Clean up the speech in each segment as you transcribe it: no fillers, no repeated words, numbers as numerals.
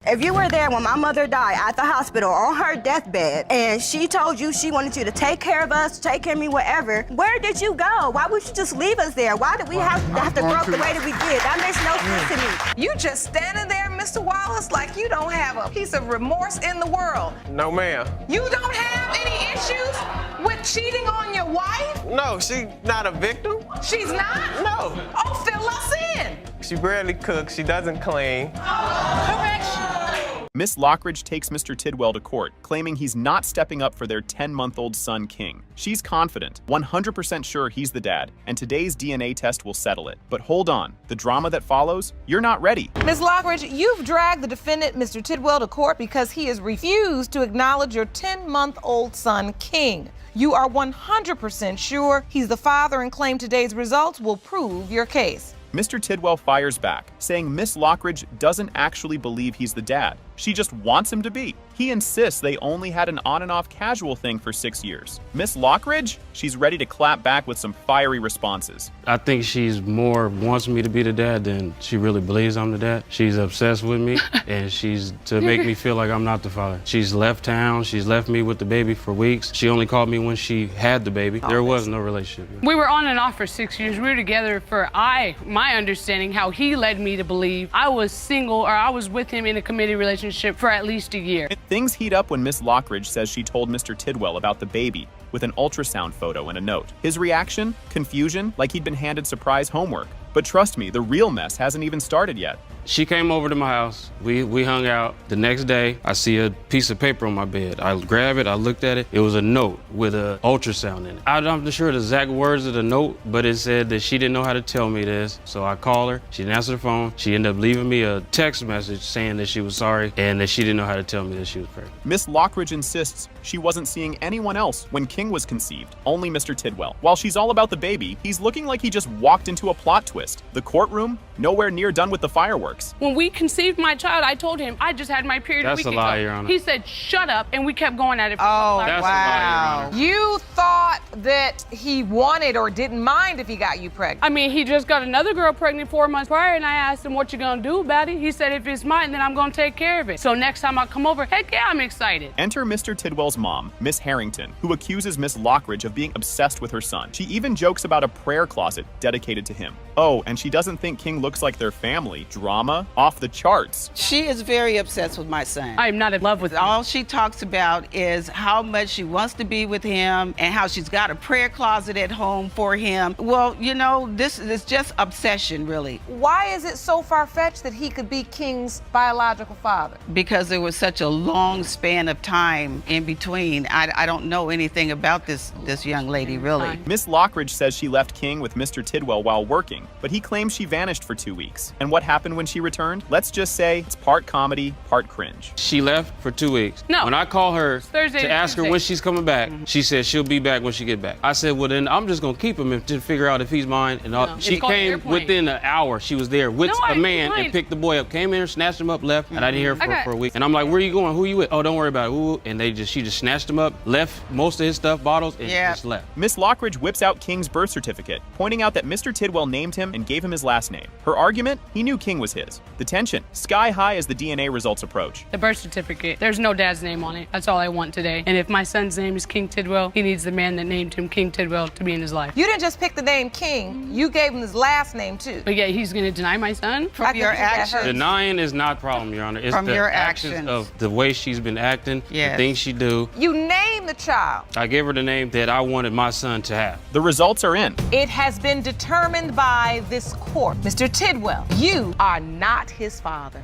If you were there when my mother died at the hospital on her deathbed, and she told you she wanted you to take care of us, take care of me, whatever, where did you go? Why would you just leave us there? Why did we have to grow up the way that we did? That makes no sense to me. You just standing there, Mr. Wallace, like you don't have a piece of remorse in the world. No, ma'am. You don't have any issues with cheating on your wife? No, she's not a victim. She's not? No. Oh, fill us in. She barely cooks. She doesn't clean. Correction. Miss Lockridge takes Mr. Tidwell to court, claiming he's not stepping up for their 10-month-old son, King. She's confident, 100% sure he's the dad, and today's DNA test will settle it. But hold on, the drama that follows, you're not ready. Ms. Lockridge, you've dragged the defendant, Mr. Tidwell, to court because he has refused to acknowledge your 10-month-old son, King. You are 100% sure he's the father and claim today's results will prove your case. Mr. Tidwell fires back, saying Miss Lockridge doesn't actually believe he's the dad. She just wants him to be. He insists they only had an on and off casual thing for 6 years. Miss Lockridge? She's ready to clap back with some fiery responses. I think she's more wants me to be the dad than she really believes I'm the dad. She's obsessed with me, and she's to make me feel like I'm not the father. She's left town. She's left me with the baby for weeks. She only called me when she had the baby. There was no relationship. We were on and off for 6 years. We were together for my understanding, how he led me to believe I was single, or I was with him in a committed relationship for at least a year. Things heat up when Miss Lockridge says she told Mr. Tidwell about the baby with an ultrasound photo and a note. His reaction? Confusion, like he'd been handed surprise homework. But trust me, the real mess hasn't even started yet. She came over to my house. We hung out. The next day, I see a piece of paper on my bed. I grab it, I looked at it. It was a note with an ultrasound in it. I'm not sure the exact words of the note, but it said that she didn't know how to tell me this. So I called her. She didn't answer the phone. She ended up leaving me a text message saying that she was sorry and that she didn't know how to tell me that she was pregnant. Miss Lockridge insists she wasn't seeing anyone else when King was conceived, only Mr. Tidwell. While she's all about the baby, he's looking like he just walked into a plot twist. The courtroom, nowhere near done with the fireworks. When we conceived my child, I told him I just had my period a week ago. That's a lie, Your Honor. He said, shut up, and we kept going at it for Oh, a That's couple a hours. lie, Your Honor. You thought that he wanted or didn't mind if he got you pregnant. I mean, he just got another girl pregnant 4 months prior, and I asked him, what you gonna do about it? He said, if it's mine, then I'm gonna take care of it. So next time I come over, heck yeah, I'm excited. Enter Mr. Tidwell's mom, Miss Harrington, who accuses Miss Lockridge of being obsessed with her son. She even jokes about a prayer closet dedicated to him. Oh, and she doesn't think King looks like their family. Drama off the charts. She is very obsessed with my son. I'm not in love with him. All she talks about is how much she wants to be with him and how she's got a prayer closet at home for him. Well, you know, this is just obsession, really. Why is it so far-fetched that he could be King's biological father? Because there was such a long span of time in between. I don't know anything about this young lady, really. Miss Lockridge says she left King with Mr. Tidwell while working, but he claims she vanished for 2 weeks. And what happened when she returned? Let's just say it's part comedy, part cringe. She left for 2 weeks. No. When I call her Thursday to to ask her Tuesday. when she's coming back, she said she'll be back when she get back. I said, well, then I'm just going to keep him to figure out if he's mine. And all. No, She it's called came airplane. within an hour. She was there with No, I a man explained. and picked the boy up. Came in, snatched him up, left, and I didn't hear her Okay. for a week. And I'm like, where you going? Who you with? Oh, don't worry about it. Ooh. And she just snatched him up, left most of his stuff, bottles, and just left. Miss Lockridge whips out King's birth certificate, pointing out that Mr. Tidwell named him and gave him his last name. Her argument? He knew King was his. The tension, sky high as the DNA results approach. The birth certificate, there's no dad's name on it. That's all I want today. And if my son's name is King Tidwell, he needs the man that named him King Tidwell to be in his life. You didn't just pick the name King, you gave him his last name too. But yet he's gonna deny my son? From your actions. Denying is not a problem, Your Honor. It's From the your actions actions. of the way she's been acting, the things she do. You named the child. I gave her the name that I wanted my son to have. The results are in. It has been determined by this court. Mr. Tidwell, you are not his father.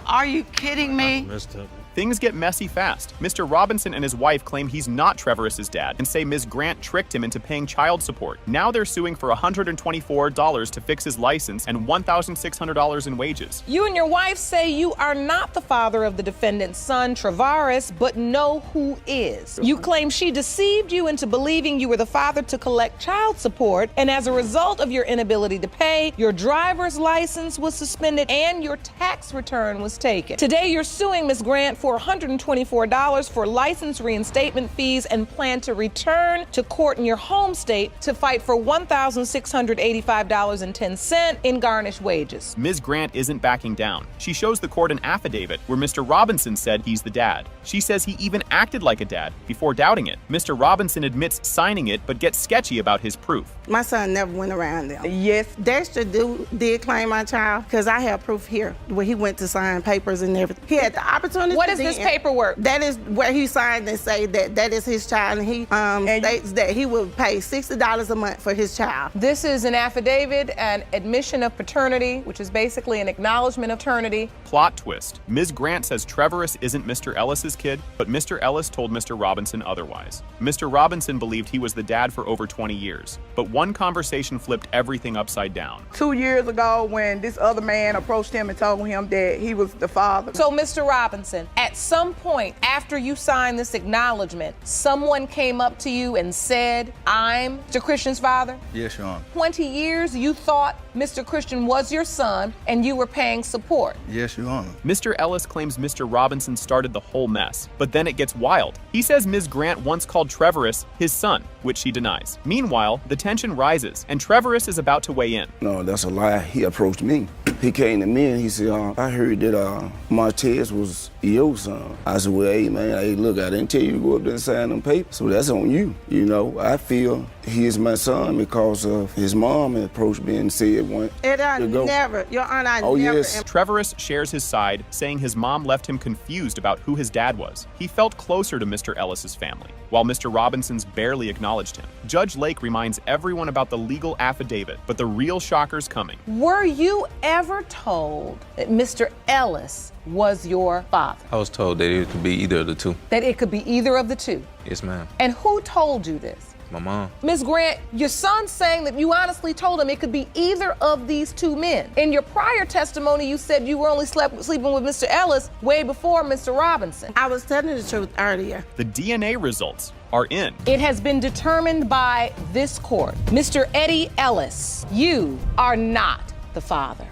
Are you kidding me? Messed up. Things get messy fast. Mr. Robinson and his wife claim he's not Trevorris's dad and say Ms. Grant tricked him into paying child support. Now they're suing for $124 to fix his license and $1,600 in wages. You and your wife say you are not the father of the defendant's son, Trevorris, but know who is. You claim she deceived you into believing you were the father to collect child support, and as a result of your inability to pay, your driver's license was suspended and your tax return was taken. Today, you're suing Ms. Grant for $124 for license reinstatement fees and plan to return to court in your home state to fight for $1,685.10 in garnished wages. Ms. Grant isn't backing down. She shows the court an affidavit where Mr. Robinson said he's the dad. She says he even acted like a dad before doubting it. Mr. Robinson admits signing it but gets sketchy about his proof. My son never went around them. Yes. Dexter did claim my child because I have proof here where he went to sign papers and everything. He had the opportunity. What is this paperwork? That is where he signed and say that is his child, and he states that he will pay $60 a month for his child. This is an affidavit, an admission of paternity, which is basically an acknowledgement of paternity. Plot twist. Ms. Grant says Trevorus isn't Mr. Ellis's kid, but Mr. Ellis told Mr. Robinson otherwise. Mr. Robinson believed he was the dad for over 20 years, but one conversation flipped everything upside down. 2 years ago, when this other man approached him and told him that he was the father. So, Mr. Robinson, at some point after you signed this acknowledgement, someone came up to you and said, I'm Mr. Christian's father? Yes, Your Honor. 20 years you thought Mr. Christian was your son and you were paying support. Yes, Your Honor. Mr. Ellis claims Mr. Robinson started the whole mess, but then it gets wild. He says Ms. Grant once called Trevorus his son, which she denies. Meanwhile, the tension rises, and Trevorus is about to weigh in. No, that's a lie. He approached me. He came to me and he said, I heard that Martez was your son. I said, well, hey, man, hey, look, I didn't tell you to go up there and sign them papers, so that's on you. You know, I feel he is my son because of his mom approached me and said one. And I never, Your Honor, I never. Yes. Trevorus shares his side, saying his mom left him confused about who his dad was. He felt closer to Mr. Ellis's family, while Mr. Robinson's barely acknowledged him. Judge Lake reminds everyone about the legal affidavit, but the real shocker's coming. Were you ever told that Mr. Ellis was your father? I was told that it could be either of the two. That it could be either of the two? Yes, ma'am. And who told you this? My mom. Ms. Grant, your son's saying that you honestly told him it could be either of these two men. In your prior testimony, you said you were only sleeping with Mr. Ellis way before Mr. Robinson. I was telling the truth earlier. The DNA results are in. It has been determined by this court. Mr. Eddie Ellis, you are not the father.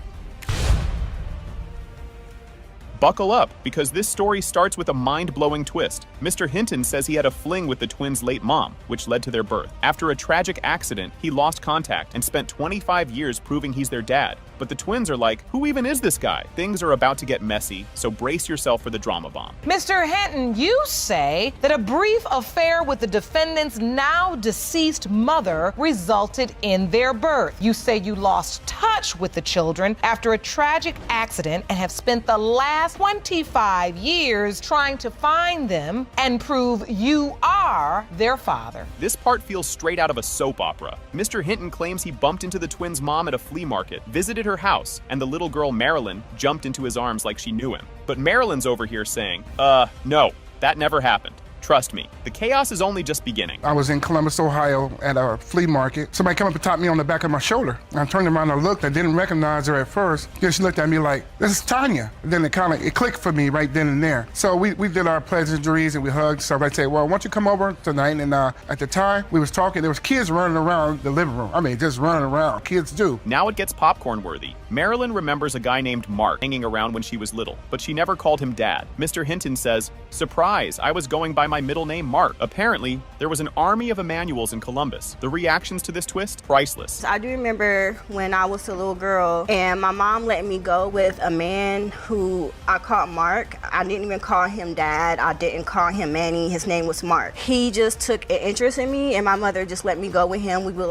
Buckle up, because this story starts with a mind-blowing twist. Mr. Hinton says he had a fling with the twins' late mom, which led to their birth. After a tragic accident, he lost contact and spent 25 years proving he's their dad. But the twins are like, who even is this guy? Things are about to get messy, so brace yourself for the drama bomb. Mr. Hinton, you say that a brief affair with the defendant's now deceased mother resulted in their birth. You say you lost touch with the children after a tragic accident and have spent the last 25 years trying to find them and prove you are their father. This part feels straight out of a soap opera. Mr. Hinton claims he bumped into the twins' mom at a flea market, visited her house, and the little girl Marilyn jumped into his arms like she knew him. But Marilyn's over here saying, no, that never happened. Trust me, the chaos is only just beginning. I was in Columbus, Ohio at a flea market. Somebody came up and tapped me on the back of my shoulder. I turned around and looked. I didn't recognize her at first. Then she looked at me like, this is Tanya. And then it clicked for me right then and there. So we did our pleasantries and we hugged. So I said, well, why don't you come over tonight? And at the time we was talking, there was kids running around the living room. I mean, just running around. Kids do. Now it gets popcorn worthy. Marilyn remembers a guy named Mark hanging around when she was little, but she never called him dad. Mr. Hinton says, surprise, I was going by my middle name, Mark. Apparently, there was an army of Emmanuels in Columbus. The reactions to this twist, priceless. I do remember when I was a little girl and my mom let me go with a man who I called Mark. I didn't even call him dad. I didn't call him Manny. His name was Mark. He just took an interest in me and my mother just let me go with him. We would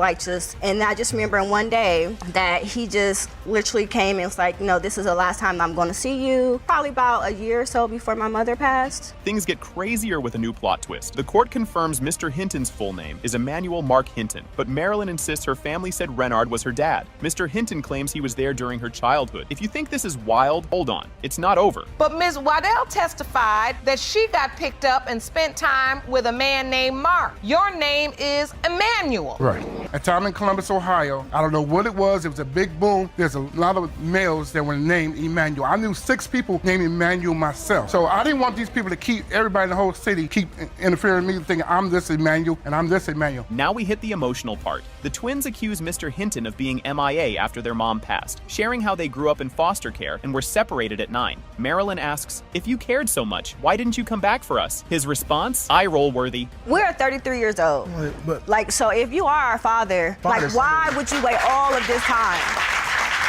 and I just remember one day that he just literally came and was like, no, this is the last time I'm going to see you. Probably about a year or so before my mother passed. Things get crazier with a new plot twist. The court confirms Mr. Hinton's full name is Emmanuel Mark Hinton, but Marilyn insists her family said Renard was her dad. Mr. Hinton claims he was there during her childhood. If you think this is wild, hold on. It's not over. But Ms. Waddell testified that she got picked up and spent time with a man named Mark. Your name is Emmanuel. Right. a time in Columbus, Ohio. I don't know what it was. It was a big boom. There's a lot of males that were named Emmanuel. I knew 6 people named Emmanuel myself. So I didn't want these people to keep, everybody in the whole city, keep interfering with me, thinking I'm this Emmanuel and I'm this Emmanuel. Now we hit the emotional part. The twins accuse Mr. Hinton of being MIA after their mom passed, sharing how they grew up in foster care and were separated at 9. Marilyn asks, if you cared so much, why didn't you come back for us? His response, eye-roll worthy. We're 33 years old. So if you are our father, why would you wait all of this time?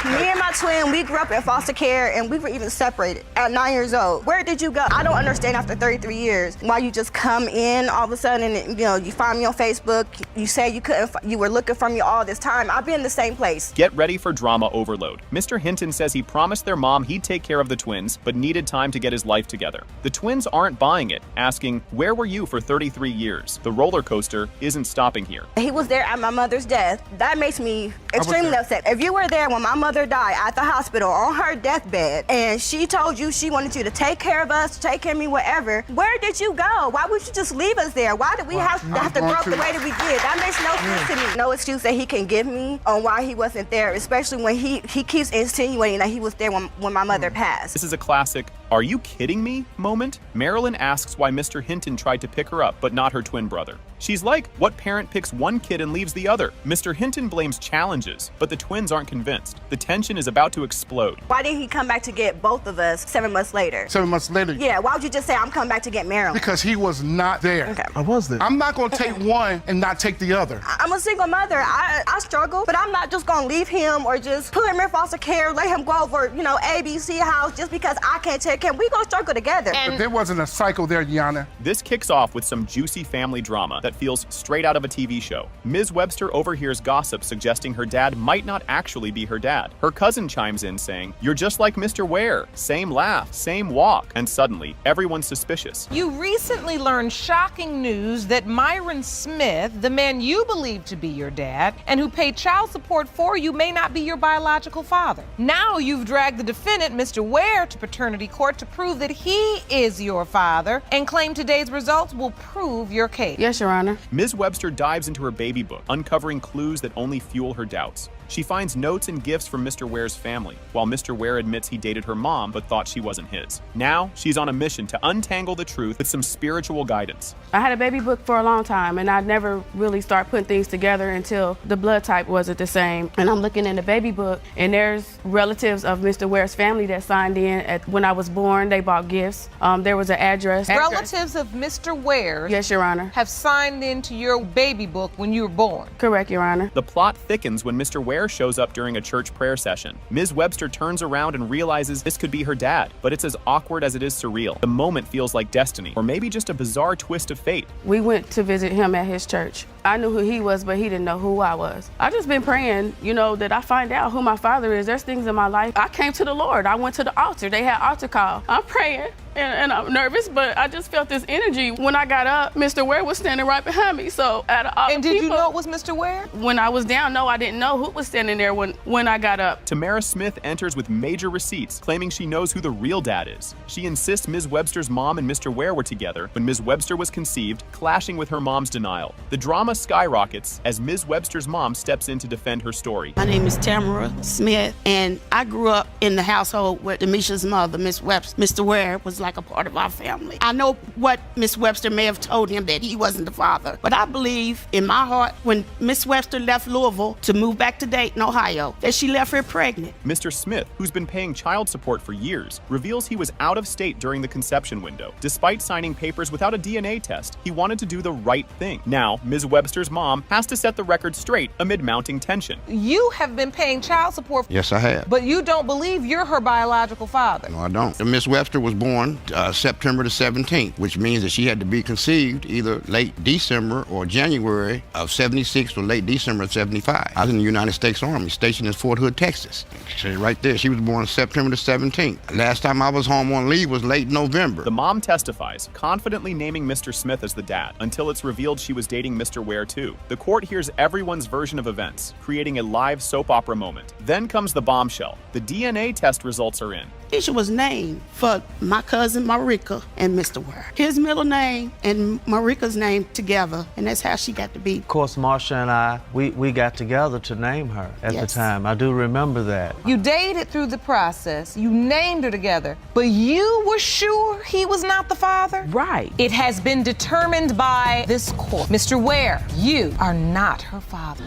Me and my twin, we grew up in foster care and we were even separated at 9 years old. Where did you go? I don't understand after 33 years why you just come in all of a sudden and you find me on Facebook, you say you were looking for me all this time. I've been in the same place. Get ready for drama overload. Mr. Hinton says he promised their mom he'd take care of the twins, but needed time to get his life together. The twins aren't buying it, asking, where were you for 33 years? The roller coaster isn't stopping here. He was there at my mother's death. That makes me extremely upset. If you were there when my mother died at the hospital on her deathbed and she told you she wanted you to take care of us, take care of me, whatever, where did you go? Why would you just leave us there? Why did we have to grow up the way that we did? That makes no sense to me. No excuse that he can give me on why he wasn't there, especially when he keeps insinuating that he was there when my mother passed. This is a classic, are you kidding me moment? Marilyn asks why Mr. Hinton tried to pick her up, but not her twin brother. She's like, what parent picks one kid and leaves the other? Mr. Hinton blames challenges, but the twins aren't convinced. The tension is about to explode. Why didn't he come back to get both of us 7 months later? 7 months later? Yeah, why would you just say, I'm coming back to get Marilyn? Because he was not there. Okay. I was there. I'm not going to take one and not take the other. I'm a single mother. I struggle, but I'm not just going to leave him or just put him in foster care, let him go over, ABC house just because I can't take him. We going to struggle together. But there wasn't a cycle there, Deanna. This kicks off with some juicy family drama that feels straight out of a TV show. Ms. Webster overhears gossip suggesting her dad might not actually be her dad. Her cousin chimes in saying, you're just like Mr. Ware. Same laugh, same walk. And suddenly, everyone's suspicious. You recently learned shocking news that Myron Smith, the man you believe to be your dad and who paid child support for you, may not be your biological father. Now you've dragged the defendant, Mr. Ware, to paternity court to prove that he is your father and claim today's results will prove your case. Yes, Your Honor. Ms. Webster dives into her baby book, uncovering clues that only fuel her doubts. She finds notes and gifts from Mr. Ware's family, while Mr. Ware admits he dated her mom but thought she wasn't his. Now, she's on a mission to untangle the truth with some spiritual guidance. I had a baby book for a long time, and I never really started putting things together until the blood type wasn't the same. And I'm looking in the baby book, and there's relatives of Mr. Ware's family that signed in when I was born. They bought gifts. There was an address. Relatives of Mr. Ware, yes, Your Honor, have signed into your baby book when you were born. Correct, Your Honor. The plot thickens when Mr. Ware shows up during a church prayer session. Ms. Webster turns around and realizes this could be her dad, but it's as awkward as it is surreal. The moment feels like destiny, or maybe just a bizarre twist of fate. We went to visit him at his church. I knew who he was, but he didn't know who I was. I just been praying, that I find out who my father is. There's things in my life. I came to the Lord. I went to the altar. They had altar call. I'm praying. And I'm nervous, but I just felt this energy. When I got up, Mr. Ware was standing right behind me. So out of all and did you know it was Mr. Ware? When I was down, no, I didn't know who was standing there when I got up. Tamara Smith enters with major receipts, claiming she knows who the real dad is. She insists Ms. Webster's mom and Mr. Ware were together when Ms. Webster was conceived, clashing with her mom's denial. The drama skyrockets as Ms. Webster's mom steps in to defend her story. My name is Tamara Smith, and I grew up in the household with Demisha's mother, Miss Webster. Mr. Ware was like a part of our family. I know what Miss Webster may have told him, that he wasn't the father, but I believe in my heart when Miss Webster left Louisville to move back to Dayton, Ohio, that she left her pregnant. Mr. Smith, who's been paying child support for years, reveals he was out of state during the conception window. Despite signing papers without a DNA test, he wanted to do the right thing. Now, Ms. Webster's mom has to set the record straight amid mounting tension. You have been paying child support. Yes, I have. But you don't believe you're her biological father. No, I don't. Miss Webster was born September the 17th, which means that she had to be conceived either late December or January of 76 or late December of 75. I was in the United States Army, stationed in Fort Hood, Texas. Right there, she was born September the 17th. Last time I was home on leave was late November. The mom testifies, confidently naming Mr. Smith as the dad, until it's revealed she was dating Mr. Ware Ware too. The court hears everyone's version of events, creating a live soap opera moment. Then comes the bombshell. The DNA test results are in. Keisha was named for my cousin Marika and Mr. Ware. His middle name and Marika's name together, and that's how she got to be. Of course, Marsha and I, we got together to name her at the time. I do remember that. You dated through the process, you named her together, but you were sure he was not the father? Right. It has been determined by this court. Mr. Ware, you are not her father.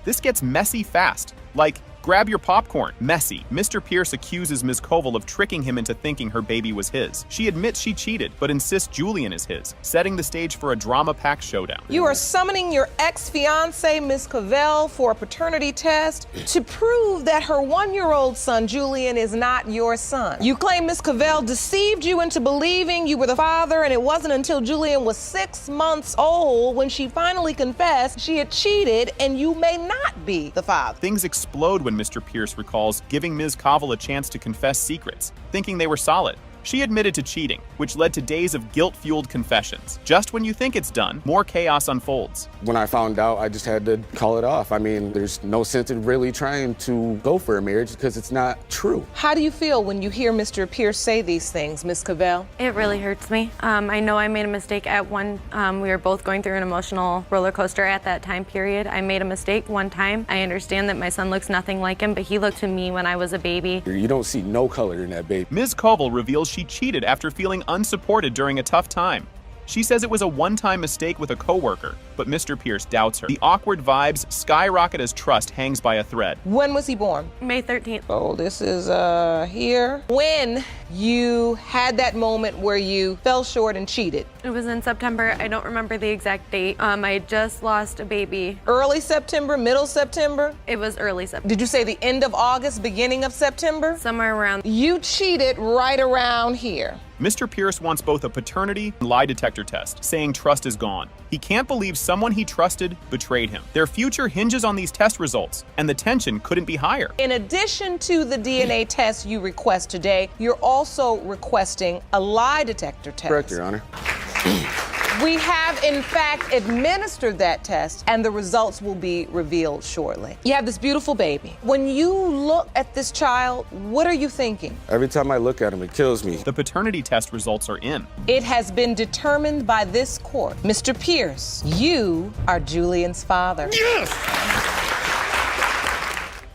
This gets messy fast. Like, grab your popcorn. Messy. Mr. Pierce accuses Ms. Koval of tricking him into thinking her baby was his. She admits she cheated, but insists Julian is his, setting the stage for a drama-packed showdown. You are summoning your ex-fiancée, Ms. Cavell, for a paternity test to prove that her 1-year-old son, Julian, is not your son. You claim Ms. Cavell deceived you into believing you were the father, and it wasn't until Julian was 6 months old when she finally confessed she had cheated and you may not be the father. Things explode when Mr. Pierce recalls giving Ms. Koval a chance to confess secrets, thinking they were solid. She admitted to cheating, which led to days of guilt-fueled confessions. Just when you think it's done, more chaos unfolds. When I found out, I just had to call it off. I mean, there's no sense in really trying to go for a marriage because it's not true. How do you feel when you hear Mr. Pierce say these things, Ms. Cavell? It really hurts me. I know I made a mistake at one. We were both going through an emotional roller coaster at that time period. I made a mistake one time. I understand that my son looks nothing like him, but he looked to me when I was a baby. You don't see no color in that baby. Ms. Koval reveals she cheated after feeling unsupported during a tough time. She says it was a one-time mistake with a coworker, but Mr. Pierce doubts her. The awkward vibes skyrocket as trust hangs by a thread. When was he born? May 13th. Oh, this is here. When you had that moment where you fell short and cheated? It was in September. I don't remember the exact date. I just lost a baby. Early September, middle September? It was early September. Did you say the end of August, beginning of September? Somewhere around. You cheated right around here. Mr. Pierce wants both a paternity and lie detector test, saying trust is gone. He can't believe someone he trusted betrayed him. Their future hinges on these test results, and the tension couldn't be higher. In addition to the DNA test you request today, you're also requesting a lie detector test. Correct, Your Honor. We have, in fact, administered that test, and the results will be revealed shortly. You have this beautiful baby. When you look at this child, what are you thinking? Every time I look at him, it kills me. The paternity test results are in. It has been determined by this court. Mr. Pierce, you are Julian's father. Yes!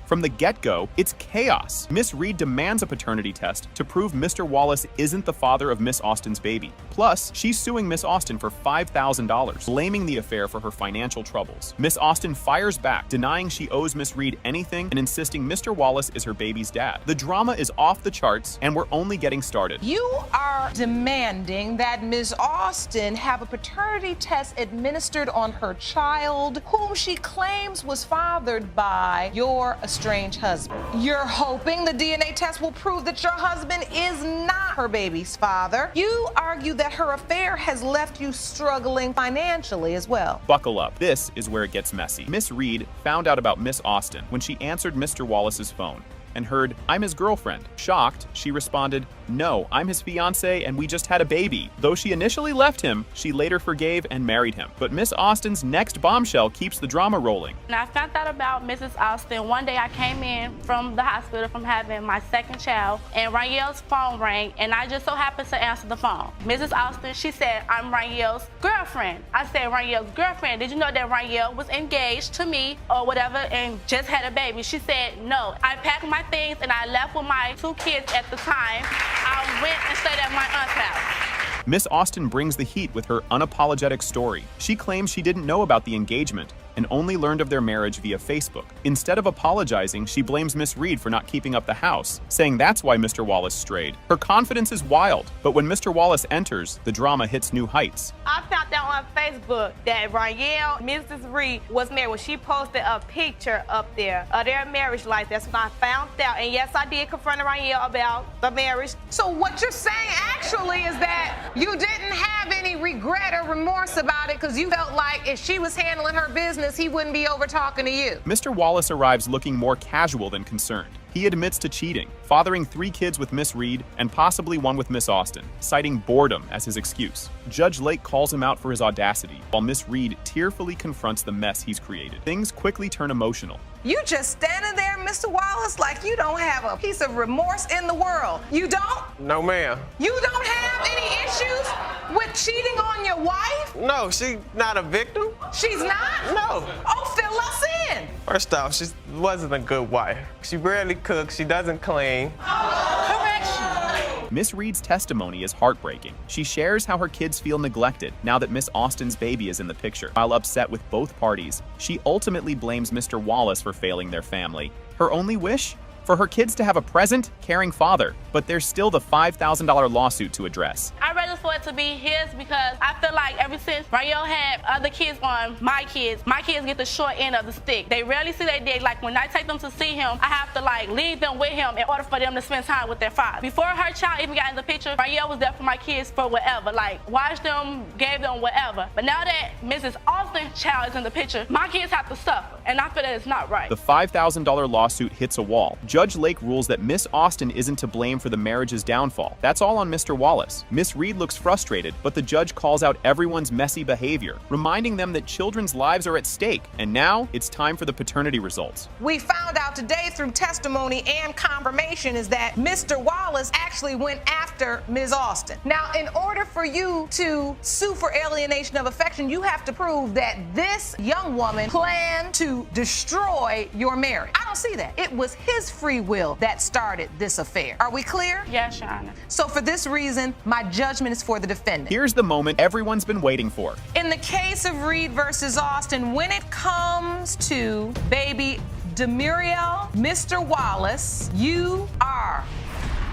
From the get-go, it's chaos. Miss Reed demands a paternity test to prove Mr. Wallace isn't the father of Miss Austin's baby. Plus, she's suing Miss Austin for $5,000, blaming the affair for her financial troubles. Miss Austin fires back, denying she owes Miss Reed anything and insisting Mr. Wallace is her baby's dad. The drama is off the charts, and we're only getting started. You are demanding that Miss Austin have a paternity test administered on her child, whom she claims was fathered by your estranged husband. You're hoping the DNA test will prove that your husband is not her baby's father. You argue that her affair has left you struggling financially as well. Buckle up. This is where it gets messy. Miss Reed found out about Miss Austin when she answered Mr. Wallace's phone and heard, "I'm his girlfriend." Shocked, she responded, "No, I'm his fiance and we just had a baby." Though she initially left him, she later forgave and married him. But Miss Austin's next bombshell keeps the drama rolling. And I found out about Mrs. Austin. One day I came in from the hospital from having my second child, and Raniel's phone rang, and I just so happened to answer the phone. Mrs. Austin, she said, "I'm Raniel's girlfriend." I said, "Raniel's girlfriend? Did you know that Raniel was engaged to me or whatever and just had a baby?" She said, "No." I packed my things and I left with my 2 kids at the time. I went and stayed at my aunt's house. Miss Austin brings the heat with her unapologetic story. She claims she didn't know about the engagement and only learned of their marriage via Facebook. Instead of apologizing, she blames Miss Reed for not keeping up the house, saying that's why Mr. Wallace strayed. Her confidence is wild, but when Mr. Wallace enters, the drama hits new heights. I found out on Facebook that Raniel, Mrs. Reed, was married when she posted a picture up there of their marriage life. That's when I found out. And yes, I did confront Raniel about the marriage. So what you're saying actually is that you didn't have any regret or remorse about it because you felt like if she was handling her business, he wouldn't be over talking to you. Mr. Wallace arrives looking more casual than concerned. He admits to cheating, fathering 3 kids with Miss Reed and possibly one with Miss Austin, citing boredom as his excuse. Judge Lake calls him out for his audacity, while Miss Reed tearfully confronts the mess he's created. Things quickly turn emotional. You just standing there, Mr. Wallace, like you don't have a piece of remorse in the world. You don't? No, ma'am. You don't have any issues with cheating on your wife? No, she's not a victim. She's not? No. Oh, fill us in. First off, she wasn't a good wife. She rarely cooks, she doesn't clean. Correction. Miss Reed's testimony is heartbreaking. She shares how her kids feel neglected now that Miss Austin's baby is in the picture. While upset with both parties, she ultimately blames Mr. Wallace for failing their family. Her only wish? For her kids to have a present, caring father, but there's still the $5,000 lawsuit to address. I'd rather for it to be his because I feel like ever since Rayo had other kids on my kids get the short end of the stick. They rarely see their dad. Like when I take them to see him, I have to like leave them with him in order for them to spend time with their father. Before her child even got in the picture, Rayo was there for my kids for whatever, like watched them, gave them whatever. But now that Mrs. Austin's child is in the picture, my kids have to suffer, and I feel that it's not right. The $5,000 lawsuit hits a wall. Judge Lake rules that Miss Austin isn't to blame for the marriage's downfall. That's all on Mr. Wallace. Miss Reed looks frustrated, but the judge calls out everyone's messy behavior, reminding them that children's lives are at stake. And now it's time for the paternity results. We found out today through testimony and confirmation is that Mr. Wallace actually went after Ms. Austin. Now, in order for you to sue for alienation of affection, you have to prove that this young woman planned to destroy your marriage. I don't see that. It was his free will that started this affair. Are we clear? Yes, Your Honor. So for this reason, my judgment is for the defendant. Here's the moment everyone's been waiting for. In the case of Reed versus Austin, when it comes to baby Demuriel, Mr. Wallace, you are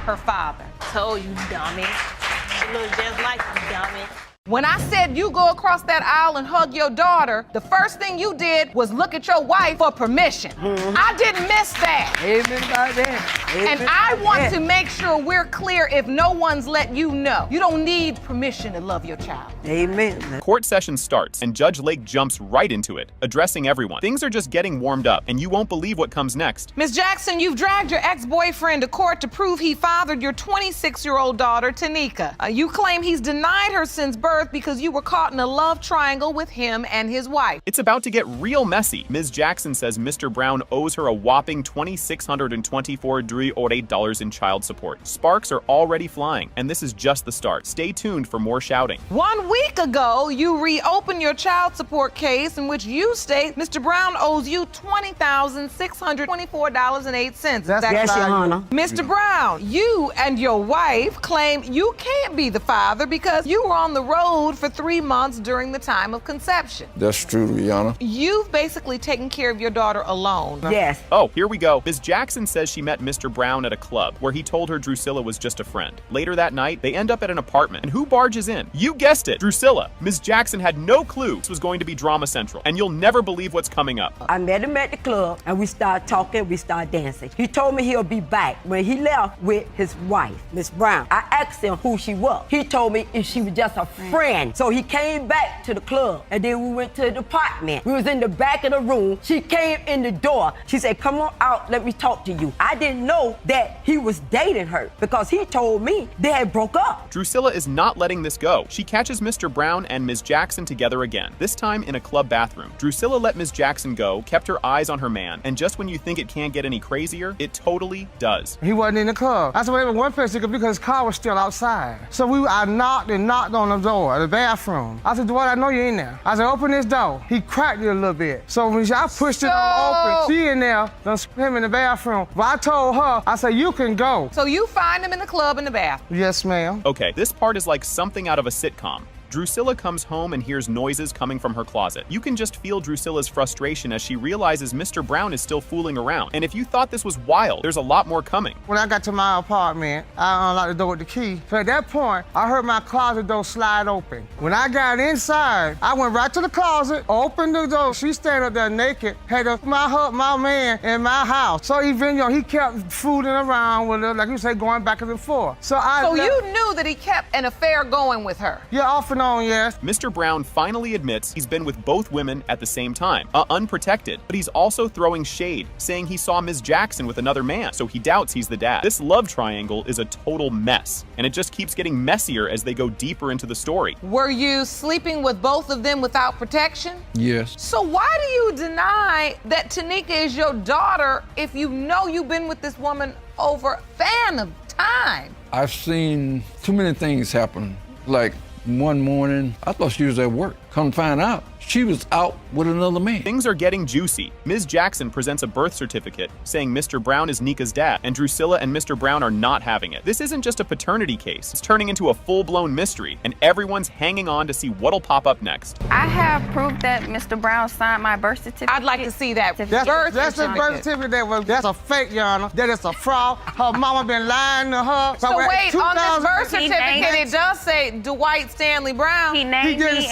her father. Told you, dummy. She looks just like you, dummy. When I said you go across that aisle and hug your daughter, the first thing you did was look at your wife for permission. I didn't miss that. Amen about that. Amen And I about want that. to make sure we're clear if no one's let you know. You don't need permission to love your child. Amen. Court session starts, and Judge Lake jumps right into it, addressing everyone. Things are just getting warmed up, and you won't believe what comes next. Ms. Jackson, you've dragged your ex-boyfriend to court to prove he fathered your 26-year-old daughter, Tanika. You claim he's denied her since birth because you were caught in a love triangle with him and his wife. It's about to get real messy. Ms. Jackson says Mr. Brown owes her a whopping $2,624 in child support. Sparks are already flying, and this is just the start. Stay tuned for more shouting. 1 week ago, you reopened your child support case in which you state Mr. Brown owes you $20,624.08. That's yes, Your Honor. Mr. Brown, you and your wife claim you can't be the father because you were on the road for 3 months during the time of conception. That's true, Your Honor. You've basically taken care of your daughter alone. Yes. Oh, here we go. Ms. Jackson says she met Mr. Brown at a club where he told her Drusilla was just a friend. Later that night, they end up at an apartment. And who barges in? You guessed it, Drusilla. Ms. Jackson had no clue this was going to be drama central, and you'll never believe what's coming up. I met him at the club, and we started talking, we started dancing. He told me he'll be back. When he left with his wife, Miss Brown, I asked him who she was. He told me if she was just a friend. So he came back to the club, and then we went to the apartment. We was in the back of the room. She came in the door. She said, come on out, let me talk to you. I didn't know that he was dating her because he told me they had broke up. Drusilla is not letting this go. She catches Mr. Brown and Ms. Jackson together again, this time in a club bathroom. Drusilla let Ms. Jackson go, kept her eyes on her man, and just when you think it can't get any crazier, it totally does. He wasn't in the club. I said, well, there was one place he could be because his car was still outside. So I knocked and knocked on the door, the bathroom. I said, Dwight, I know you're in there. I said, open this door. He cracked it a little bit. So when I pushed it open, she in there, done him in the bathroom. But I told her, I said, you can go. So you find him in the club in the bathroom? Yes, ma'am. Okay, this part is like something out of a sitcom. Drusilla comes home and hears noises coming from her closet. You can just feel Drusilla's frustration as she realizes Mr. Brown is still fooling around. And if you thought this was wild, there's a lot more coming. When I got to my apartment, I unlocked the door with the key. So at that point, I heard my closet door slide open. When I got inside, I went right to the closet, opened the door. She standing up there naked, had my man in my house. So even, he kept fooling around with her, like you say, going back and forth. So you knew that he kept an affair going with her? Yeah, off and on, yes. Mr. Brown finally admits he's been with both women at the same time, unprotected, but he's also throwing shade, saying he saw Ms. Jackson with another man, so he doubts he's the dad. This love triangle is a total mess, and it just keeps getting messier as they go deeper into the story. Were you sleeping with both of them without protection? Yes. So why do you deny that Tanika is your daughter if you know you've been with this woman over a span of time? I've seen too many things happen. Like one morning, I thought she was at work. Come to find out, she was out with another man. Things are getting juicy. Ms. Jackson presents a birth certificate saying Mr. Brown is Nika's dad, and Drusilla and Mr. Brown are not having it. This isn't just a paternity case. It's turning into a full-blown mystery, and everyone's hanging on to see what'll pop up next. I have proof that Mr. Brown signed my birth certificate. I'd like to see that. That's a birth certificate. That's a fake, Your Honor. That is a fraud. Her mama been lying to her. So wait, on this birth certificate, it does say Dwight Stanley Brown. He named me and he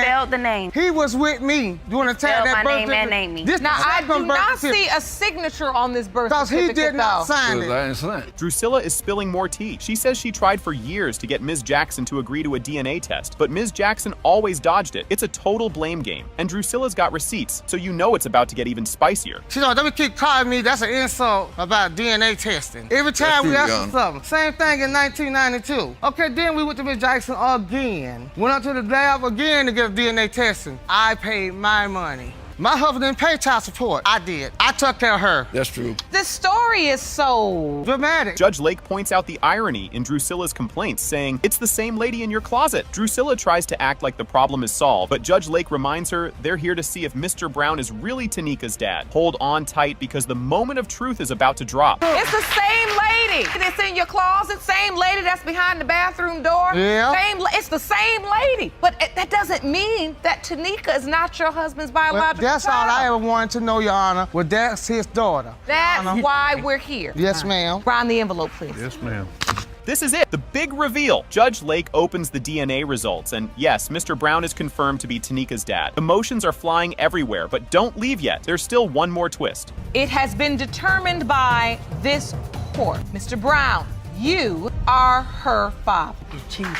spelled the name. He was with me during the time that birth certificate. Name me. Now, I do not see a signature on this birth certificate, because he did not sign it. Drusilla is spilling more tea. She says she tried for years to get Ms. Jackson to agree to a DNA test, but Ms. Jackson always dodged it. It's a total blame game, and Drusilla's got receipts, so you know it's about to get even spicier. She don't ever keep calling me. That's an insult about DNA testing. Every time we ask for something. Same thing in 1992. Okay, then we went to Ms. Jackson again. Went up to the lab again to get a DNA testing. I paid my money. My husband didn't pay child support. I did. I took care of her. That's true. This story is so dramatic. Judge Lake points out the irony in Drusilla's complaints, saying, "It's the same lady in your closet." Drusilla tries to act like the problem is solved, but Judge Lake reminds her they're here to see if Mr. Brown is really Tanika's dad. Hold on tight, because the moment of truth is about to drop. It's the same lady that's in your closet, same lady that's behind the bathroom door. Yeah. It's the same lady. But that doesn't mean that Tanika is not your husband's biological That's all I ever wanted to know, Your Honor. Well, that's his daughter. That's why we're here. Yes, ma'am. Find the envelope, please. Yes, ma'am. This is it, the big reveal. Judge Lake opens the DNA results, and yes, Mr. Brown is confirmed to be Tanika's dad. Emotions are flying everywhere, but don't leave yet. There's still one more twist. It has been determined by this court. Mr. Brown, you are her father. Jesus.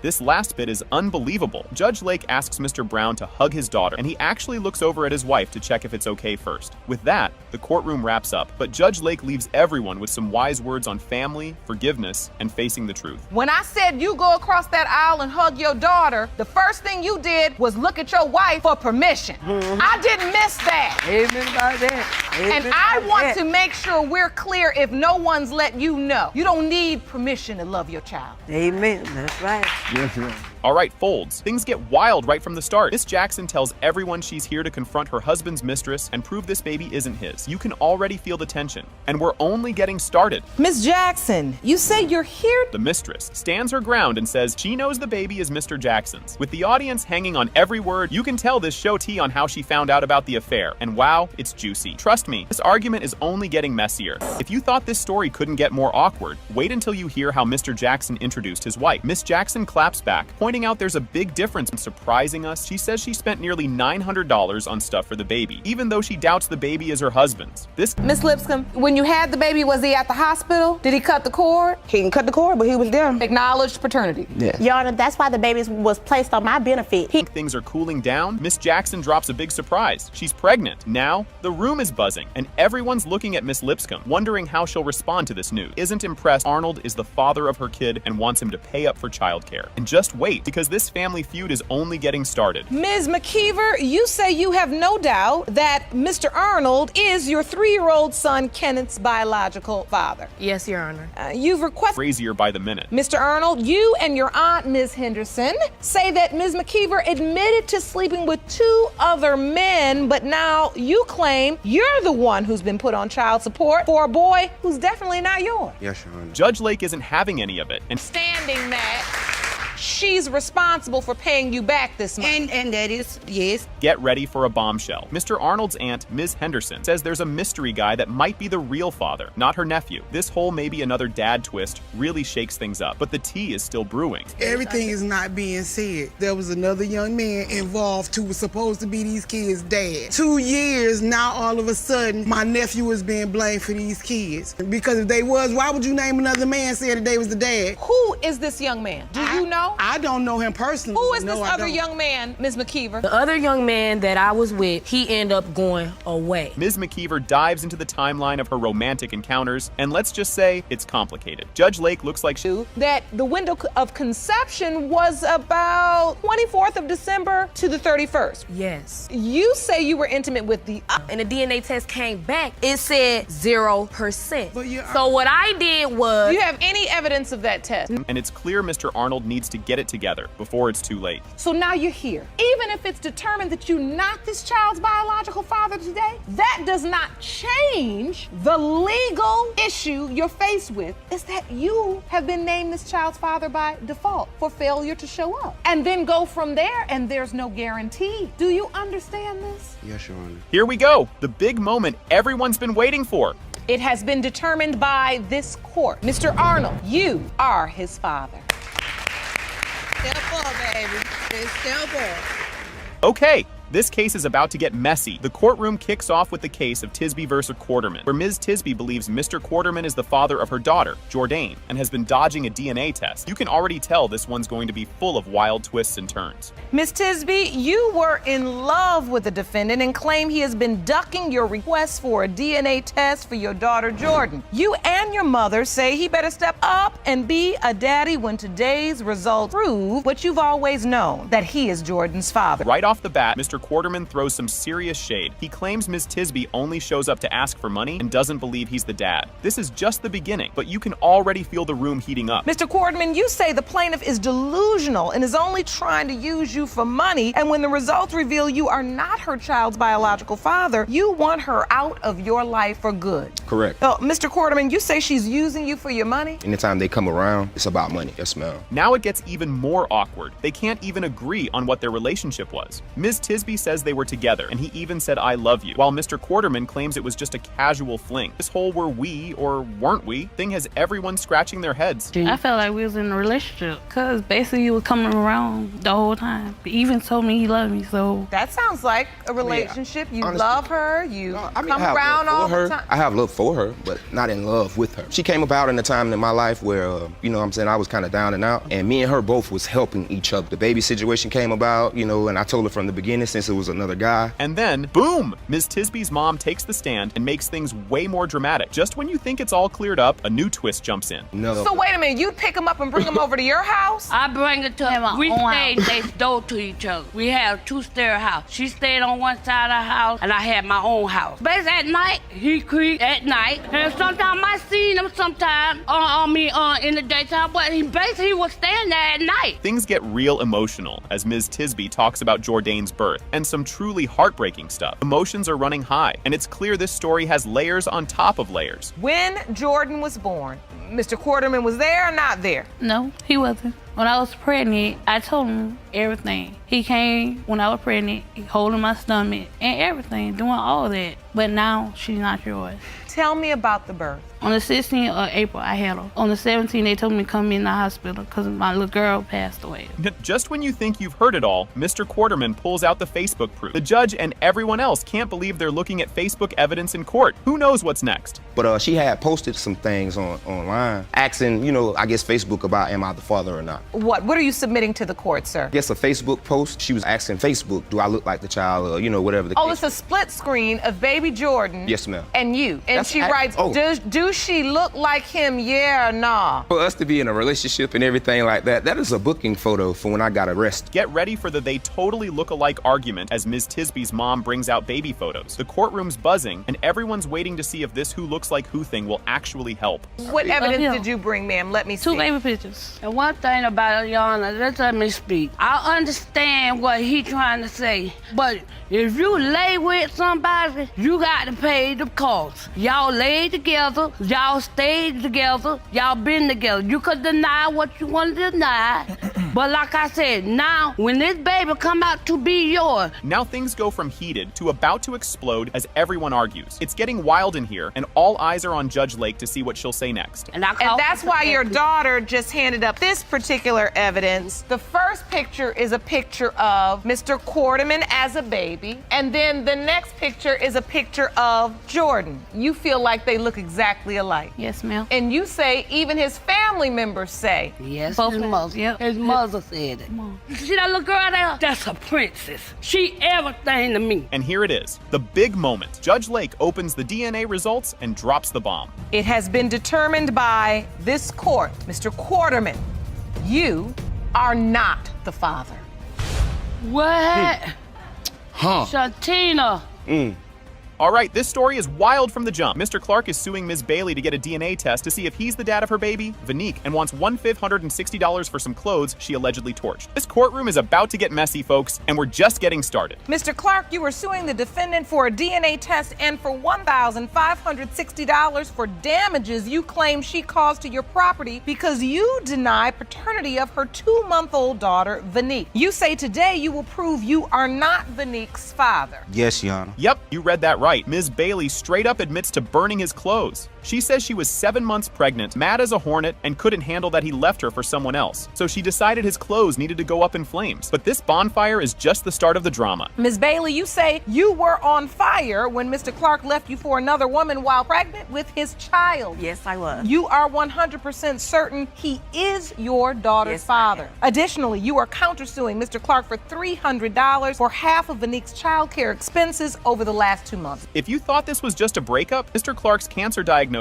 This last bit is unbelievable. Judge Lake asks Mr. Brown to hug his daughter, and he actually looks over at his wife to check if it's okay first. With that, the courtroom wraps up, but Judge Lake leaves everyone with some wise words on family, forgiveness, and facing the truth. When I said you go across that aisle and hug your daughter, the first thing you did was look at your wife for permission. I didn't miss that. Amen about that. Amen And I about want that. to make sure we're clear if no one's let you know. You don't need permission to love your child. Amen. That's right. Yes, ma'am. All right, Folds. Things get wild right from the start. Miss Jackson tells everyone she's here to confront her husband's mistress and prove this baby isn't his. You can already feel the tension, and we're only getting started. Miss Jackson, you say you're here? The mistress stands her ground and says she knows the baby is Mr. Jackson's. With the audience hanging on every word, you can tell this show tea on how she found out about the affair. And wow, it's juicy. Trust me, this argument is only getting messier. If you thought this story couldn't get more awkward, wait until you hear how Mr. Jackson introduced his wife. Miss Jackson claps back, pointing out there's a big difference in surprising us. She says she spent nearly $900 on stuff for the baby, even though she doubts the baby is her husband's. Miss Lipscomb, when you had the baby, was he at the hospital? Did he cut the cord? He didn't cut the cord, but he was there. Acknowledged paternity. Yes. Your Honor, that's why the baby was placed on my benefit. Things are cooling down. Miss Jackson drops a big surprise. She's pregnant. Now, the room is buzzing, and everyone's looking at Miss Lipscomb, wondering how she'll respond to this news. Isn't impressed Arnold is the father of her kid and wants him to pay up for childcare. And just wait, because this family feud is only getting started. Ms. McKeever, you say you have no doubt that Mr. Arnold is your 3-year-old son Kenneth's biological father. Yes, Your Honor. You've requested... Crazier by the minute. Mr. Arnold, you and your aunt, Ms. Henderson, say that Ms. McKeever admitted to sleeping with 2 other men, but now you claim you're the one who's been put on child support for a boy who's definitely not yours. Yes, Your Honor. Judge Lake isn't having any of it, and Standing that she's responsible for paying you back this month. And that is, yes. Get ready for a bombshell. Mr. Arnold's aunt, Ms. Henderson, says there's a mystery guy that might be the real father, not her nephew. This whole maybe another dad twist really shakes things up, but the tea is still brewing. Everything is not being said. There was another young man involved who was supposed to be these kids' dad. 2 years, now all of a sudden, my nephew is being blamed for these kids. Because if they was, why would you name another man saying that they was the dad? Who is this young man? Do you know? I don't know him personally. Who is No, this I other don't. young man, Ms. McKeever? The other young man that I was with, he ended up going away. Ms. McKeever dives into the timeline of her romantic encounters, and let's just say it's complicated. Judge Lake looks like that the window of conception was about 24th of December to the 31st. Yes. You say you were intimate with the and the DNA test came back, it said 0%. So what I did was... Do you have any evidence of that test? and it's clear Mr. Arnold needs to get it together before it's too late. So now you're here. Even if it's determined that you're not this child's biological father today, that does not change the legal issue you're faced with, is that you have been named this child's father by default for failure to show up. And then go from there, and there's no guarantee. Do you understand this? Yes, Your Honor. Here we go, the big moment everyone's been waiting for. It has been determined by this court. Mr. Arnold, you are his father. Step up, baby. Step up. Okay, this case is about to get messy. The courtroom kicks off with the case of Tisby versus Quarterman, where Ms. Tisby believes Mr. Quarterman is the father of her daughter, Jordan, and has been dodging a DNA test. You can already tell this one's going to be full of wild twists and turns. Ms. Tisby, you were in love with the defendant and claim he has been ducking your request for a DNA test for your daughter, Jordan. You and your mother say he better step up and be a daddy when today's results prove what you've always known, that he is Jordan's father. Right off the bat, Mr. Quarterman throws some serious shade. He claims Ms. Tisby only shows up to ask for money and doesn't believe he's the dad. This is just the beginning, but you can already feel the room heating up. Mr. Quarterman, you say the plaintiff is delusional and is only trying to use you for money, and when the results reveal you are not her child's biological father, you want her out of your life for good. Correct. Mr. Quarterman, you say she's using you for your money? Anytime they come around, it's about money. Yes, ma'am. Now it gets even more awkward. They can't even agree on what their relationship was. Ms. Tisby says they were together, and he even said, "I love you," while Mr. Quarterman claims it was just a casual fling. This whole "were we or weren't we" thing has everyone scratching their heads. I felt like we was in a relationship, because basically he was coming around the whole time. He even told me he loved me, so. That sounds like a relationship. You honestly, love her, you come I have around love all for her. the time. I have love for her, but not in love with her. She came about in a time in my life where, you know what I'm saying, I was kind of down and out, and me and her both was helping each other. The baby situation came about, you know, and I told her from the beginning, since it was another guy. And then, boom! Ms. Tisby's mom takes the stand and makes things way more dramatic. Just when you think it's all cleared up, a new twist jumps in. No. So wait a minute, you'd pick him up and bring him over to your house? I bring it to him. We stayed next door to each other. We had a two-stair house. She stayed on one side of the house, and I had my own house. Basically, at night, he creeped at night, and sometimes I seen him sometimes in the daytime, but he basically was staying there at night. Things get real emotional as Ms. Tisby talks about Jordan's birth and some truly heartbreaking stuff. Emotions are running high, and it's clear this story has layers on top of layers. When Jordan was born, Mr. Quarterman was there or not there? No, he wasn't. When I was pregnant, I told him everything. He came when I was pregnant, holding my stomach and everything, doing all that. But now she's not yours. Tell me about the birth. On the 16th of April, I had her. On the 17th, they told me to come in the hospital because my little girl passed away. Just when you think you've heard it all, Mr. Quarterman pulls out the Facebook proof. The judge and everyone else can't believe they're looking at Facebook evidence in court. Who knows what's next? But she had posted some things online, asking, you know, I guess Facebook about am I the father or not. What are you submitting to the court, sir? I guess a Facebook post. She was asking Facebook, do I look like the child, or, you know, whatever the case. It's a split screen of baby Jordan. Yes, ma'am. And you. And she writes, do she look like him, yeah or nah? For us to be in a relationship and everything like that, that is a booking photo for when I got arrested. Get ready for the "they totally look alike" argument as Ms. Tisby's mom brings out baby photos. The courtroom's buzzing, and everyone's waiting to see if this "who looks like who" thing will actually help. What evidence did you bring, ma'am? Let me see. 2 baby pictures. And one thing about it, Your Honor, let me speak. I understand what he trying to say, but if you lay with somebody, you got to pay the cost. Y'all laid together, y'all stayed together, y'all been together. You could deny what you want to deny, But like I said, now when this baby come out to be yours. Now things go from heated to about to explode as everyone argues. It's getting wild in here, and all eyes are on Judge Lake to see what she'll say next. And that's why your daughter just handed up this particular evidence. The first picture is a picture of Mr. Quarterman as a baby, and then the next picture is a picture of Jordan. You feel like they look exactly alike. Yes, ma'am. And you say even his family members say. Yes, Both his of mother. Yep. His mother said it. You see that little girl there? That's a princess. She everything to me. And here it is, the big moment. Judge Lake opens the DNA results and drops the bomb. It has been determined by this court, Mr. Quarterman, you are not the father. What? Huh. Shantina. All right, this story is wild from the jump. Mr. Clark is suing Ms. Bailey to get a DNA test to see if he's the dad of her baby, Vanique, and wants $1,560 for some clothes she allegedly torched. This courtroom is about to get messy, folks, and we're just getting started. Mr. Clark, you were suing the defendant for a DNA test and for $1,560 for damages you claim she caused to your property because you deny paternity of her 2-month-old daughter, Vanique. You say today you will prove you are not Vanique's father. Yes, Your Honor. Yep, you read that right. Ms. Bailey straight up admits to burning his clothes. She says she was 7 months pregnant, mad as a hornet, and couldn't handle that he left her for someone else. So she decided his clothes needed to go up in flames. But this bonfire is just the start of the drama. Ms. Bailey, you say you were on fire when Mr. Clark left you for another woman while pregnant with his child. Yes, I was. You are 100% certain he is your daughter's father. Additionally, you are countersuing Mr. Clark for $300 for half of Vanique's child care expenses over the last 2 months. If you thought this was just a breakup, Mr. Clark's cancer diagnosis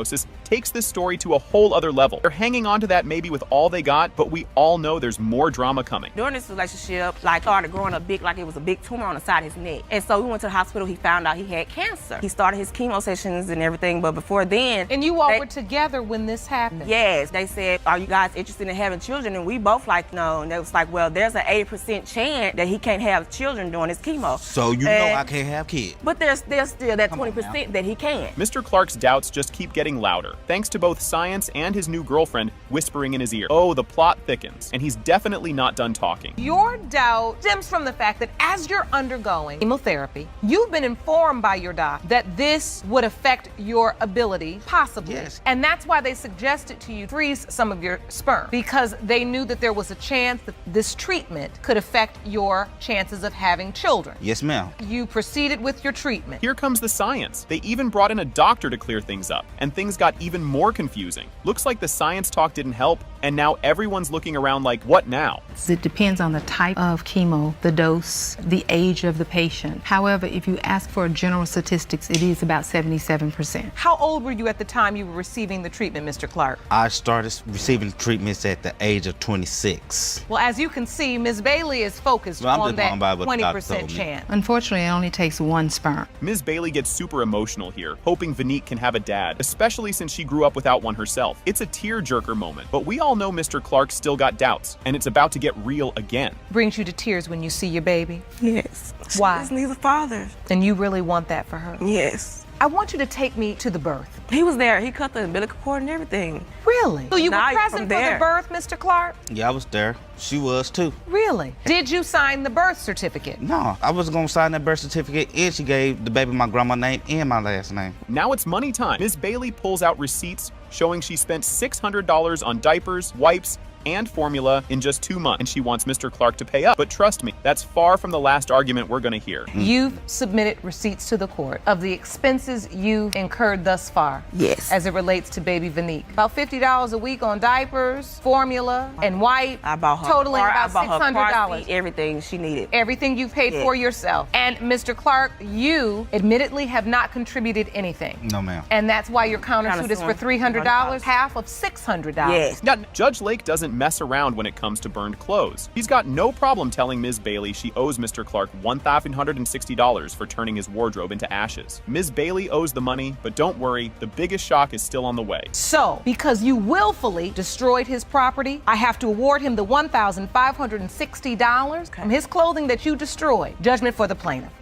takes this story to a whole other level. They're hanging on to that maybe with all they got, but we all know there's more drama coming. During this relationship, started growing up big, like it was a big tumor on the side of his neck. And so we went to the hospital, he found out he had cancer. He started his chemo sessions and everything, but before then... And you all were together when this happened? Yes. They said, are you guys interested in having children? And we both no. And they was like, well, there's an 80% chance that he can't have children during his chemo. So you know I can't have kids. But there's still that 20% that he can. Mr. Clark's doubts just keep getting louder, thanks to both science and his new girlfriend whispering in his ear. Oh, the plot thickens, and he's definitely not done talking. Your doubt stems from the fact that as you're undergoing chemotherapy, you've been informed by your doc that this would affect your ability, possibly. Yes. And that's why they suggested to you freeze some of your sperm, because they knew that there was a chance that this treatment could affect your chances of having children. Yes, ma'am. You proceeded with your treatment. Here comes the science. They even brought in a doctor to clear things up, and things got even more confusing. Looks like the science talk didn't help, and now everyone's looking around like, what now? It depends on the type of chemo, the dose, the age of the patient. However, if you ask for general statistics, it is about 77%. How old were you at the time you were receiving the treatment, Mr. Clark? I started receiving treatments at the age of 26. Well, as you can see, Ms. Bailey is focused on that 20% chance. Unfortunately, it only takes 1 sperm. Ms. Bailey gets super emotional here, hoping Vanique can have a dad, especially since she grew up without one herself. It's a tearjerker moment, but we all know Mr. Clark still got doubts, and it's about to get real again. Brings you to tears when you see your baby? Yes. Why? She just needs a father. And you really want that for her? Yes. I want you to take me to the birth. He was there. He cut the umbilical cord and everything. Really? So you were Now present from for there. the birth, Mr. Clark? Yeah, I was there. She was too. Really? Did you sign the birth certificate? No, I wasn't gonna sign that birth certificate, and she gave the baby my grandma's name and my last name. Now it's money time. Ms. Bailey pulls out receipts showing she spent $600 on diapers, wipes, and formula in just 2 months, and she wants Mr. Clark to pay up. But trust me, that's far from the last argument we're gonna hear. You've submitted receipts to the court of the expenses you've incurred thus far. Yes. As it relates to baby Vanique. About $50 a week on diapers, formula, and wipe. I bought her totaling car, about I bought her car $600. seat, everything she needed. Everything you paid for yourself. And Mr. Clark, you admittedly have not contributed anything. No, ma'am. And that's why your countersuit is for $300, half of $600. Yes. Now, Judge Lake doesn't mess around when it comes to burned clothes. He's got no problem telling Ms. Bailey she owes Mr. Clark $1,560 for turning his wardrobe into ashes. Ms. Bailey owes the money, but don't worry, the biggest shock is still on the way. So, because you willfully destroyed his property, I have to award him the $1,560 from his clothing that you destroyed. Judgment for the plaintiff.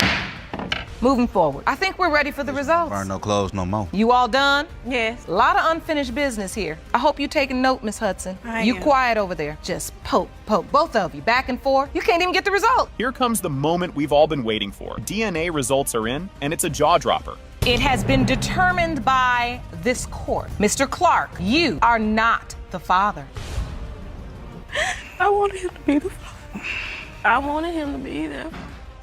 Moving forward, I think we're ready for the results. Burn no clothes no more. You all done? Yes. A lot of unfinished business here. I hope you taking note, Miss Hudson. You quiet over there. Just poke, both of you, back and forth. You can't even get the result. Here comes the moment we've all been waiting for. DNA results are in, and it's a jaw-dropper. It has been determined by this court. Mr. Clark, you are not the father. I wanted him to be the father. I wanted him to be there.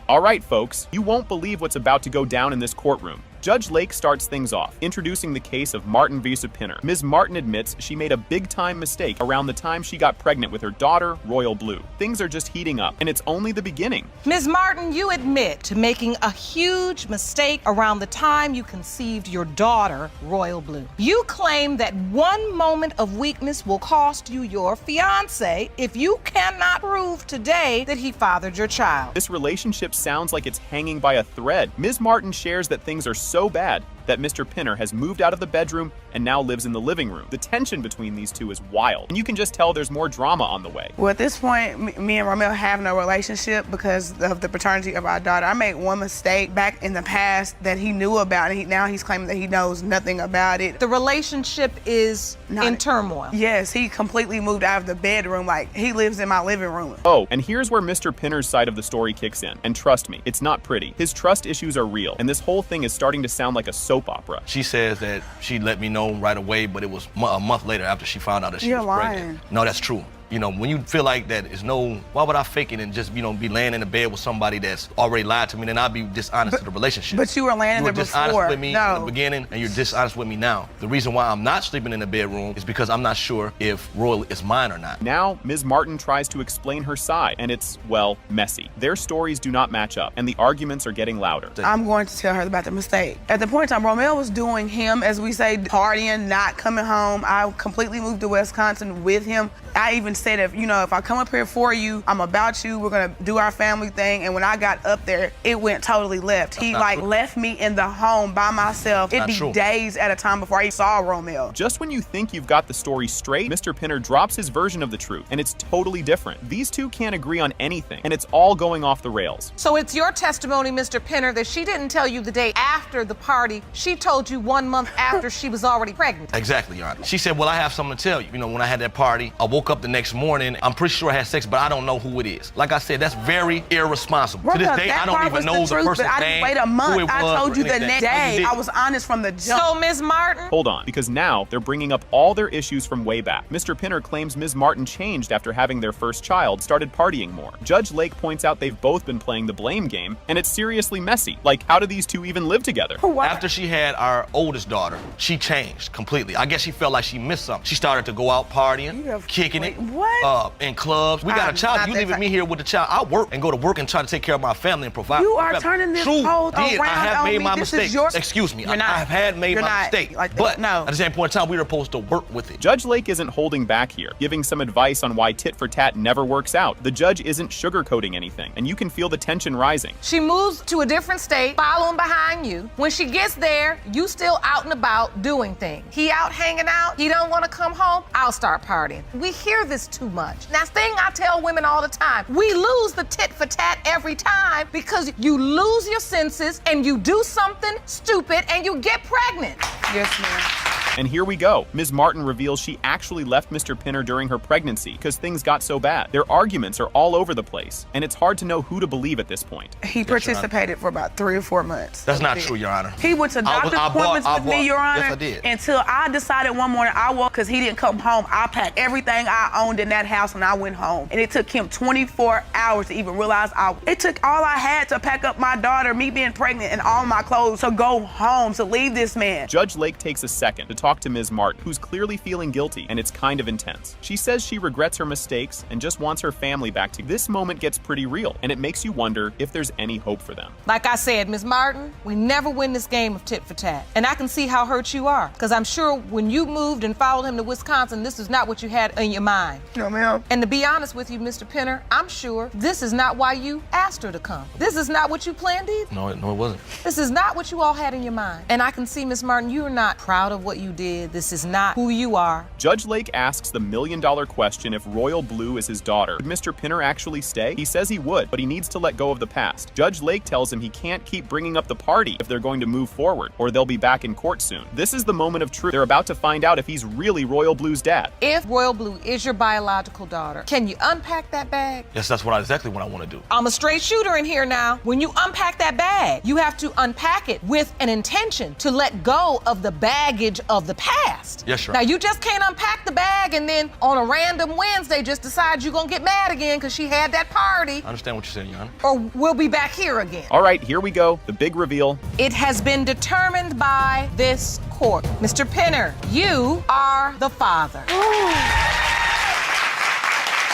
All right, folks, you won't believe what's about to go down in this courtroom. Judge Lake starts things off, introducing the case of Martin v. Pinner. Ms. Martin admits she made a big-time mistake around the time she got pregnant with her daughter, Royal Blue. Things are just heating up, and it's only the beginning. Ms. Martin, you admit to making a huge mistake around the time you conceived your daughter, Royal Blue. You claim that one moment of weakness will cost you your fiancé if you cannot prove today that he fathered your child. This relationship sounds like it's hanging by a thread. Ms. Martin shares that things are so bad that Mr. Pinner has moved out of the bedroom and now lives in the living room. The tension between these two is wild, and you can just tell there's more drama on the way. Well, at this point, me and Romeo have no relationship because of the paternity of our daughter. I made one mistake back in the past that he knew about, and now he's claiming that he knows nothing about it. The relationship is in turmoil. Yes, he completely moved out of the bedroom. Like, he lives in my living room. Oh, and here's where Mr. Pinner's side of the story kicks in. And trust me, it's not pretty. His trust issues are real, and this whole thing is starting to sound like a soap opera. She says that she let me know right away, but it was a month later after she found out that she was pregnant. No, that's true. You know, when you feel like that, why would I fake it and just, be laying in the bed with somebody that's already lied to me, then I'd be dishonest to the relationship. But you were laying in there before. You were dishonest with me in the beginning, and you're dishonest with me now. The reason why I'm not sleeping in the bedroom is because I'm not sure if Royal is mine or not. Now, Ms. Martin tries to explain her side, and it's, well, messy. Their stories do not match up, and the arguments are getting louder. I'm going to tell her about the mistake. At the point in time, Romeo was doing him, as we say, partying, not coming home. I completely moved to Wisconsin with him. I even said, if I come up here for you, I'm about you, we're gonna do our family thing. And when I got up there, it went totally left. He left me in the home by myself. It'd be days at a time before I saw Romeo. Just when you think you've got the story straight, Mr. Pinner drops his version of the truth, and it's totally different. These two can't agree on anything, and it's all going off the rails. So it's your testimony, Mr. Pinner, that she didn't tell you the day after the party. She told you 1 month after she was already pregnant. Exactly, Your Honor. She said, well, I have something to tell you. When I had that party, I woke up the next morning. I'm pretty sure I had sex, but I don't know who it is. Like I said, that's very irresponsible. To this day, I don't even know the person's name, I didn't wait a month. I told you the next day. I was honest from the jump. So, Ms. Martin? Hold on, because now they're bringing up all their issues from way back. Mr. Pinner claims Ms. Martin changed after having their first child, started partying more. Judge Lake points out they've both been playing the blame game, and it's seriously messy. Like, how do these two even live together? After she had our oldest daughter, she changed completely. I guess she felt like she missed something. She started to go out partying, kicking it. What? In clubs. We got a child. You leaving me here with the child. I work and go to work and try to take care of my family and provide. You are turning this whole around. I have made my This mistakes. Excuse me. I have had made my mistake. But at the same point in time, we were supposed to work with it. Judge Lake isn't holding back here, giving some advice on why tit for tat never works out. The judge isn't sugarcoating anything, and you can feel the tension rising. She moves to a different state, following behind you. When she gets there, you still out and about doing things. He out hanging out, he don't want to come home, I'll start partying. We hear this too much. Now, thing I tell women all the time, we lose the tit for tat every time because you lose your senses and you do something stupid and you get pregnant. Yes, ma'am. And here we go. Ms. Martin reveals she actually left Mr. Pinner during her pregnancy because things got so bad. Their arguments are all over the place, and it's hard to know who to believe at this point. He participated for about 3 or 4 months. That's not true, Your Honor. He went to doctor's appointments with me, Your Honor, yes, I did. Until I decided one morning I walked because he didn't come home. I packed everything I owned in that house and I went home. And it took him 24 hours to even realize it took all I had to pack up my daughter, me being pregnant, and all my clothes to go home, to leave this man. Judge Lake takes a second to talk to Ms. Martin, who's clearly feeling guilty, and it's kind of intense. She says she regrets her mistakes and just wants her family back. This moment gets pretty real, and it makes you wonder if there's any hope for them. Like I said, Ms. Martin, we never win this game of tit for tat. And I can see how hurt you are, because I'm sure when you moved and followed him to Wisconsin, this is not what you had in your mind. No, ma'am. And to be honest with you, Mr. Pinner, I'm sure this is not why you asked her to come. This is not what you planned either. No, it wasn't. This is not what you all had in your mind. And I can see, Ms. Martin, you are not proud of what you did. This is not who you are. Judge Lake asks the million-dollar question if Royal Blue is his daughter. Would Mr. Pinner actually stay? He says he would, but he needs to let go of the past. Judge Lake tells him he can't keep bringing up the party if they're going to move forward, or they'll be back in court soon. This is the moment of truth. They're about to find out if he's really Royal Blue's dad. If Royal Blue is your biological daughter, can you unpack that bag? Yes, that's exactly what I want to do. I'm a straight shooter in here now. When you unpack that bag, you have to unpack it with an intention to let go of the baggage of the past. Yes, sir. Now, you just can't unpack the bag and then on a random Wednesday just decide you're gonna get mad again because she had that party. I understand what you're saying, Your Honor. Or we'll be back here again. All right, here we go. The big reveal. It has been determined by this court. Mr. Pinner, you are the father.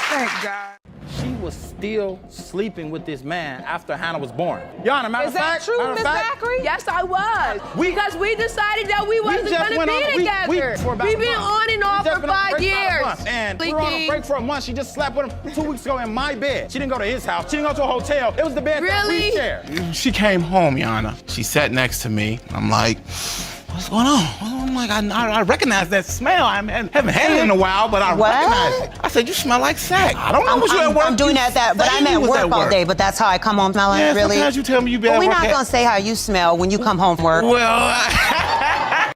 Thank God. She was still sleeping with this man after Hannah was born. Your Honor, matter of fact, Is that true, Ms. Zachary? Yes, I was. Because we decided that we wasn't going to be together. We've been on and off for 5 years. And we were on a break for a month. She just slept with him 2 weeks ago in my bed. She didn't go to his house. She didn't go to a hotel. It was the bed that we shared. She came home, Your Honor. She sat next to me. I'm like, what's going on? I'm like, I recognize that smell. I haven't had it in a while, but I recognize it. I said, you smell like sack. I don't know what you at work. I'm doing that, but I'm at work all day, but that's how I come home smelling, really? Sometimes you tell me you been at We're work. not gonna say how you smell when you come home from work. Well,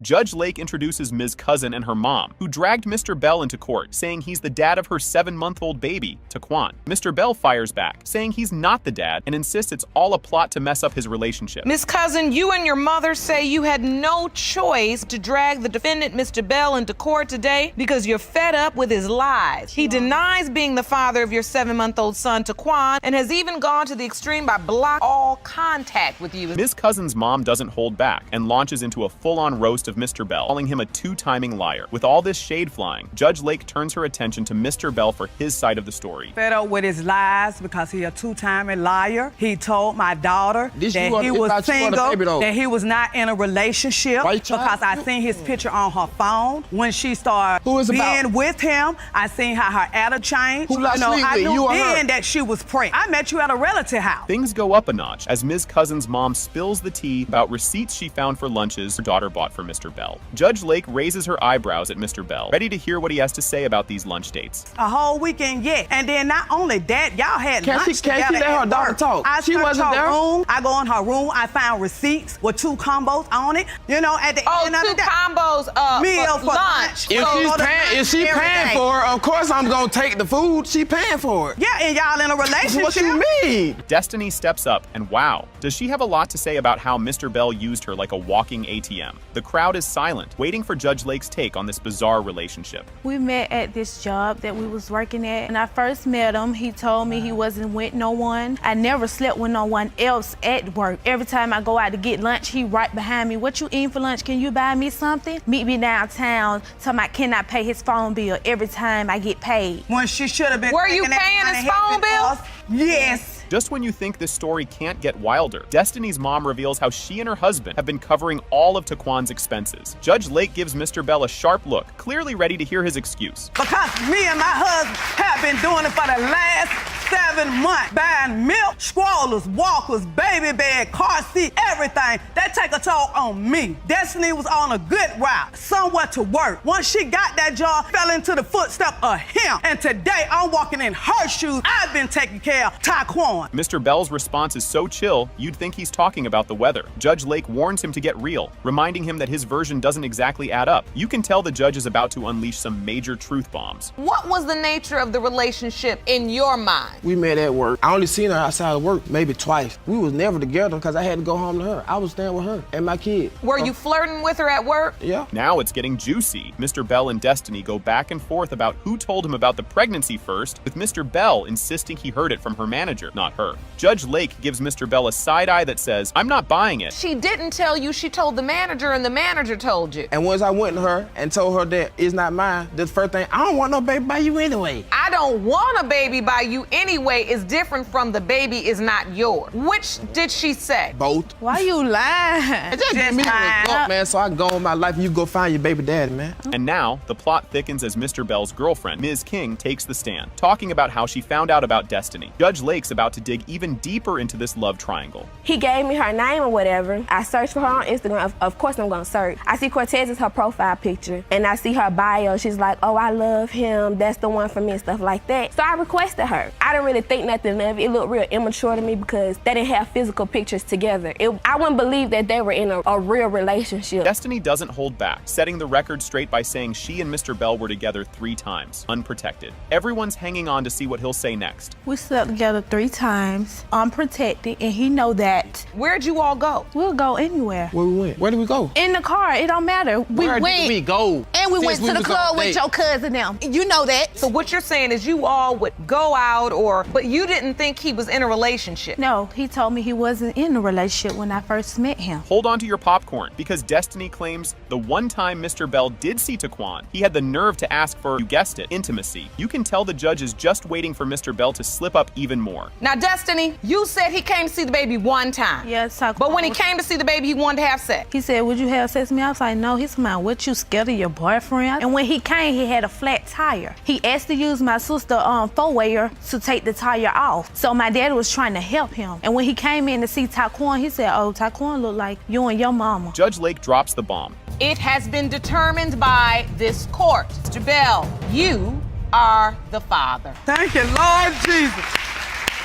Judge Lake introduces Ms. Cousin and her mom, who dragged Mr. Bell into court, saying he's the dad of her 7-month-old baby, Taquan. Mr. Bell fires back, saying he's not the dad and insists it's all a plot to mess up his relationship. Ms. Cousin, you and your mother say you had no choice to drag the defendant, Mr. Bell, into court today because you're fed up with his lies. He denies being the father of your 7-month-old son, Taquan, and has even gone to the extreme by blocking all contact with you. Ms. Cousin's mom doesn't hold back and launches into a full-on roast of Mr. Bell, calling him a two-timing liar. With all this shade flying, Judge Lake turns her attention to Mr. Bell for his side of the story. Fed up with his lies because he a two-timing liar. He told my daughter that he was single, that he was not in a relationship because I seen his picture on her phone. When she started being with him, I seen how her attitude changed. I knew then that she was pregnant. I met you at a relative house. Things go up a notch as Ms. Cousin's mom spills the tea about receipts she found for lunches her daughter bought for Mr. Bell. Judge Lake raises her eyebrows at Mr. Bell, ready to hear what he has to say about these lunch dates. A whole weekend, yeah. And then not only that, y'all had lunch together. Can't she let her daughter talk? She wasn't there. I go in her room, I found receipts with 2 combos on it. You know, at the end of the day. 2 combos meal for lunch. If she paying for it, of course I'm gonna take the food. She paying for it. Yeah, and y'all in a relationship. What you mean? Destiny steps up, and wow, does she have a lot to say about how Mr. Bell used her like a walking ATM. The crowd is silent, waiting for Judge Lake's take on this bizarre relationship. We met at this job that we was working at. When I first met him, he told me he wasn't with no one. I never slept with no one else at work. Every time I go out to get lunch, he right behind me. What you eating for lunch? Can you buy me something? Meet me downtown. Tell me I cannot pay his phone bill every time I get paid. When she should have been. Were you paying his phone bill? Yes. Just when you think this story can't get wilder, Destiny's mom reveals how she and her husband have been covering all of Taquan's expenses. Judge Lake gives Mr. Bell a sharp look, clearly ready to hear his excuse. Because me and my husband have been doing it for the last 7 months, buying milk, strollers, walkers, baby bed, car seat, everything. That take a toll on me. Destiny was on a good route, somewhere to work. Once she got that job, fell into the footsteps of him. And today, I'm walking in her shoes. I've been taking care of Taquan. Mr. Bell's response is so chill, you'd think he's talking about the weather. Judge Lake warns him to get real, reminding him that his version doesn't exactly add up. You can tell the judge is about to unleash some major truth bombs. What was the nature of the relationship in your mind? We met at work. I only seen her outside of work maybe twice. We was never together because I had to go home to her. I was staying with her and my kid. Were you flirting with her at work? Yeah. Now it's getting juicy. Mr. Bell and Destiny go back and forth about who told him about the pregnancy first, with Mr. Bell insisting he heard it from her manager, not her. Judge Lake gives Mr. Bell a side eye that says, I'm not buying it. She didn't tell you, she told the manager and the manager told you. And once I went to her and told her that it's not mine, the first thing, I don't want no baby by you anyway. I don't don't want a baby by you anyway is different from the baby is not yours. Which did she say? Both. Why you lying? Just give me a man, so I can go on my life and you go find your baby daddy, man. And now, the plot thickens as Mr. Bell's girlfriend, Ms. King, takes the stand, talking about how she found out about Destiny. Judge Lake's about to dig even deeper into this love triangle. He gave me her name or whatever. I searched for her on Instagram. Of course I'm gonna search. I see Cortez is her profile picture, and I see her bio. She's like, oh, I love him. That's the one for me and stuff like that. So I requested her. I didn't really think nothing of it. It looked real immature to me because they didn't have physical pictures together. I wouldn't believe that they were in a real relationship. Destiny doesn't hold back, setting the record straight by saying she and Mr. Bell were together 3 times, unprotected. Everyone's hanging on to see what he'll say next. We slept together 3 times, unprotected, and he know that. Where'd you all go? We'll go anywhere. Where we went? Where did we go? In the car, it don't matter. Where did we go? And we went Since to the was club on with date. your cousin now. You know that. So what you're saying is you all would go out but you didn't think he was in a relationship? No, he told me he wasn't in a relationship when I first met him. Hold on to your popcorn, because Destiny claims the one time Mr. Bell did see Taquan, he had the nerve to ask for, you guessed it, intimacy. You can tell the judge is just waiting for Mr. Bell to slip up even more. Now, Destiny, you said he came to see the baby one time. Yes, but when he came to see the baby, he wanted to have sex. He said, would you have sex with me? I was like, no. He's like, what, you scared of your boyfriend? And when he came, he had a flat tire. He asked to use my sister four-wayer to take the tire off. So my daddy was trying to help him. And when he came in to see Taquan, he said, oh, Taquan look like you and your mama. Judge Lake drops the bomb. It has been determined by this court. Mr. Bell, you are the father. Thank you, Lord Jesus.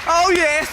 Oh, yes.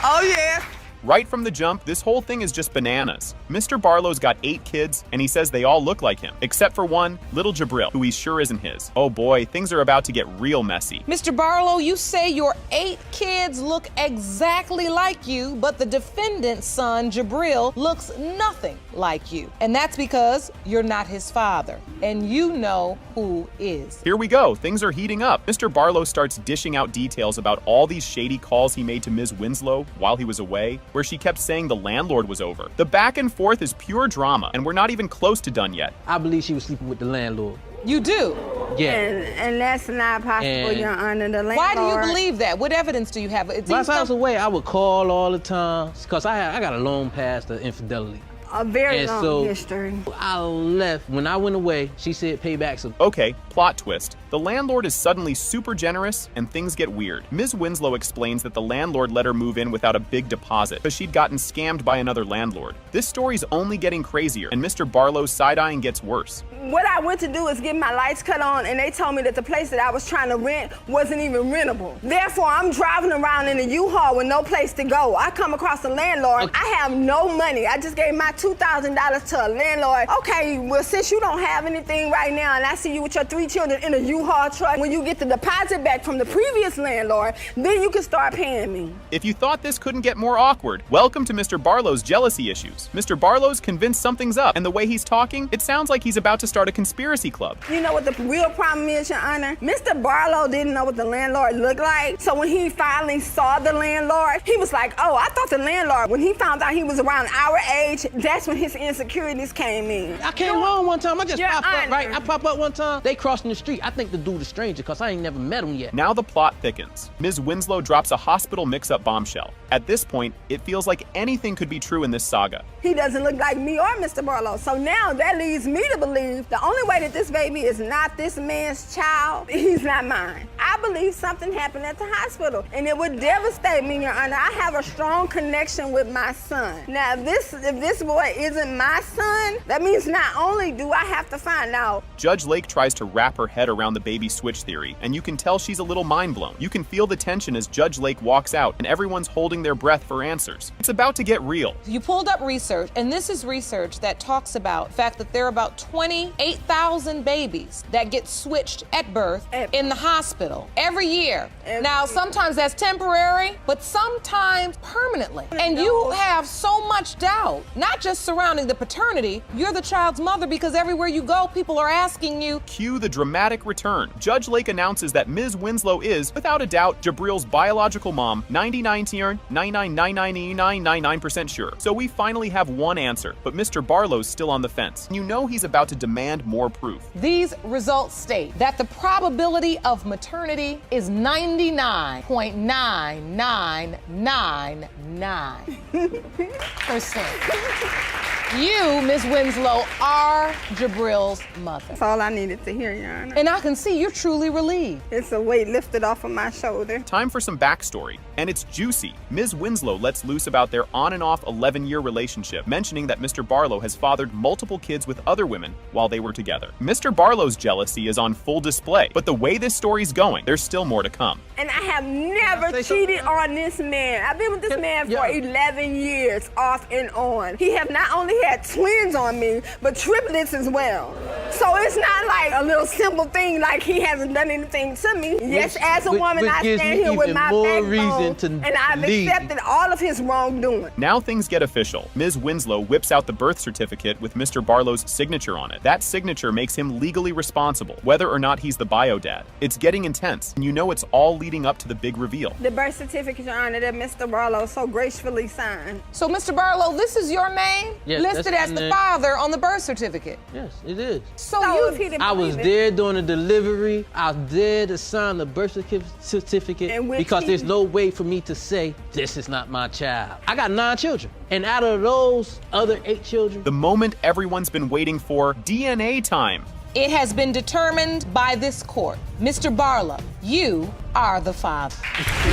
Oh, yes. Right from the jump, this whole thing is just bananas. Mr. Barlow's got 8 kids, and he says they all look like him, except for one, little Jabril, who he's sure isn't his. Oh boy, things are about to get real messy. Mr. Barlow, you say your 8 kids look exactly like you, but the defendant's son, Jabril, looks nothing like you. And that's because you're not his father, and you know who is. Here we go, things are heating up. Mr. Barlow starts dishing out details about all these shady calls he made to Ms. Winslow while he was away, where she kept saying the landlord was over. The back and forth is pure drama, and we're not even close to done yet. I believe she was sleeping with the landlord. You do? Yeah. And that's not possible, Your Honor. The landlord. Why do you believe that? What evidence do you have? While I was away, I would call all the time, because I got a long past of infidelity. A very long history. I left. When I went away, she said pay back some. Okay, plot twist. The landlord is suddenly super generous and things get weird. Ms. Winslow explains that the landlord let her move in without a big deposit because she'd gotten scammed by another landlord. This story's only getting crazier, and Mr. Barlow's side-eyeing gets worse. What I went to do is get my lights cut on, and they told me that the place that I was trying to rent wasn't even rentable. Therefore, I'm driving around in a U-Haul with no place to go. I come across the landlord. I have no money. I just gave my $2,000 to a landlord. Okay, well, since you don't have anything right now, and I see you with your 3 children in a U-Haul truck, when you get the deposit back from the previous landlord, then you can start paying me. If you thought this couldn't get more awkward, welcome to Mr. Barlow's jealousy issues. Mr. Barlow's convinced something's up, and the way he's talking, it sounds like he's about to start a conspiracy club. You know what the real problem is, Your Honor? Mr. Barlow didn't know what the landlord looked like, so when he finally saw the landlord, he was like, oh, I thought the landlord, when he found out he was around our age, that's when his insecurities came in. I came home one time, I just popped up, right? I pop up one time, they crossing the street. I think the dude is stranger, because I ain't never met him yet. Now the plot thickens. Ms. Winslow drops a hospital mix-up bombshell. At this point, it feels like anything could be true in this saga. He doesn't look like me or Mr. Barlow, so now that leads me to believe the only way that this baby is not this man's child, he's not mine. I believe something happened at the hospital, and it would devastate me, Your Honor. I have a strong connection with my son. Now, if this boy isn't my son, that means not only do I have to find out. Judge Lake tries to wrap her head around the baby switch theory, and you can tell she's a little mind blown. You can feel the tension as Judge Lake walks out, and everyone's holding their breath for answers. It's about to get real. You pulled up research, and this is research that talks about the fact that there are about 28,000 babies that get switched at birth in the hospital every year. Now, sometimes that's temporary, but sometimes permanently. And you have so much doubt, not just surrounding the paternity, you're the child's mother because everywhere you go, people are asking asking you. Cue the dramatic return. Judge Lake announces that Ms. Winslow is, without a doubt, Jabril's biological mom, 99.999999% sure. So we finally have one answer, but Mr. Barlow's still on the fence. You know he's about to demand more proof. These results state that the probability of maternity is 99.9999%. You, Ms. Winslow, are Jabril's mother. That's all I needed to hear, Your Honor. And I can see you're truly relieved. It's a weight lifted off of my shoulder. Time for some backstory, and it's juicy. Ms. Winslow lets loose about their on and off 11-year relationship, mentioning that Mr. Barlow has fathered multiple kids with other women while they were together. Mr. Barlow's jealousy is on full display, but the way this story's going, there's still more to come. And I have never cheated on this man. I've been with this man for 11 years, off and on. He have not only had twins on me, but triplets as well. So it's not like a little simple thing like he hasn't done anything to me. Yes, as a woman, I stand here with my backbone, and I've accepted all of his wrongdoing. Now things get official. Ms. Winslow whips out the birth certificate with Mr. Barlow's signature on it. That signature makes him legally responsible, whether or not he's the bio dad. It's getting intense, and you know it's all leading up to the big reveal. The birth certificate, Your Honor, that Mr. Barlow so gracefully signed. So, Mr. Barlow, this is your name? Yes, listed as the father on the birth certificate? Yes, it is. So I was there during the delivery. I was there to sign the birth certificate because there's no way for me to say, this is not my child. I got 9 children. And out of those other 8 children, the moment everyone's been waiting for, DNA time. It has been determined by this court. Mr. Barlow, you are the father.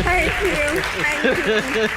Thank you. Thank you.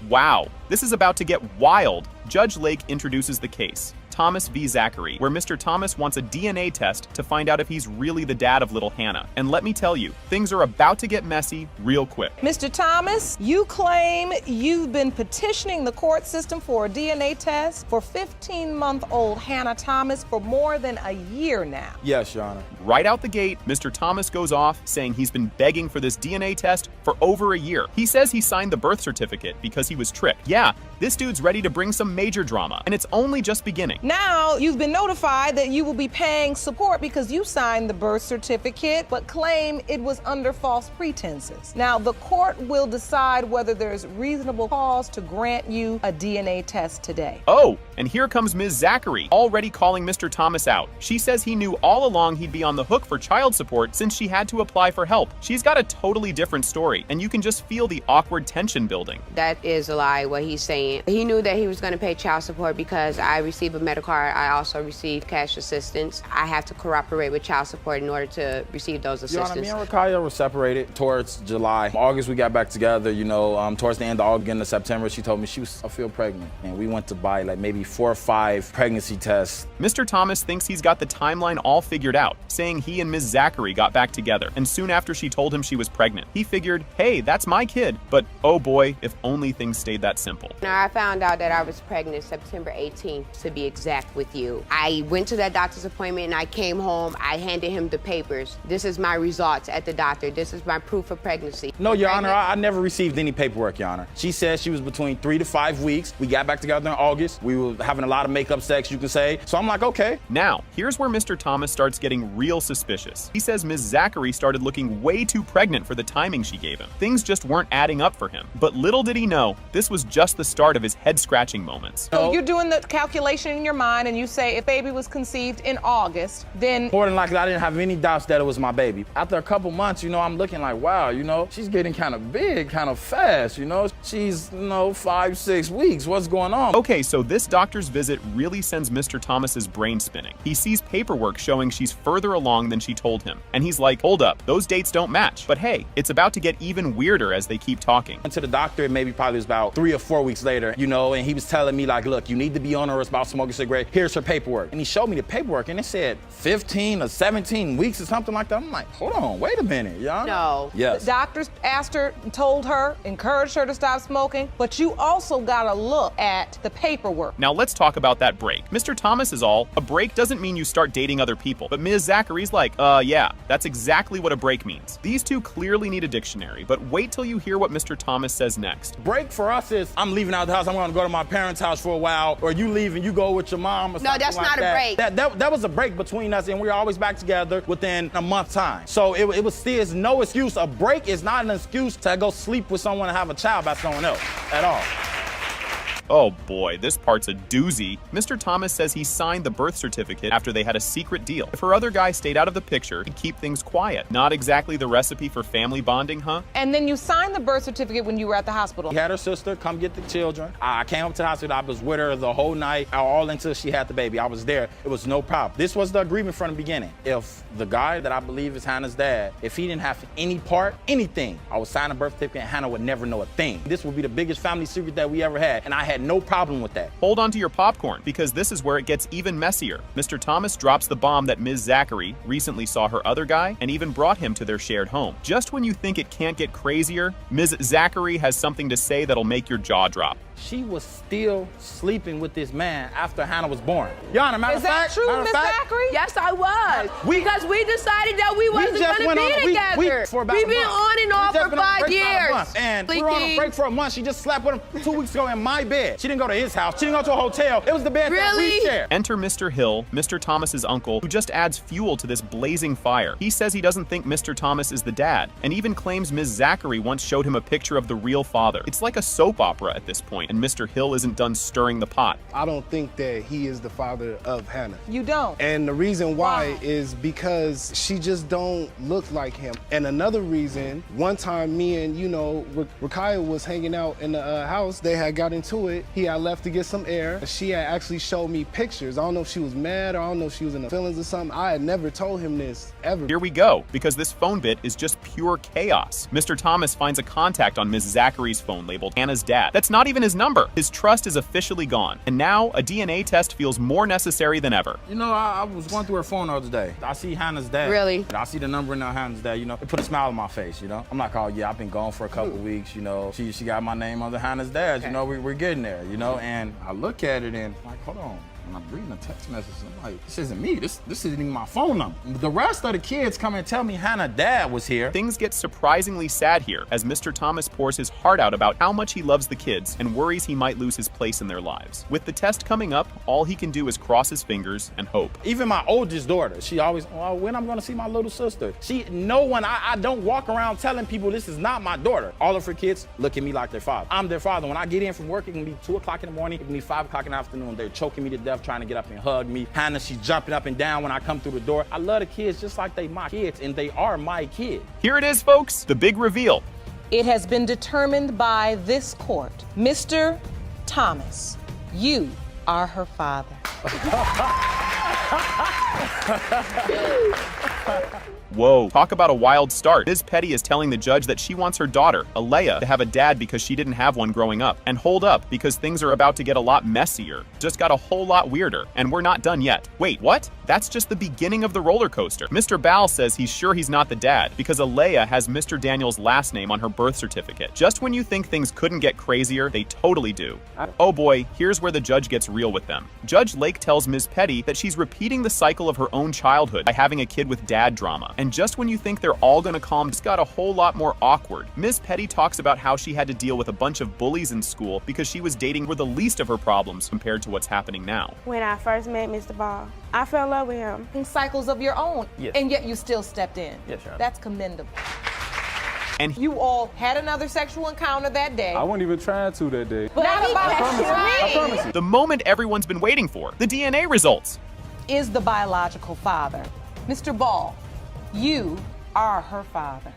Wow, this is about to get wild. Judge Lake introduces the case, Thomas v. Zachary, where Mr. Thomas wants a DNA test to find out if he's really the dad of little Hannah. And let me tell you, things are about to get messy real quick. Mr. Thomas, you claim you've been petitioning the court system for a DNA test for 15-month-old Hannah Thomas for more than a year now. Yes, Your Honor. Right out the gate, Mr. Thomas goes off saying he's been begging for this DNA test for over a year. He says he signed the birth certificate because he was tricked. Yeah, this dude's ready to bring some major drama, and it's only just beginning. Now, you've been notified that you will be paying support because you signed the birth certificate, but claim it was under false pretenses. Now, the court will decide whether there's reasonable cause to grant you a DNA test today. Oh, and here comes Ms. Zachary, already calling Mr. Thomas out. She says he knew all along he'd be on the hook for child support since she had to apply for help. She's got a totally different story, and you can just feel the awkward tension building. That is a lie, what he's saying. He knew that he was going to pay child support because I receive a medical card. I also receive cash assistance. I have to cooperate with child support in order to receive those assistance. Your Honor, me and Rakaya were separated towards July. August, we got back together, you know, towards the end of August, into September, she told me I feel pregnant. And we went to buy like maybe 4 or 5 pregnancy tests. Mr. Thomas thinks he's got the timeline all figured out, saying he and Ms. Zachary got back together, and soon after she told him she was pregnant, he figured, hey, that's my kid. But oh boy, if only things stayed that simple. Now, I found out that I was pregnant September 18th, to be exact with you. I went to that doctor's appointment and I came home. I handed him the papers. This is my results at the doctor. This is my proof of pregnancy. No, Your Honor, I never received any paperwork, Your Honor. She said she was between 3 to 5 weeks. We got back together in August. We were having a lot of makeup sex, you could say. So I'm like, okay. Now, here's where Mr. Thomas starts getting real suspicious. He says Ms. Zachary started looking way too pregnant for the timing she gave him. Things just weren't adding up for him. But little did he know, this was just the start of his head-scratching moments. So you're doing the calculation in your mind and you say if baby was conceived in August, then more than likely I didn't have any doubts that it was my baby. After a couple months, you know, I'm looking like, wow, you know, she's getting kind of big, kind of fast, you know. She's, 5, 6 weeks. What's going on? Okay, so this doctor's visit really sends Mr. Thomas's brain spinning. He sees paperwork showing she's further along than she told him. And he's like, hold up, those dates don't match. But hey, it's about to get even weirder as they keep talking. Went to the doctor, maybe probably was about 3 or 4 weeks later, and he was telling me like, look, you need to be on her about smoking a cigarette. Here's her paperwork. And he showed me the paperwork and it said 15 or 17 weeks or something like that. I'm like, hold on, wait a minute, y'all. No. Yes. The doctors asked her, told her, encouraged her to stop smoking, but you also gotta look at the paperwork. Now let's talk about that break. Mr. Thomas is all, a break doesn't mean you start dating other people. But Ms. Zachary's like, yeah, that's exactly what a break means. These two clearly need a dictionary, but wait till you hear what Mr. Thomas says next. Break for us is, I'm leaving out out the house, I'm gonna go to my parents' house for a while, or you leave and you go with your mom or something. No, that's like not that. a break. That was a break between us, and we were always back together within a month time. So it was still no excuse. A break is not an excuse to go sleep with someone and have a child by someone else at all. Oh boy, this part's a doozy. Mr. Thomas says he signed the birth certificate after they had a secret deal. If her other guy stayed out of the picture, he'd keep things quiet. Not exactly the recipe for family bonding, huh? And then you signed the birth certificate when you were at the hospital. He had her sister come get the children. I came up to the hospital. I was with her the whole night, all until she had the baby. I was there. It was no problem. This was the agreement from the beginning. If the guy that I believe is Hannah's dad, if he didn't have any part, anything, I would sign a birth certificate and Hannah would never know a thing. This would be the biggest family secret that we ever had, and I had no problem with that. Hold on to your popcorn, because this is where it gets even messier. Mr. Thomas drops the bomb that Ms. Zachary recently saw her other guy and even brought him to their shared home. Just when you think it can't get crazier, Ms. Zachary has something to say that'll make your jaw drop. She was still sleeping with this man after Hannah was born. Yana, matter Is of that fact, true, Ms. Zachary? Yes, I was. Because we decided that we wasn't going to be together. We've been on and off for 5 years. And we were on a break for a month. She just slept with him 2 weeks ago in my bed. She didn't go to his house. She didn't go to a hotel. It was the bed that we shared. Enter Mr. Hill, Mr. Thomas's uncle, who just adds fuel to this blazing fire. He says he doesn't think Mr. Thomas is the dad, and even claims Ms. Zachary once showed him a picture of the real father. It's like a soap opera at this point, and Mr. Hill isn't done stirring the pot. I don't think that he is the father of Hannah. You don't? And the reason why is because she just don't look like him. And another reason, one time me and, Rakaya was hanging out in the house. They had got into it. He had left to get some air. She had actually showed me pictures. I don't know if she was mad or I don't know if she was in the feelings or something. I had never told him this, ever. Here we go, because this phone bit is just pure chaos. Mr. Thomas finds a contact on Ms. Zachary's phone labeled Hannah's dad. That's not even his number. His trust is officially gone, and now a DNA test feels more necessary than ever. I was going through her phone the other day. I see Hannah's dad. Really? I see the number in Hannah's dad, it put a smile on my face, I'm like, oh yeah, I've been gone for a couple weeks, She got my name under Hannah's dad, we're getting there, and I look at it and I'm like, hold on. And I'm reading a text message, I'm like, this isn't me. This isn't even my phone number. The rest of the kids come and tell me Hannah's dad was here. Things get surprisingly sad here as Mr. Thomas pours his heart out about how much he loves the kids and worries he might lose his place in their lives. With the test coming up, all he can do is cross his fingers and hope. Even my oldest daughter, she always, when I'm gonna see my little sister? I don't walk around telling people this is not my daughter. All of her kids look at me like their father. I'm their father. When I get in from work, it can be 2 o'clock in the morning, it can be 5 o'clock in the afternoon. They're choking me to death, trying to get up and hug me. Hannah, she's jumping up and down when I come through the door. I love the kids just like they my kids, and they are my kids. Here it is, folks, the big reveal. It has been determined by this court. Mr. Thomas, you are her father. Whoa, talk about a wild start. Ms. Petty is telling the judge that she wants her daughter, Alea, to have a dad because she didn't have one growing up. And hold up, because things are about to get a lot messier. Just got a whole lot weirder, and we're not done yet. Wait, what? That's just the beginning of the roller coaster. Mr. Ball says he's sure he's not the dad because Alea has Mr. Daniels' last name on her birth certificate. Just when you think things couldn't get crazier, they totally do. Oh boy, here's where the judge gets real with them. Judge Lake tells Ms. Petty that she's repeating the cycle of her own childhood by having a kid with dad drama. And just when you think they're all gonna calm, it's got a whole lot more awkward. Ms. Petty talks about how she had to deal with a bunch of bullies in school because she was dating were the least of her problems compared to what's happening now. When I first met Mr. Ball, I fell in love with him. In cycles of your own, yes. And yet you still stepped in. Yes, Your Honor. That's commendable. And you all had another sexual encounter that day. I wasn't even trying to that day. But I promise you. The moment everyone's been waiting for, the DNA results. Is the biological father. Mr. Ball, you are her father.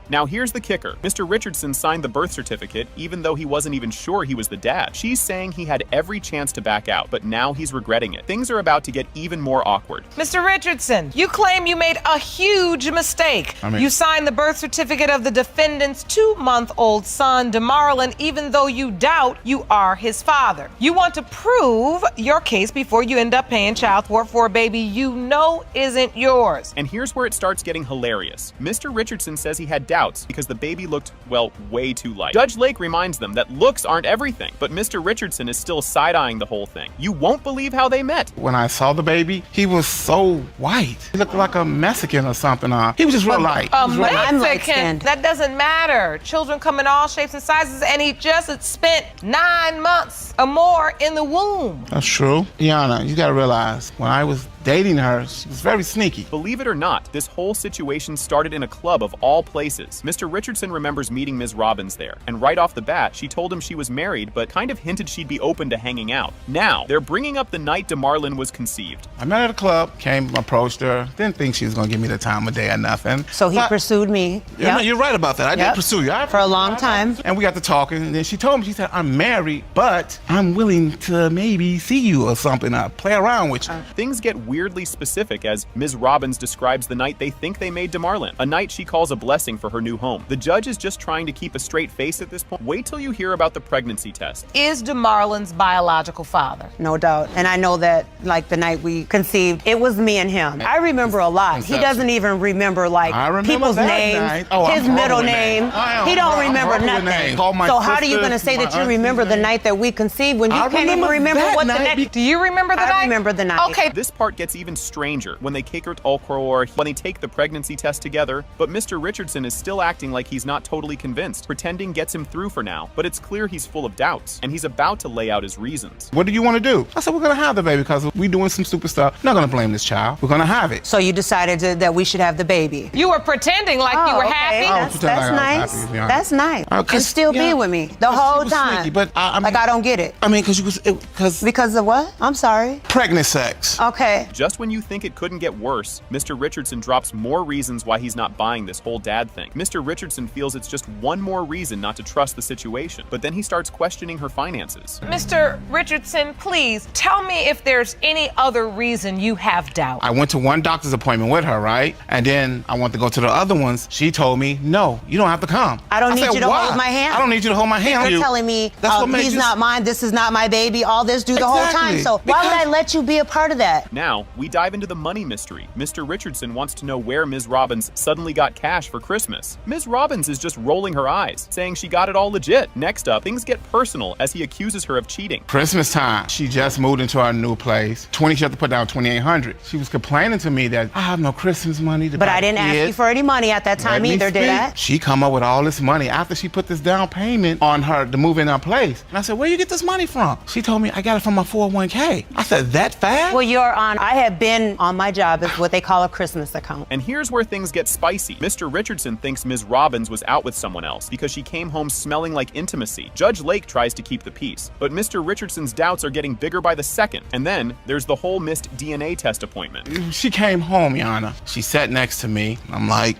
Now here's the kicker. Mr. Richardson signed the birth certificate even though he wasn't even sure he was the dad. She's saying he had every chance to back out, but now he's regretting it. Things are about to get even more awkward. Mr. Richardson, you claim you made a huge mistake. You signed the birth certificate of the defendant's 2-month-old son, DeMarlon, even though you doubt you are his father. You want to prove your case before you end up paying child support for a baby you know isn't yours. And here's where it starts getting hilarious. Mr. Richardson says he had doubts doubts because the baby looked, well, way too light. Judge Lake reminds them that looks aren't everything, but Mr. Richardson is still side-eyeing the whole thing. You won't believe how they met. When I saw the baby, he was so white. He looked like a Mexican or something. He was just real light. Mexican, that doesn't matter. Children come in all shapes and sizes, and he just had spent 9 months or more in the womb. That's true. Yana, you gotta realize, when I was dating her, she was very sneaky. Believe it or not, this whole situation started in a club of all places. Mr. Richardson remembers meeting Ms. Robbins there, and right off the bat, she told him she was married, but kind of hinted she'd be open to hanging out. Now, they're bringing up the night DeMarlin was conceived. I met her at a club, came, approached her, didn't think she was gonna give me the time of day or nothing. So he pursued me. Yeah, you're right about that. I did pursue you. For a long time. And we got to talking, and then she told me, she said, I'm married, but I'm willing to maybe see you or something, play around with you. Things get weirdly specific as Ms. Robbins describes the night they think they made DeMarlin, a night she calls a blessing for her new home. The judge is just trying to keep a straight face at this point. Wait till you hear about the pregnancy test. Is DeMarlin's biological father? No doubt. And I know that, like, the night we conceived, it was me and him. I remember a lot. He doesn't even remember, like, people's names, his middle name. He don't remember nothing. So how are you going to say that you remember the night that we conceived when you can't even remember what the next... Do you remember the night? I remember the night. Okay. This part gets even stranger when they kick her to Ulcror, when they take the pregnancy test together, but Mr. Richardson is still acting like he's not totally convinced. Pretending gets him through for now, but it's clear he's full of doubts, and he's about to lay out his reasons. What do you want to do? I said, we're going to have the baby because we're doing some stupid stuff. Not going to blame this child. We're going to have it. So you decided that we should have the baby? You were pretending like you were happy? That's nice. That's nice. And still be with me the whole time. Sneaky, but I don't get it. I mean, because of what? I'm sorry. Pregnant sex. Okay. Just when you think it couldn't get worse, Mr. Richardson drops more reasons why he's not buying this whole dad thing. Mr. Richardson feels it's just one more reason not to trust the situation, but then he starts questioning her finances. Mr. Richardson, please tell me if there's any other reason you have doubt. I went to one doctor's appointment with her, right? And then I went to go to the other ones. She told me, no, you don't have to come. I don't need you to hold my hand. I don't need you to hold my hand. You're telling me he's not mine, this is not my baby, all this the whole time. So why would I let you be a part of that? Now, we dive into the money mystery. Mr. Richardson wants to know where Ms. Robbins suddenly got cash for Christmas. Ms. Robbins is just rolling her eyes, saying she got it all legit. Next up, things get personal as he accuses her of cheating. Christmas time. She just moved into our new place. She had to put down $2,800. She was complaining to me that I have no Christmas money to buy. But I didn't ask you for any money at that time either, did I? She come up with all this money after she put this down payment on her to move in our place. And I said, where you get this money from? She told me I got it from my 401k. I said, that fast? Well, I have been on my job as what they call a Christmas account. And here's where things get spicy. Mr. Richardson thinks Ms. Robbins was out with someone else because she came home smelling like intimacy. Judge Lake tries to keep the peace, but Mr. Richardson's doubts are getting bigger by the second. And then there's the whole missed DNA test appointment. She came home, Yana. She sat next to me. I'm like,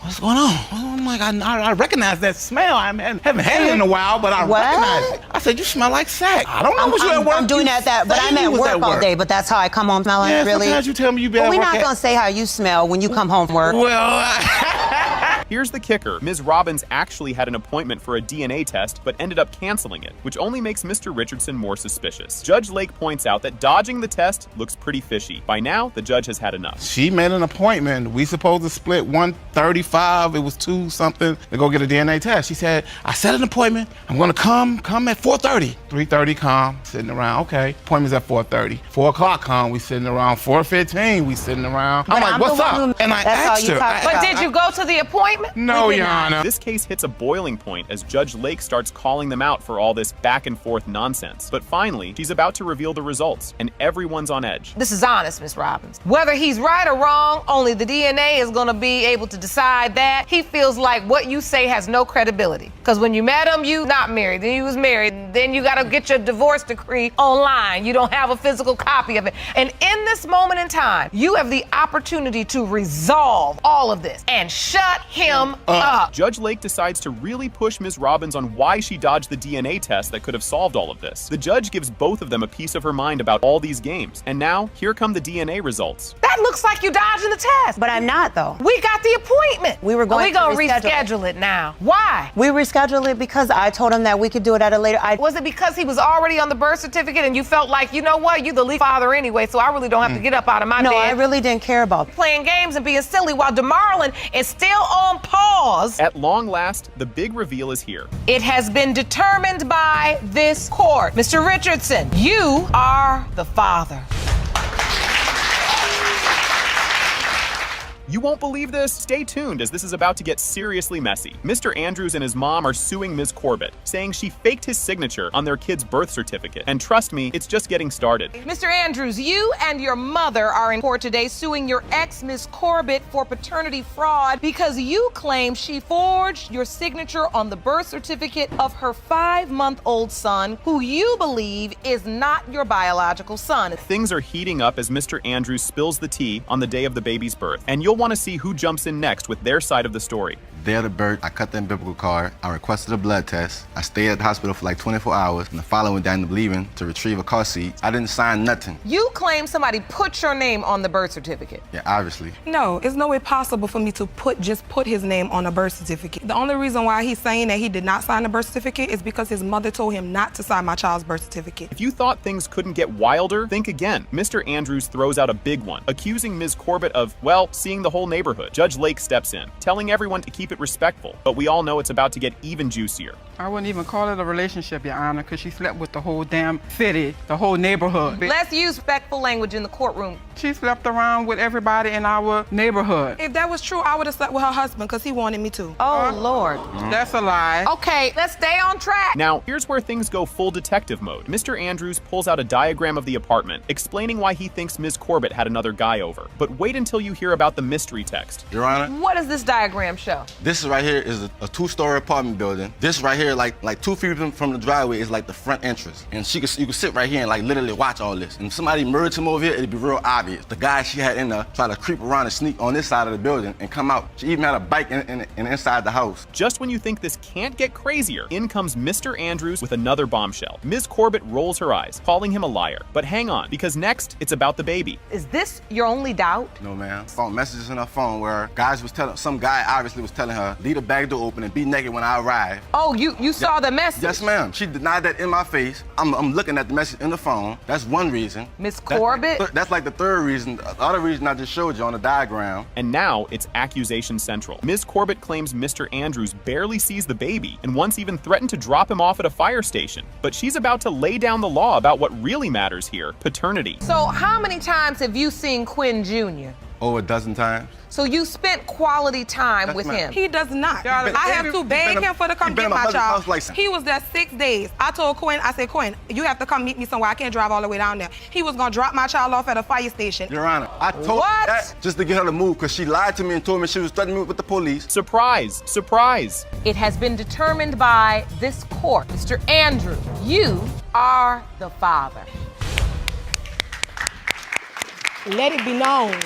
what's going on? I'm like, I recognize that smell. I haven't had it in a while, but I recognize it. I said, you smell like sack. I don't know what you at work. I'm doing that, but I'm at work all day, but that's how I come home smelling, really? Sometimes you tell me you better we're not going to say how you smell when you come home from work. Well, here's the kicker. Ms. Robbins actually had an appointment for a DNA test, but ended up canceling it, which only makes Mr. Richardson more suspicious. Judge Lake points out that dodging the test looks pretty fishy. By now, the judge has had enough. She made an appointment. We supposed to split 135. It was 2 something to go get a DNA test. She said, I set an appointment. I'm going to come at 4:30. 3:30 come, sitting around. Okay, appointment's at 4:30. 4 o'clock come, we sitting around. 4:15, we sitting around. I'm like, what's up? And I asked her. But did you go to the appointment? No, Yana. This case hits a boiling point as Judge Lake starts calling them out for all this back and forth nonsense. But finally, she's about to reveal the results, and everyone's on edge. This is honest, Ms. Robbins. Whether he's right or wrong, only the DNA is going to be able to decide that. He feels like what you say has no credibility. Because when you met him, you not married, then you was married, then you got to get your divorce decree online. You don't have a physical copy of it. And in this moment in time, you have the opportunity to resolve all of this and shut him up. Judge Lake decides to really push Ms. Robbins on why she dodged the DNA test that could have solved all of this. The judge gives both of them a piece of her mind about all these games. And now, here come the DNA results. That looks like you dodging the test. But I'm not, though. We got the appointment. We were going to reschedule it now. Why? We rescheduled it because I told him that we could do it at a later. Was it because he was already on the birth certificate and you felt like, you know what, you're the legal father anyway, so I really don't have to get up out of my bed? No, I really didn't care about playing games and being silly while DeMarlin is still on on pause. At long last, the big reveal is here. It has been determined by this court. Mr. Richardson, you are the father. You won't believe this? Stay tuned, as this is about to get seriously messy. Mr. Andrews and his mom are suing Ms. Corbett, saying she faked his signature on their kid's birth certificate. And trust me, it's just getting started. Mr. Andrews, you and your mother are in court today suing your ex, Ms. Corbett, for paternity fraud because you claim she forged your signature on the birth certificate of her 5-month-old son, who you believe is not your biological son. Things are heating up as Mr. Andrews spills the tea on the day of the baby's birth, and you'll want to see who jumps in next with their side of the story. Day of the birth, I cut the umbilical cord, I requested a blood test, I stayed at the hospital for like 24 hours, and the following day I ended up leaving to retrieve a car seat. I didn't sign nothing. You claim somebody put your name on the birth certificate. Yeah, obviously. No, it's no way possible for me to just put his name on a birth certificate. The only reason why he's saying that he did not sign the birth certificate is because his mother told him not to sign my child's birth certificate. If you thought things couldn't get wilder, think again. Mr. Andrews throws out a big one, accusing Ms. Corbett of, well, seeing the whole neighborhood. Judge Lake steps in, telling everyone to keep it respectful, but we all know it's about to get even juicier. I wouldn't even call it a relationship, Your Honor, because she slept with the whole damn city, the whole neighborhood. Let's use respectful language in the courtroom. She slept around with everybody in our neighborhood. If that was true, I would have slept with her husband because he wanted me to. Oh, Lord. That's a lie. Okay, let's stay on track. Now, here's where things go full detective mode. Mr. Andrews pulls out a diagram of the apartment, explaining why he thinks Ms. Corbett had another guy over. But wait until you hear about the mystery text. Your Honor? What does this diagram show? This right here is a 2-story apartment building. This right here, like 2 feet from the driveway, is like the front entrance. And you could sit right here and like literally watch all this. And if somebody murdered him over here, it'd be real obvious. The guy she had in there tried to creep around and sneak on this side of the building and come out. She even had a bike in inside the house. Just when you think this can't get crazier, in comes Mr. Andrews with another bombshell. Ms. Corbett rolls her eyes, calling him a liar. But hang on, because next, it's about the baby. Is this your only doubt? No, ma'am. Found messages in her phone where some guy obviously was telling her, leave the back door open and be naked when I arrive. Oh, you saw the message? Yes, ma'am. She denied that in my face. I'm looking at the message in the phone. That's one reason. Ms. Corbett? That's like the third reason. The other reason I just showed you on the diagram. And now it's accusation central. Ms. Corbett claims Mr. Andrews barely sees the baby and once even threatened to drop him off at a fire station. But she's about to lay down the law about what really matters here, paternity. So how many times have you seen Quinn Jr.? Over a dozen times. So you spent quality time with him? He does not. I have to beg him for to come get my child. He was there 6 days. I told Quinn, I said, Quinn, you have to come meet me somewhere. I can't drive all the way down there. He was gonna drop my child off at a fire station. Your Honor, I told her that just to get her to move because she lied to me and told me she was threatening me with the police. Surprise, surprise. It has been determined by this court. Mr. Andrew, you are the father. Let it be known.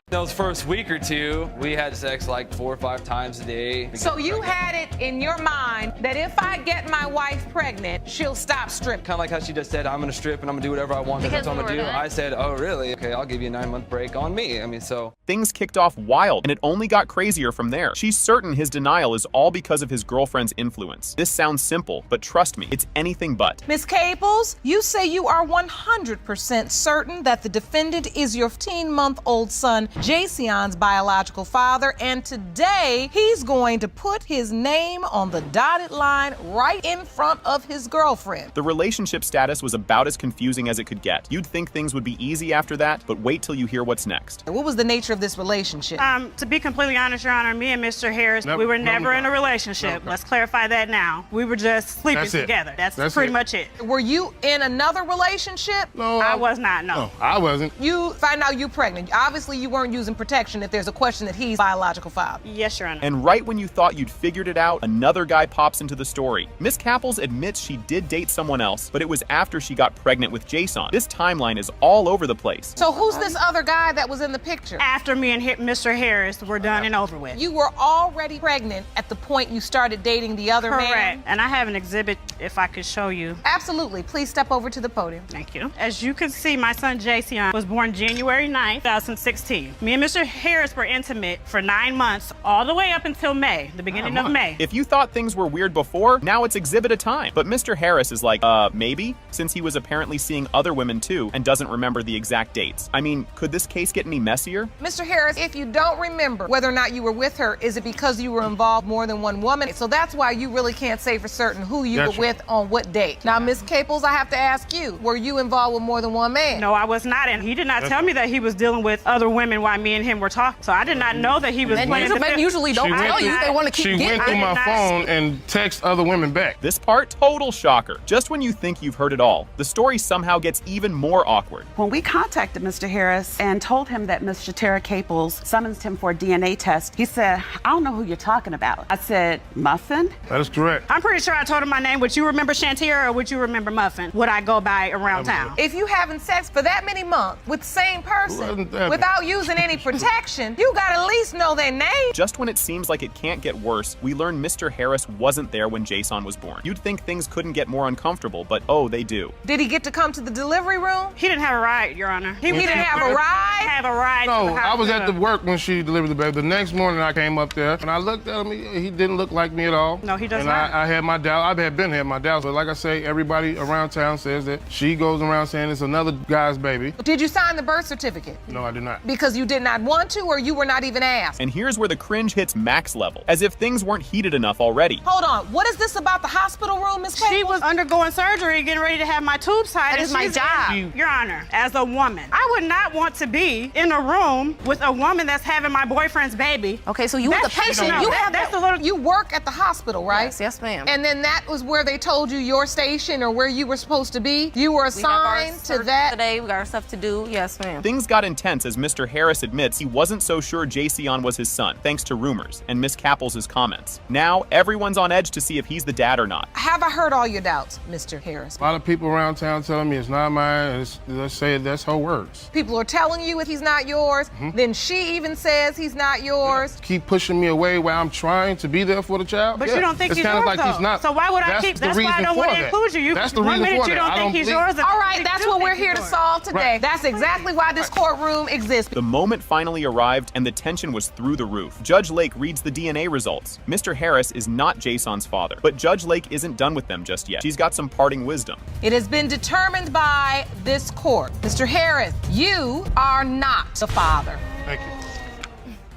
Those first week or two, we had sex like 4 or 5 times a day. So you had it in your mind that if I get my wife pregnant, she'll stop stripping. Kind of like how she just said, I'm gonna strip and I'm gonna do whatever I want. That's what I'm gonna do. I said, oh really? Okay, I'll give you a 9-month break on me. I mean, so. Things kicked off wild, and it only got crazier from there. She's certain his denial is all because of his girlfriend's influence. This sounds simple, but trust me, it's anything but. Ms. Caples, you say you are 100% certain that the defendant is your 15-month-old son, Jason's biological father, and today he's going to put his name on the dotted line right in front of his girlfriend. The relationship status was about as confusing as it could get. You'd think things would be easy after that, but wait till you hear what's next. What was the nature of this relationship? To be completely honest, Your Honor, me and Mr. Harris, we were never in a relationship. Let's clarify that now. We were just sleeping together. That's pretty much it. Were you in another relationship? No. I was not, no. I wasn't. You find out you're pregnant. Obviously, you weren't using protection if there's a question that he's biological father. Yes, Your Honor. And right when you thought you'd figured it out, another guy pops into the story. Miss Caples admits she did date someone else, but it was after she got pregnant with Jason. This timeline is all over the place. So who's this other guy that was in the picture? After me and Mr. Harris were done and over with. You were already pregnant at the point you started dating the other man? Correct. And I have an exhibit if I could show you. Absolutely. Please step over to the podium. Thank you. As you can see, my son Jason was born January 9th, 2016. Me and Mr. Harris were intimate for 9 months, all the way up until May, the beginning of May. If you thought things were weird before, now it's exhibit a time. But Mr. Harris is like, maybe? Since he was apparently seeing other women too and doesn't remember the exact dates. I mean, could this case get any messier? Mr. Harris, if you don't remember whether or not you were with her, is it because you were involved more than one woman? So that's why you really can't say for certain who you were with on what date. Now, Ms. Caples, I have to ask you, were you involved with more than one man? No, I was not, and he did not tell me that he was dealing with other women while me and him were talking. So I did not know that he was playing the Men usually don't tell you. They want to keep She went through my phone and text other women back. This part, total shocker. Just when you think you've heard it all, the story somehow gets even more awkward. When we contacted Mr. Harris and told him that Ms. Shatera Caples summoned him for a DNA test, he said, I don't know who you're talking about. I said, Muffin? That is correct. I'm pretty sure I told him my name. Would you remember Shantira or would you remember Muffin? Would I go by around town? If you having sex for that many months with the same person without using any protection, you gotta at least know their name. Just when it seems like it can't get worse, we learn Mr. Harris wasn't there when Jason was born. You'd think things couldn't get more uncomfortable, but oh, they do. Did he get to come to the delivery room? He didn't have a ride, Your Honor. He didn't have a ride? Have a ride. No, I was at the work when she delivered the baby. The next morning I came up there and I looked at him. He didn't look like me at all. No, he does and not. I had my doubt. I had been had my doubts, but like I say, everybody around town says that she goes around saying it's another guy's baby. Did you sign the birth certificate? No, I did not. Because you did not want to, or you were not even asked? And here's where the cringe hits max level, as if things weren't heated enough already. Hold on, what is this about the hospital room, Ms. Caples? She was undergoing surgery, getting ready to have my tubes tied. That is my job. Your Honor, as a woman, I would not want to be in a room with a woman that's having my boyfriend's baby. Okay, so you were the patient. You work at the hospital, right? Yes, ma'am. And then that was where they told you your station or where you were supposed to be? You were assigned to that? Today, we got our stuff to do. Yes, ma'am. Things got intense as Mr. Harris admits he wasn't so sure Jason was his son, thanks to rumors and Miss Caples' comments. Now, everyone's on edge to see if he's the dad or not. Have I heard all your doubts, Mr. Harris? A lot of people around town telling me it's not mine. Let's say that's her words. People are telling you if he's not yours. Then she even says he's not yours. Keep pushing me away while I'm trying to be there for the child. But you don't think it's he's kind yours, of like he's not. So why would I keep? That's why I don't want to include you. That's the reason for that. You don't think he's yours. All right, that's what we're here to solve today. Right. That's exactly why this courtroom exists. The moment finally arrived and the tension was through the roof. Judge Lake reads the DNA results. Mr. Harris is not Jason's father, but Judge Lake isn't done with them just yet. She's got some parting wisdom. It has been determined by this court. Mr. Harris, you are not the father. Thank you.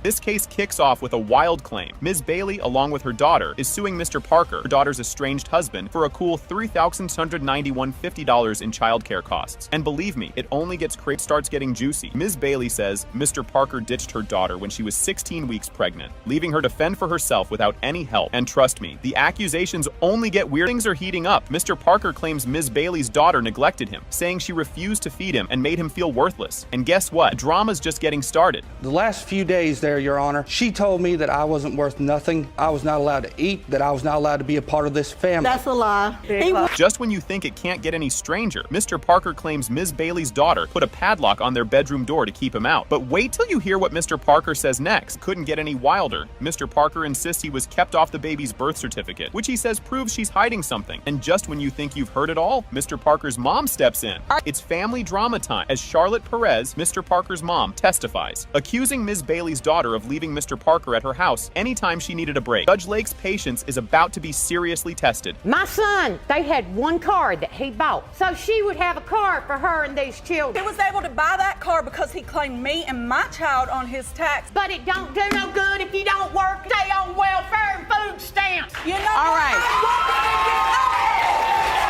This case kicks off with a wild claim. Ms. Bailey, along with her daughter, is suing Mr. Parker, her daughter's estranged husband, for a cool $3,691.50 in childcare costs. And believe me, it only starts getting juicy. Ms. Bailey says Mr. Parker ditched her daughter when she was 16 weeks pregnant, leaving her to fend for herself without any help. And trust me, the accusations only get weird. Things are heating up. Mr. Parker claims Ms. Bailey's daughter neglected him, saying she refused to feed him and made him feel worthless. And guess what? Drama's just getting started. The last few days there, Your Honor, she told me that I wasn't worth nothing. I was not allowed to eat, that I was not allowed to be a part of this family. That's a lie. Just when you think it can't get any stranger, Mr. Parker claims Ms. Bailey's daughter put a padlock on their bedroom door to keep him out. But wait till you hear what Mr. Parker says next. Couldn't get any wilder. Mr. Parker insists he was kept off the baby's birth certificate, which he says proves she's hiding something. And just when you think you've heard it all, Mr. Parker's mom steps in. It's family drama time as Charlotte Perez, Mr. Parker's mom, testifies, accusing Ms. Bailey's daughter of leaving Mr. Parker at her house anytime she needed a break. Judge Lake's patience is about to be seriously tested. My son, they had one car that he bought, so she would have a car for her and these children. He was able to buy that car because he claimed me and my child on his tax. But it don't do no good if you don't work, stay on welfare and food stamps. You know, all right.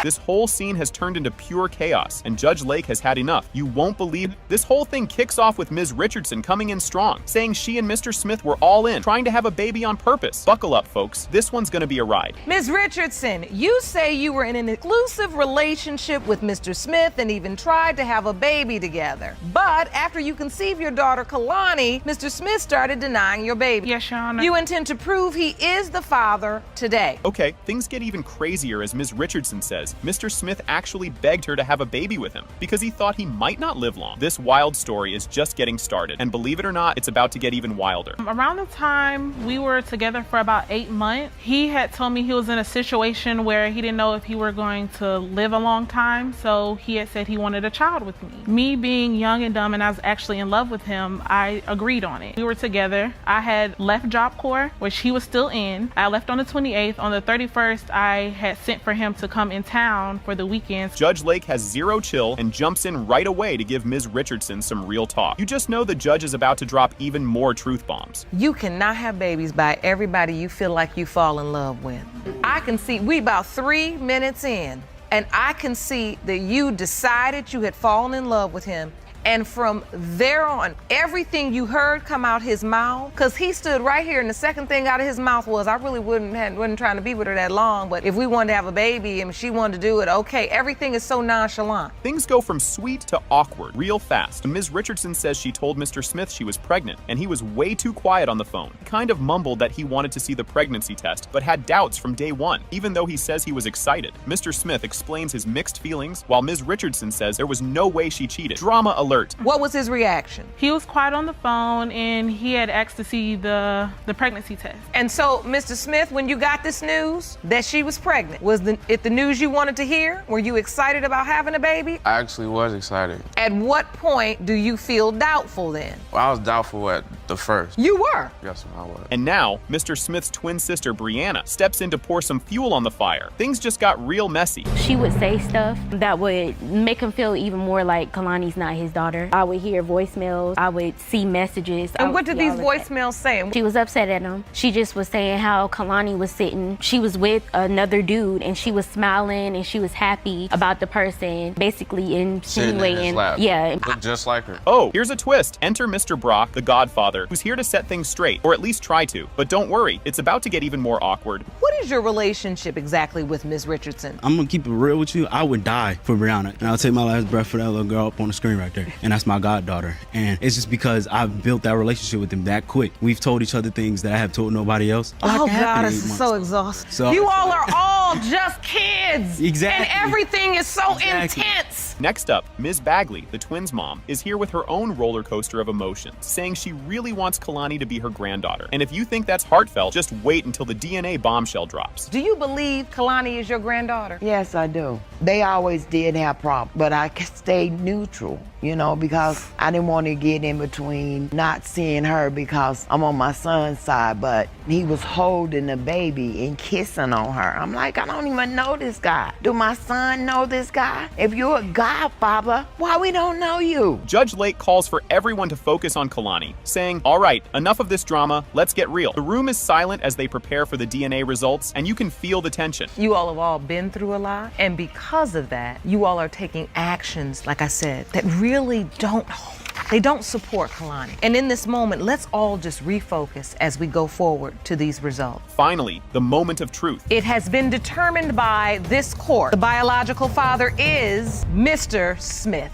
This whole scene has turned into pure chaos, and Judge Lake has had enough. You won't believe this whole thing kicks off with Ms. Richardson coming in strong, saying she and Mr. Smith were all in, trying to have a baby on purpose. Buckle up, folks. This one's gonna be a ride. Ms. Richardson, you say you were in an exclusive relationship with Mr. Smith and even tried to have a baby together. But after you conceived your daughter, Kalani, Mr. Smith started denying your baby. Yes, Your Honor. You intend to prove he is the father today. Okay, things get even crazier as Ms. Richardson says is, Mr. Smith actually begged her to have a baby with him because he thought he might not live long. This wild story is just getting started, and believe it or not, it's about to get even wilder. Around the time we were together for about 8 months, he had told me he was in a situation where he didn't know if he were going to live a long time, so he had said he wanted a child with me. Me being young and dumb, and I was actually in love with him, I agreed on it. We were together. I had left Job Corps, which he was still in. I left on the 28th. On the 31st, I had sent for him to come in town for the weekends. Judge Lake has zero chill and jumps in right away to give Ms. Richardson some real talk. You just know the judge is about to drop even more truth bombs. You cannot have babies by everybody you feel like you fall in love with. I can see, we about 3 minutes in, and I can see that you decided you had fallen in love with him. And from there on, everything you heard come out his mouth, because he stood right here and the second thing out of his mouth was, I really wasn't trying to be with her that long, but if we wanted to have a baby and she wanted to do it, okay. Everything is so nonchalant. Things go from sweet to awkward real fast. Ms. Richardson says she told Mr. Smith she was pregnant, and he was way too quiet on the phone. He kind of mumbled that he wanted to see the pregnancy test, but had doubts from day one, even though he says he was excited. Mr. Smith explains his mixed feelings, while Ms. Richardson says there was no way she cheated. Drama alert. What was his reaction? He was quiet on the phone and he had asked to see the pregnancy test. And so, Mr. Smith, when you got this news that she was pregnant, was it the news you wanted to hear? Were you excited about having a baby? I actually was excited. At what point do you feel doubtful then? Well, I was doubtful at the first. You were? Yes, I was. And now, Mr. Smith's twin sister, Brianna, steps in to pour some fuel on the fire. Things just got real messy. She would say stuff that would make him feel even more like Kalani's not his daughter. I would hear voicemails. I would see messages. And what did these voicemails say? She was upset at him. She just was saying how Kalani was sitting. She was with another dude and she was smiling and she was happy about the person, basically insinuating. Yeah. Looked just like her. Oh, here's a twist. Enter Mr. Brock, the Godfather, who's here to set things straight, or at least try to. But don't worry, it's about to get even more awkward. What is your relationship exactly with Ms. Richardson? I'm gonna keep it real with you. I would die for Brianna, and I'll take my last breath for that little girl up on the screen right there. And that's my goddaughter. And it's just because I've built that relationship with him that quick. We've told each other things that I have told nobody else. Oh God, this is so exhausting. So, you all are all just kids. Exactly. And everything is so intense. Next up, Ms. Bagley, the twins' mom, is here with her own roller coaster of emotions, saying she really wants Kalani to be her granddaughter. And if you think that's heartfelt, just wait until the DNA bombshell drops. Do you believe Kalani is your granddaughter? Yes, I do. They always did have problems, but I stayed neutral, you know, because I didn't want to get in between not seeing her because I'm on my son's side, but he was holding the baby and kissing on her. I'm like, I don't even know this guy. Do my son know this guy? If you're a godfather, why we don't know you? Judge Lake calls for everyone to focus on Kalani, saying, all right, enough of this drama, let's get real. The room is silent as they prepare for the DNA results, and you can feel the tension. You all have all been through a lot, and because of that, you all are taking actions, like I said, that really don't support Kalani. And in this moment, let's all just refocus as we go forward to these results. Finally, the moment of truth. It has been determined by this court. The biological father is Mr. Smith.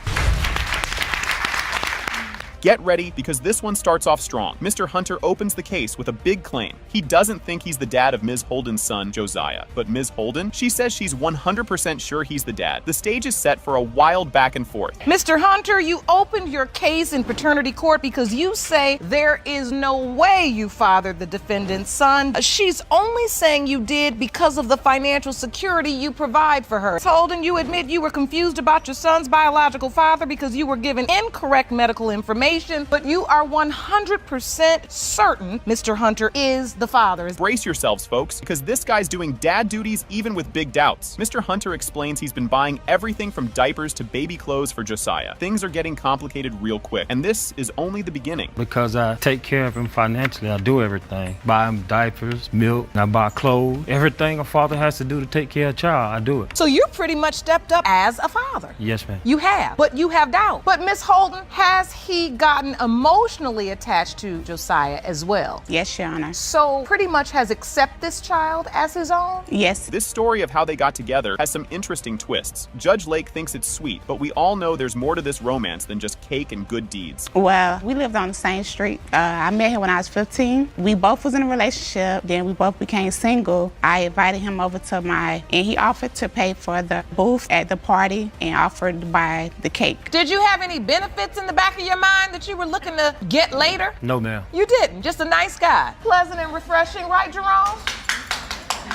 Get ready, because this one starts off strong. Mr. Hunter opens the case with a big claim. He doesn't think he's the dad of Ms. Holden's son, Josiah. But Ms. Holden, she says she's 100% sure he's the dad. The stage is set for a wild back and forth. Mr. Hunter, you opened your case in paternity court because you say there is no way you fathered the defendant's son. She's only saying you did because of the financial security you provide for her. Ms. Holden, you admit you were confused about your son's biological father because you were given incorrect medical information, but you are 100% certain Mr. Hunter is the father. Brace yourselves, folks, because this guy's doing dad duties even with big doubts. Mr. Hunter explains he's been buying everything from diapers to baby clothes for Josiah. Things are getting complicated real quick, and this is only the beginning. Because I take care of him financially, I do everything. Buy him diapers, milk, I buy clothes. Everything a father has to do to take care of a child, I do it. So you're pretty much stepped up as a father. Yes, ma'am. You have, but you have doubt. But Miss Holden, has he got gotten emotionally attached to Josiah as well. Yes, Your Honor. So pretty much has accepted this child as his own? Yes. This story of how they got together has some interesting twists. Judge Lake thinks it's sweet, but we all know there's more to this romance than just cake and good deeds. Well, we lived on the same street. I met him when I was 15. We both was in a relationship. Then we both became single. I invited him over to and he offered to pay for the booth at the party and offered to buy the cake. Did you have any benefits in the back of your mind that you were looking to get later? No, ma'am. You didn't. Just a nice guy. Pleasant and refreshing, right, Jerome?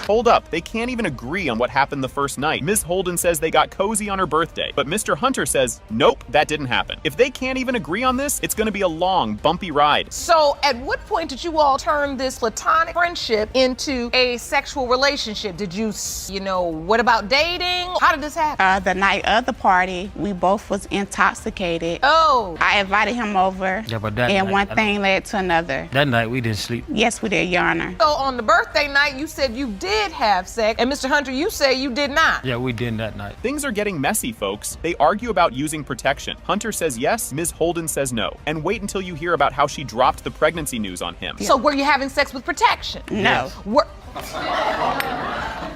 Hold up, they can't even agree on what happened the first night. Ms. Holden says they got cozy on her birthday, but Mr. Hunter says, nope, that didn't happen. If they can't even agree on this, it's gonna be a long, bumpy ride. So at what point did you all turn this platonic friendship into a sexual relationship? Did you what about dating? How did this happen? The night of the party, we both was intoxicated. Oh. I invited him over, yeah, but one thing led to another. That night we didn't sleep. Yes, we did, Your Honor. So on the birthday night, you said you did have sex, and Mr. Hunter, you say you did not. Yeah, we did that night. Things are getting messy, folks. They argue about using protection. Hunter says yes, Ms. Holden says no. And wait until you hear about how she dropped the pregnancy news on him. So were you having sex with protection? No.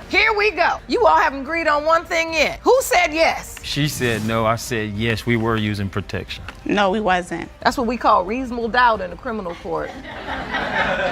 Here we go. You all haven't agreed on one thing yet. Who said yes? She said no. I said yes, we were using protection. No, we wasn't. That's what we call reasonable doubt in a criminal court.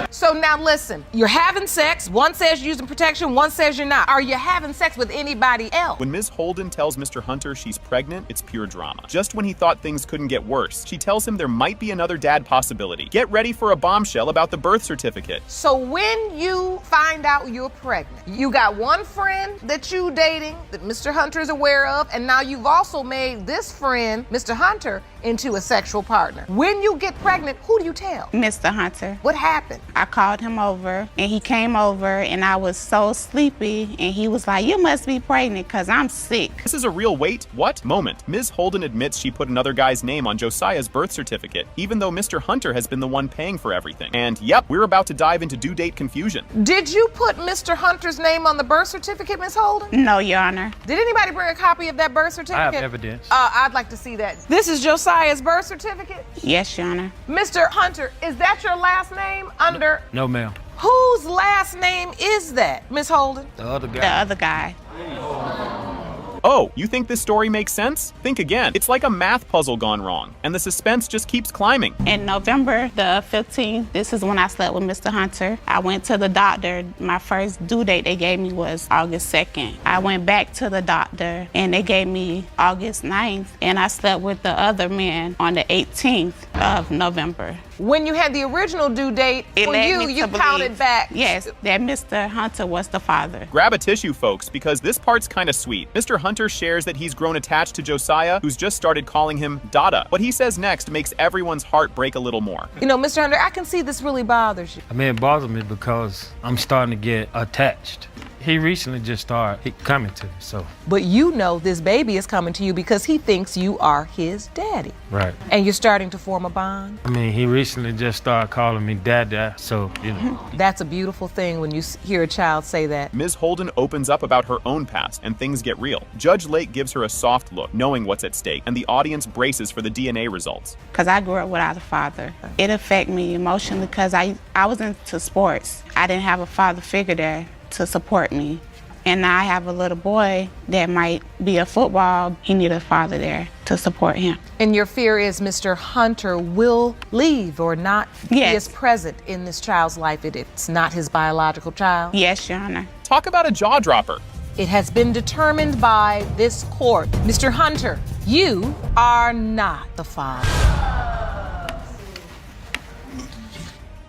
So now listen, you're having sex. One says you're using protection, one says you're not. Are you having sex with anybody else? When Ms. Holden tells Mr. Hunter she's pregnant, it's pure drama. Just when he thought things couldn't get worse, she tells him there might be another dad possibility. Get ready for a bombshell about the birth certificate. So when you find out you're pregnant, you got one friend that you dating that Mr. Hunter is aware of, and now you've also made this friend, Mr. Hunter, into a sexual partner. When you get pregnant, who do you tell? Mr. Hunter. What happened? I called him over, and he came over, and I was so sleepy, and he was like, you must be pregnant, because I'm sick. This is a real wait, what moment? Ms. Holden admits she put another guy's name on Josiah's birth certificate, even though Mr. Hunter has been the one paying for everything. And yep, we're about to dive into due date confusion. Did you put Mr. Hunter's name on the birth certificate, Ms. Holden? No, Your Honor. Did anybody bring a copy of that birth certificate? I have evidence. I'd like to see that. This is Josiah's birth certificate? Yes, Your Honor. Mr. Hunter, is that your last name under? No, ma'am. Whose last name is that, Miss Holden? The other guy. The other guy. Oh, you think this story makes sense? Think again. It's like a math puzzle gone wrong, and the suspense just keeps climbing. In November the 15th, this is when I slept with Mr. Hunter. I went to the doctor. My first due date they gave me was August 2nd. I went back to the doctor, and they gave me August 9th, and I slept with the other man on the 18th of November. When you had the original due date, for you counted back. Yes, that Mr. Hunter was the father. Grab a tissue, folks, because this part's kind of sweet. Mr. Hunter shares that he's grown attached to Josiah, who's just started calling him Dada. What he says next makes everyone's heart break a little more. You know, Mr. Hunter, I can see this really bothers you. I mean, it bothers me because I'm starting to get attached. He recently just started coming to me, so. But you know this baby is coming to you because he thinks you are his daddy. Right. And you're starting to form a bond. I mean, he recently just started calling me Dada, so, you know. That's a beautiful thing when you hear a child say that. Ms. Holden opens up about her own past, and things get real. Judge Lake gives her a soft look, knowing what's at stake, and the audience braces for the DNA results. Because I grew up without a father. It affected me emotionally because I was into sports. I didn't have a father figure there to support me. And now I have a little boy that might be a football. He needs a father there to support him. And your fear is Mr. Hunter will leave or not be as present in this child's life if it's not his biological child? Yes, Your Honor. Talk about a jaw dropper. It has been determined by this court. Mr. Hunter, you are not the father.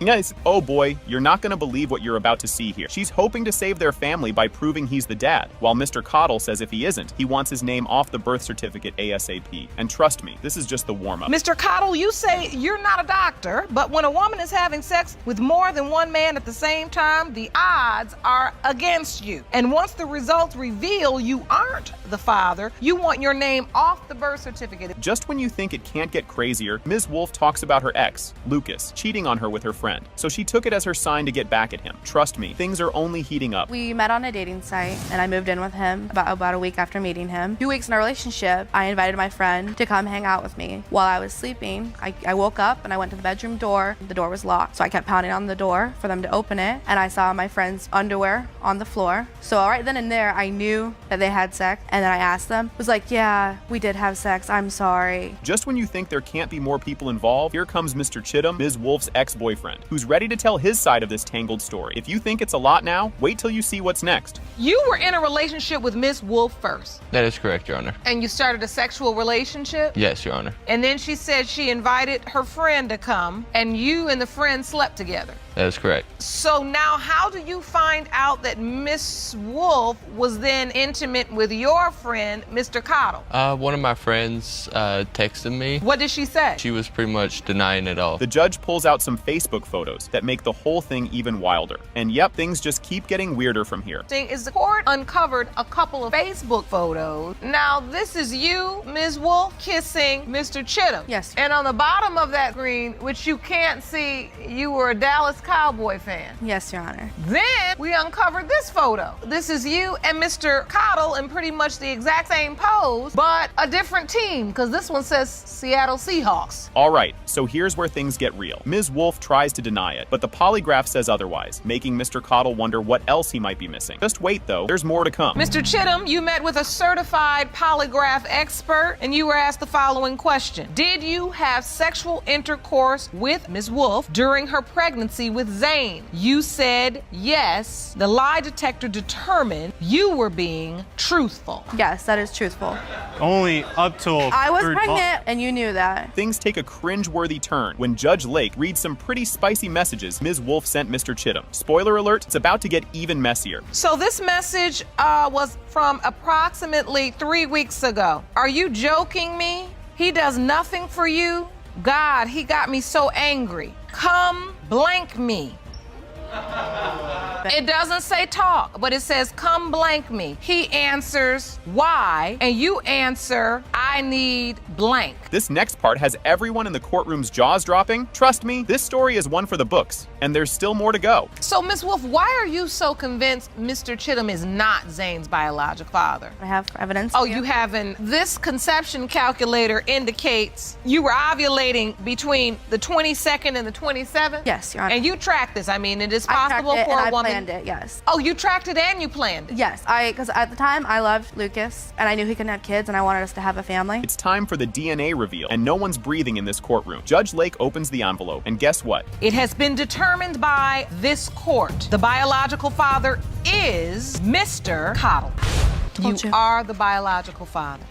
Yes. Oh boy, you're not gonna believe what you're about to see here. She's hoping to save their family by proving he's the dad, while Mr. Cottle says if he isn't, he wants his name off the birth certificate ASAP. And trust me, this is just the warm-up. Mr. Cottle, you say you're not a doctor, but when a woman is having sex with more than one man at the same time, the odds are against you. And once the results reveal you aren't the father, you want your name off the birth certificate. Just when you think it can't get crazier, Ms. Wolf talks about her ex, Lucas, cheating on her with her friend. friend, so she took it as her sign to get back at him. Trust me, things are only heating up. We met on a dating site, and I moved in with him about a week after meeting him. 2 weeks in a relationship, I invited my friend to come hang out with me. While I was sleeping, I woke up and I went to the bedroom door. The door was locked, so I kept pounding on the door for them to open it, and I saw my friend's underwear on the floor. So right then and there, I knew that they had sex, and then I asked them, was like, yeah, we did have sex, I'm sorry. Just when you think there can't be more people involved, here comes Mr. Chittum, Ms. Wolf's ex-boyfriend, who's ready to tell his side of this tangled story. If you think it's a lot now, wait till you see what's next. You were in a relationship with Miss Wolf first. That is correct, Your Honor. And you started a sexual relationship? Yes, Your Honor. And then she said she invited her friend to come, and you and the friend slept together. That is correct. So now how do you find out that Miss Wolf was then intimate with your friend, Mr. Cottle? One of my friends texted me. What did she say? She was pretty much denying it all. The judge pulls out some Facebook photos that make the whole thing even wilder. And yep, things just keep getting weirder from here. Is the court uncovered a couple of Facebook photos. Now this is you, Ms. Wolf, kissing Mr. Chittum. Yes. And on the bottom of that screen, which you can't see, you were a Dallas Cowboy fan. Yes, Your Honor. Then we uncovered this photo. This is you and Mr. Cottle in pretty much the exact same pose, but a different team, because this one says Seattle Seahawks. All right, so here's where things get real. Ms. Wolf tries to deny it, but the polygraph says otherwise, making Mr. Cottle wonder what else he might be missing. Just wait though, there's more to come. Mr. Chittum, you met with a certified polygraph expert, and you were asked the following question. Did you have sexual intercourse with Ms. Wolf during her pregnancy with Zane? You said yes. The lie detector determined you were being truthful. Yes, that is truthful. Only up till I was pregnant, and you knew that. Things take a cringe-worthy turn when Judge Lake reads some pretty spicy messages Ms. Wolf sent Mr. Chittum. Spoiler alert, it's about to get even messier. So this message was from approximately 3 weeks ago. Are you joking me? He does nothing for you? God, he got me so angry. Come blank me. It doesn't say talk, but it says come blank me. He answers why, and you answer I need blank. This next part has everyone in the courtroom's jaws dropping. Trust me, this story is one for the books, and there's still more to go. So, Miss Wolf, why are you so convinced Mr. Chittum is not Zane's biological father? I have evidence. Oh, you haven't. This conception calculator indicates you were ovulating between the 22nd and the 27th? Yes, Your Honor. And you tracked this. I mean, it is I possible tracked it for and a woman. I planned it, yes. Oh, you tracked it and you planned it? Yes, because at the time I loved Lucas, and I knew he couldn't have kids, and I wanted us to have a family. It's time for the DNA reveal, and no one's breathing in this courtroom. Judge Lake opens the envelope, and guess what? It has been determined by this court. The biological father is Mr. Cottle. You are the biological father.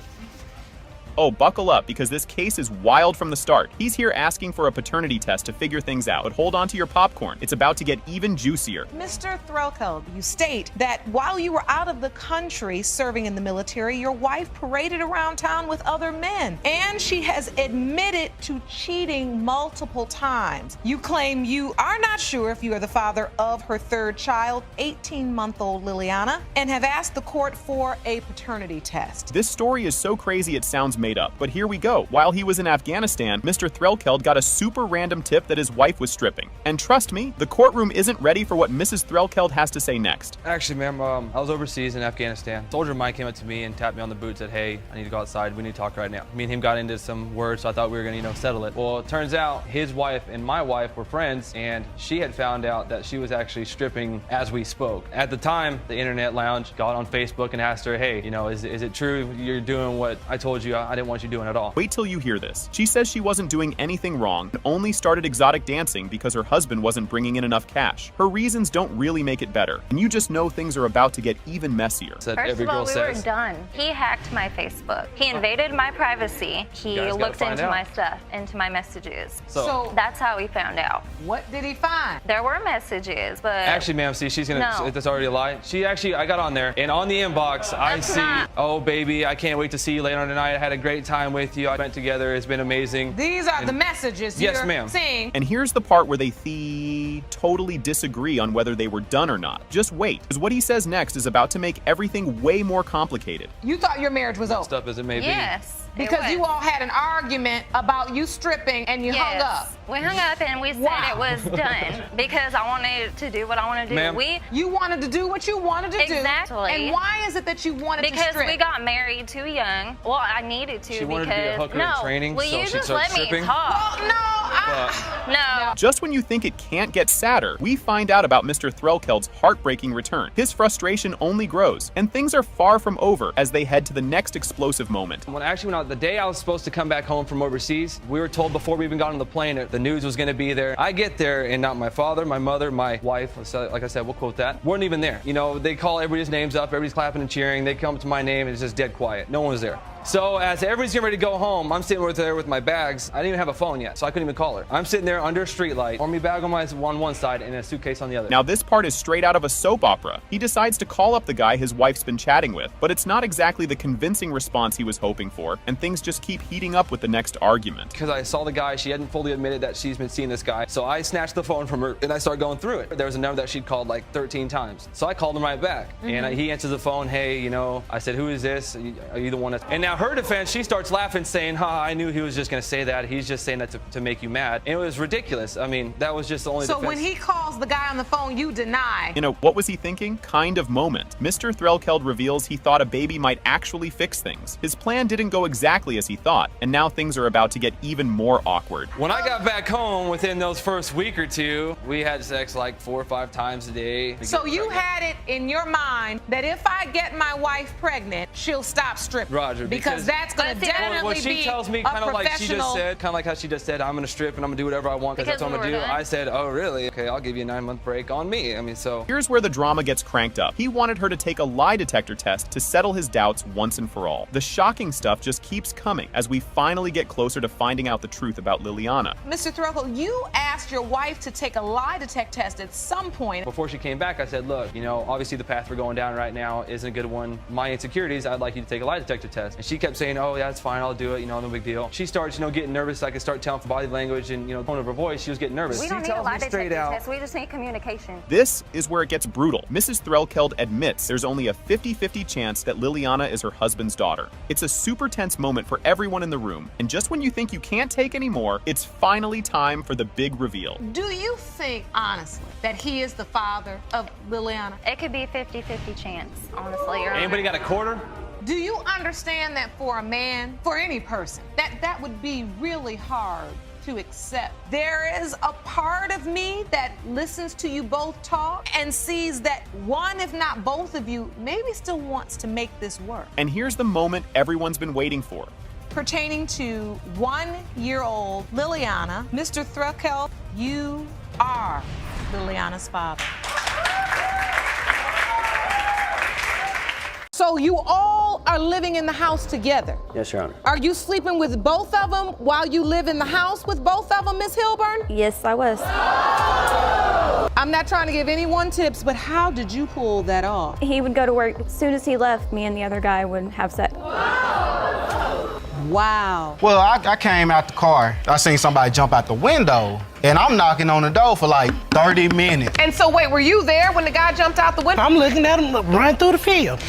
Oh, buckle up, because this case is wild from the start. He's here asking for a paternity test to figure things out, but hold on to your popcorn. It's about to get even juicier. Mr. Threlkeld, you state that while you were out of the country serving in the military, your wife paraded around town with other men, and she has admitted to cheating multiple times. You claim you are not sure if you are the father of her third child, 18-month-old Liliana, and have asked the court for a paternity test. This story is so crazy it sounds made up, but here we go. While he was in Afghanistan, Mr. Threlkeld got a super random tip that his wife was stripping. And trust me, the courtroom isn't ready for what Mrs. Threlkeld has to say next. Actually, ma'am, I was overseas in Afghanistan. A soldier of mine came up to me and tapped me on the boot, said, hey, I need to go outside. We need to talk right now. Me and him got into some words, so I thought we were going to, settle it. Well, it turns out his wife and my wife were friends, and she had found out that she was actually stripping as we spoke. At the time, the internet lounge got on Facebook and asked her, hey, is it true you're doing what I told you I didn't want you doing at all? Wait till you hear this. She says she wasn't doing anything wrong and only started exotic dancing because her husband wasn't bringing in enough cash. Her reasons don't really make it better, and you just know things are about to get even messier. First of all, we were done. He hacked my Facebook. He invaded my privacy. He looked into my stuff, into my messages. So that's how we found out. What did he find? There were messages, but... Actually, ma'am, see, she's gonna, that's already a lie. I got on there, and on the inbox, I see, oh, baby, I can't wait to see you later on tonight. I had a great time with you. I spent together. It's been amazing. These are the messages yes, ma'am. Seeing. And here's the part where they totally disagree on whether they were done or not. Just wait, because what he says next is about to make everything way more complicated. You thought your marriage was over. Stuff as it may be. Yes. Because you all had an argument about you stripping and you hung up. We hung up and we said it was done because I wanted to do what I wanted to do. You wanted to do what you wanted to do. Exactly. And why is it that you wanted to strip? Because we got married too young. Well, I needed to She wanted to be a hooker in training, will so you she'd just start let stripping? me talk? Well, no. Just when you think it can't get sadder, we find out about Mr. Threlkeld's heartbreaking return. His frustration only grows, and things are far from over as they head to the next explosive moment. When I actually went out, the day I was supposed to come back home from overseas, we were told before we even got on the plane that the news was going to be there. I get there and not my father, my mother, my wife, so like I said, we'll quote that, weren't even there. You know, they call everybody's names up, everybody's clapping and cheering, they come to my name and it's just dead quiet. No one was there. So as everybody's getting ready to go home, I'm sitting there with my bags. I didn't even have a phone yet, so I couldn't even call her. I'm sitting there under a street light, army bag on one side and a suitcase on the other. Now this part is straight out of a soap opera. He decides to call up the guy his wife's been chatting with, but it's not exactly the convincing response he was hoping for, and things just keep heating up with the next argument. Because I saw the guy, she hadn't fully admitted that she's been seeing this guy, so I snatched the phone from her and I started going through it. There was a number that she'd called like 13 times. So I called him right back, and he answers the phone, hey, you know, I said, who is this? Are you the one that's... And now her defense, she starts laughing, saying, I knew he was just going to say that. He's just saying that to make you mad. And it was ridiculous. I mean, that was just the only defense. So when he calls the guy on the phone, you deny. In a what was he thinking kind of moment, Mr. Threlkeld reveals he thought a baby might actually fix things. His plan didn't go exactly as he thought, and now things are about to get even more awkward. When I got back home, within those first week or two, we had sex like 4 or 5 times a day. So you had it in your mind that if I get my wife pregnant, she'll stop stripping. Roger, because that's going to definitely what she be tells me, kind of like she just said, kind of like how she just said, I'm going to strip and I'm going to do whatever I want because that's what I'm going to do. I said, oh, really? Okay, I'll give you a 9-month break on me. I mean, so. Here's where the drama gets cranked up. He wanted her to take a lie detector test to settle his doubts once and for all. The shocking stuff just keeps coming as we finally get closer to finding out the truth about Liliana. Mr. Threlkeld, you asked your wife to take a lie detector test at some point. Before she came back, I said, look, you know, obviously the path we're going down right now isn't a good one. My insecurities, I'd like you to take a lie detector test. And she kept saying, oh, yeah, it's fine, I'll do it, you know, no big deal. She starts, you know, getting nervous. I could start telling from body language and, you know, tone of her voice, she was getting nervous. We don't need a lie detector test, we just need communication. This is where it gets brutal. Mrs. Threlkeld admits there's only a 50-50 chance that Liliana is her husband's daughter. It's a super tense moment for everyone in the room, and just when you think you can't take any more, it's finally time for the big reveal. Do you think, honestly, that he is the father of Liliana? It could be 50-50 chance, honestly. Anybody got a quarter? Do you understand that for a man, for any person, that would be really hard to accept? There is a part of me that listens to you both talk and sees that one, if not both of you, maybe still wants to make this work. And here's the moment everyone's been waiting for. Pertaining to 1-year-old Liliana, Mr. Threlkeld, you are Liliana's father. So you all are living in the house together? Yes, Your Honor. Are you sleeping with both of them while you live in the house with both of them, Ms. Hilburn? Yes, I was. I'm not trying to give anyone tips, but how did you pull that off? He would go to work. As soon as he left, me and the other guy would have sex. Wow. Well, I came out the car. I seen somebody jump out the window, and I'm knocking on the door for like 30 minutes. And so wait, were you there when the guy jumped out the window? I'm looking at him run through the field.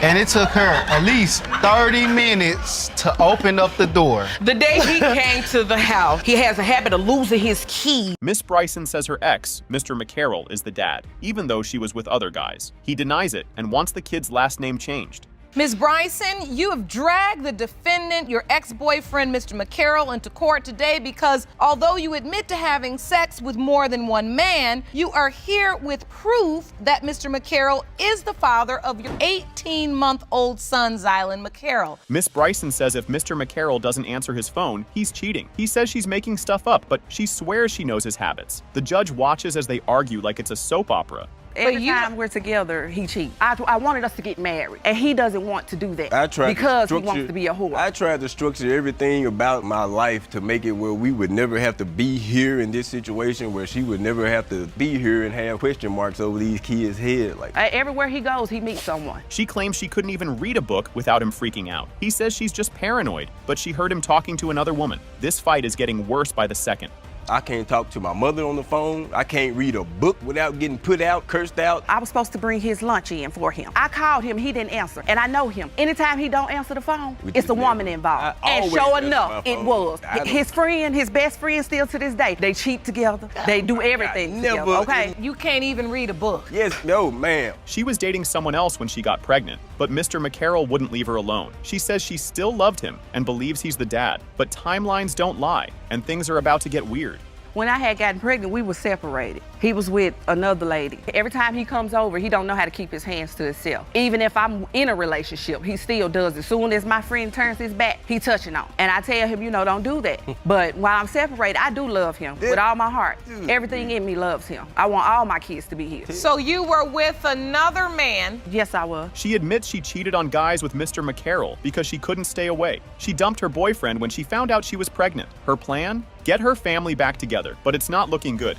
And it took her at least 30 minutes to open up the door. The day he came to the house, he has a habit of losing his key. Miss Bryson says her ex, Mr. McCarroll, is the dad, even though she was with other guys. He denies it and wants the kid's last name changed. Ms. Bryson, you have dragged the defendant, your ex-boyfriend, Mr. McCarroll, into court today because although you admit to having sex with more than one man, you are here with proof that Mr. McCarroll is the father of your 18-month-old son, Zylan McCarroll. Miss Bryson says if Mr. McCarroll doesn't answer his phone, he's cheating. He says she's making stuff up, but she swears she knows his habits. The judge watches as they argue like it's a soap opera. Every time we're together, he cheats. I wanted us to get married, and he doesn't want to do that because he wants to be a whore. I tried to structure everything about my life to make it where we would never have to be here in this situation, where she would never have to be here and have question marks over these kids' heads. Like everywhere he goes, he meets someone. She claims she couldn't even read a book without him freaking out. He says she's just paranoid, but she heard him talking to another woman. This fight is getting worse by the second. I can't talk to my mother on the phone. I can't read a book without getting put out, cursed out. I was supposed to bring his lunch in for him. I called him, he didn't answer. And I know him. Anytime he don't answer the phone, it's a woman involved. And sure enough, it was. His friend, his best friend still to this day, they cheat together. They do everything together, okay? You can't even read a book. Yes, no, ma'am. She was dating someone else when she got pregnant, but Mr. McCarroll wouldn't leave her alone. She says she still loved him and believes he's the dad, but timelines don't lie, and things are about to get weird. When I had gotten pregnant, we were separated. He was with another lady. Every time he comes over, he don't know how to keep his hands to himself. Even if I'm in a relationship, he still does it. As soon as my friend turns his back, he touching on. And I tell him, don't do that. But while I'm separated, I do love him with all my heart. Everything in me loves him. I want all my kids to be here. So you were with another man? Yes, I was. She admits she cheated on guys with Mr. McCarroll because she couldn't stay away. She dumped her boyfriend when she found out she was pregnant. Her plan? Get her family back together, but it's not looking good.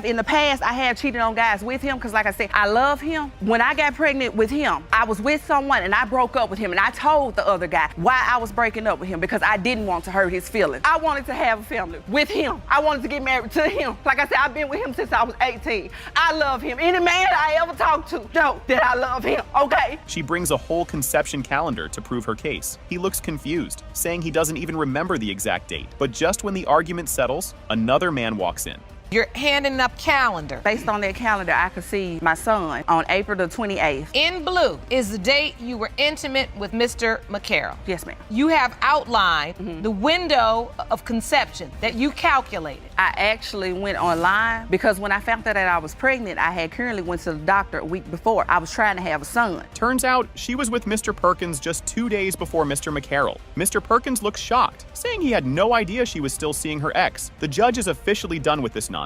In the past, I have cheated on guys with him because, like I said, I love him. When I got pregnant with him, I was with someone and I broke up with him, and I told the other guy why I was breaking up with him, because I didn't want to hurt his feelings. I wanted to have a family with him. I wanted to get married to him. Like I said, I've been with him since I was 18. I love him. Any man I ever talk to know that I love him, okay? She brings a whole conception calendar to prove her case. He looks confused, saying he doesn't even remember the exact date. But just when the argument settles, another man walks in. You're handing up calendar. Based on that calendar, I could see my son on April the 28th. In blue is the date you were intimate with Mr. McCarroll. Yes, ma'am. You have outlined the window of conception that you calculated. I actually went online because when I found out that I was pregnant, I had currently went to the doctor a week before. I was trying to have a son. Turns out she was with Mr. Perkins just 2 days before Mr. McCarroll. Mr. Perkins looks shocked, saying he had no idea she was still seeing her ex. The judge is officially done with this nonsense.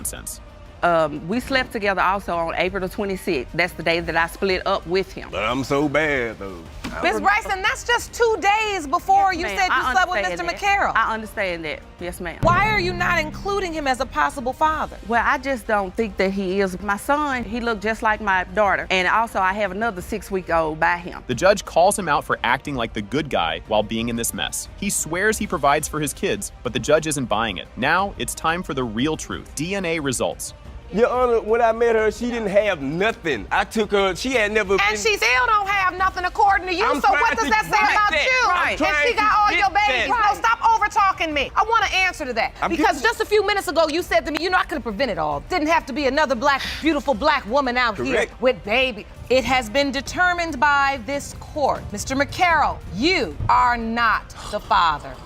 We slept together also on April the 26th. That's the day that I split up with him. But I'm so bad, though. Ms. Bryson, that's just 2 days before you said you slept with Mr. McCarroll. I understand that. Yes, ma'am. Why are you not including him as a possible father? Well, I just don't think that he is. My son, he looked just like my daughter. And also, I have another 6-week-old by him. The judge calls him out for acting like the good guy while being in this mess. He swears he provides for his kids, but the judge isn't buying it. Now, it's time for the real truth. DNA results. Your Honor, when I met her, she didn't have nothing. I took her, she had never And been... she still don't have nothing according to you, so what does that say about you? Right. And she got all your babies. No, stop over-talking me. I want to answer to that. Because just a few minutes ago, you said to me, I could have prevented all. Didn't have to be another beautiful black woman out here with baby. It has been determined by this court. Mr. McCarroll, you are not the father.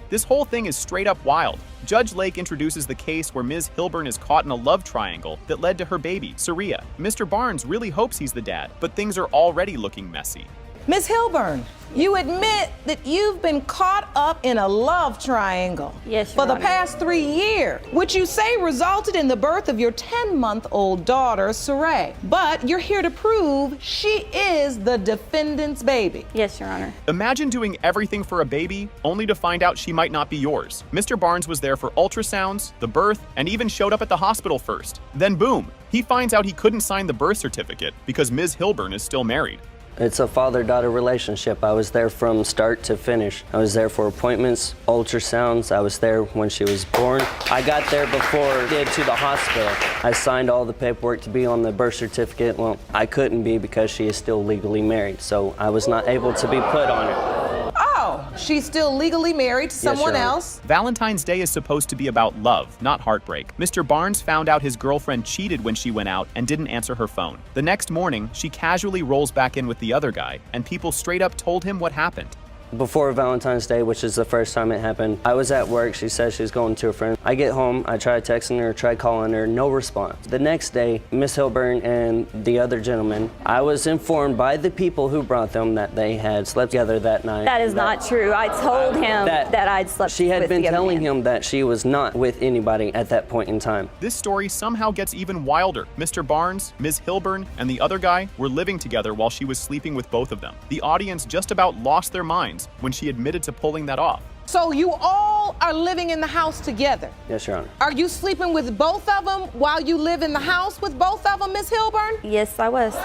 This whole thing is straight up wild. Judge Lake introduces the case where Ms. Hilburn is caught in a love triangle that led to her baby, Saria. Mr. Barnes really hopes he's the dad, but things are already looking messy. Ms. Hilburn, you admit that you've been caught up in a love triangle for the past 3 years, which you say resulted in the birth of your 10-month-old daughter, Saray. But you're here to prove she is the defendant's baby. Yes, Your Honor. Imagine doing everything for a baby, only to find out she might not be yours. Mr. Barnes was there for ultrasounds, the birth, and even showed up at the hospital first. Then boom, he finds out he couldn't sign the birth certificate because Ms. Hilburn is still married. It's a father-daughter relationship. I was there from start to finish. I was there for appointments, ultrasounds. I was there when she was born. I got there before I did to the hospital. I signed all the paperwork to be on the birth certificate. Well, I couldn't be because she is still legally married, so I was not able to be put on it. Oh, she's still legally married to someone else? Valentine's Day is supposed to be about love, not heartbreak. Mr. Barnes found out his girlfriend cheated when she went out and didn't answer her phone. The next morning, she casually rolls back in with the other guy, and people straight up told him what happened. Before Valentine's Day, which is the first time it happened, I was at work. She said she was going to a friend. I get home, I tried texting her, tried calling her, no response. The next day, Miss Hilburn and the other gentleman, I was informed by the people who brought them that they had slept together that night. That is not true. I told him that I'd slept with She had been the other telling man. him that she was not with anybody at that point in time. This story somehow gets even wilder. Mr. Barnes, Ms. Hilburn, and the other guy were living together while she was sleeping with both of them. The audience just about lost their minds when she admitted to pulling that off. So you all are living in the house together? Yes, Your Honor. Are you sleeping with both of them while you live in the house with both of them, Ms. Hilburn? Yes, I was.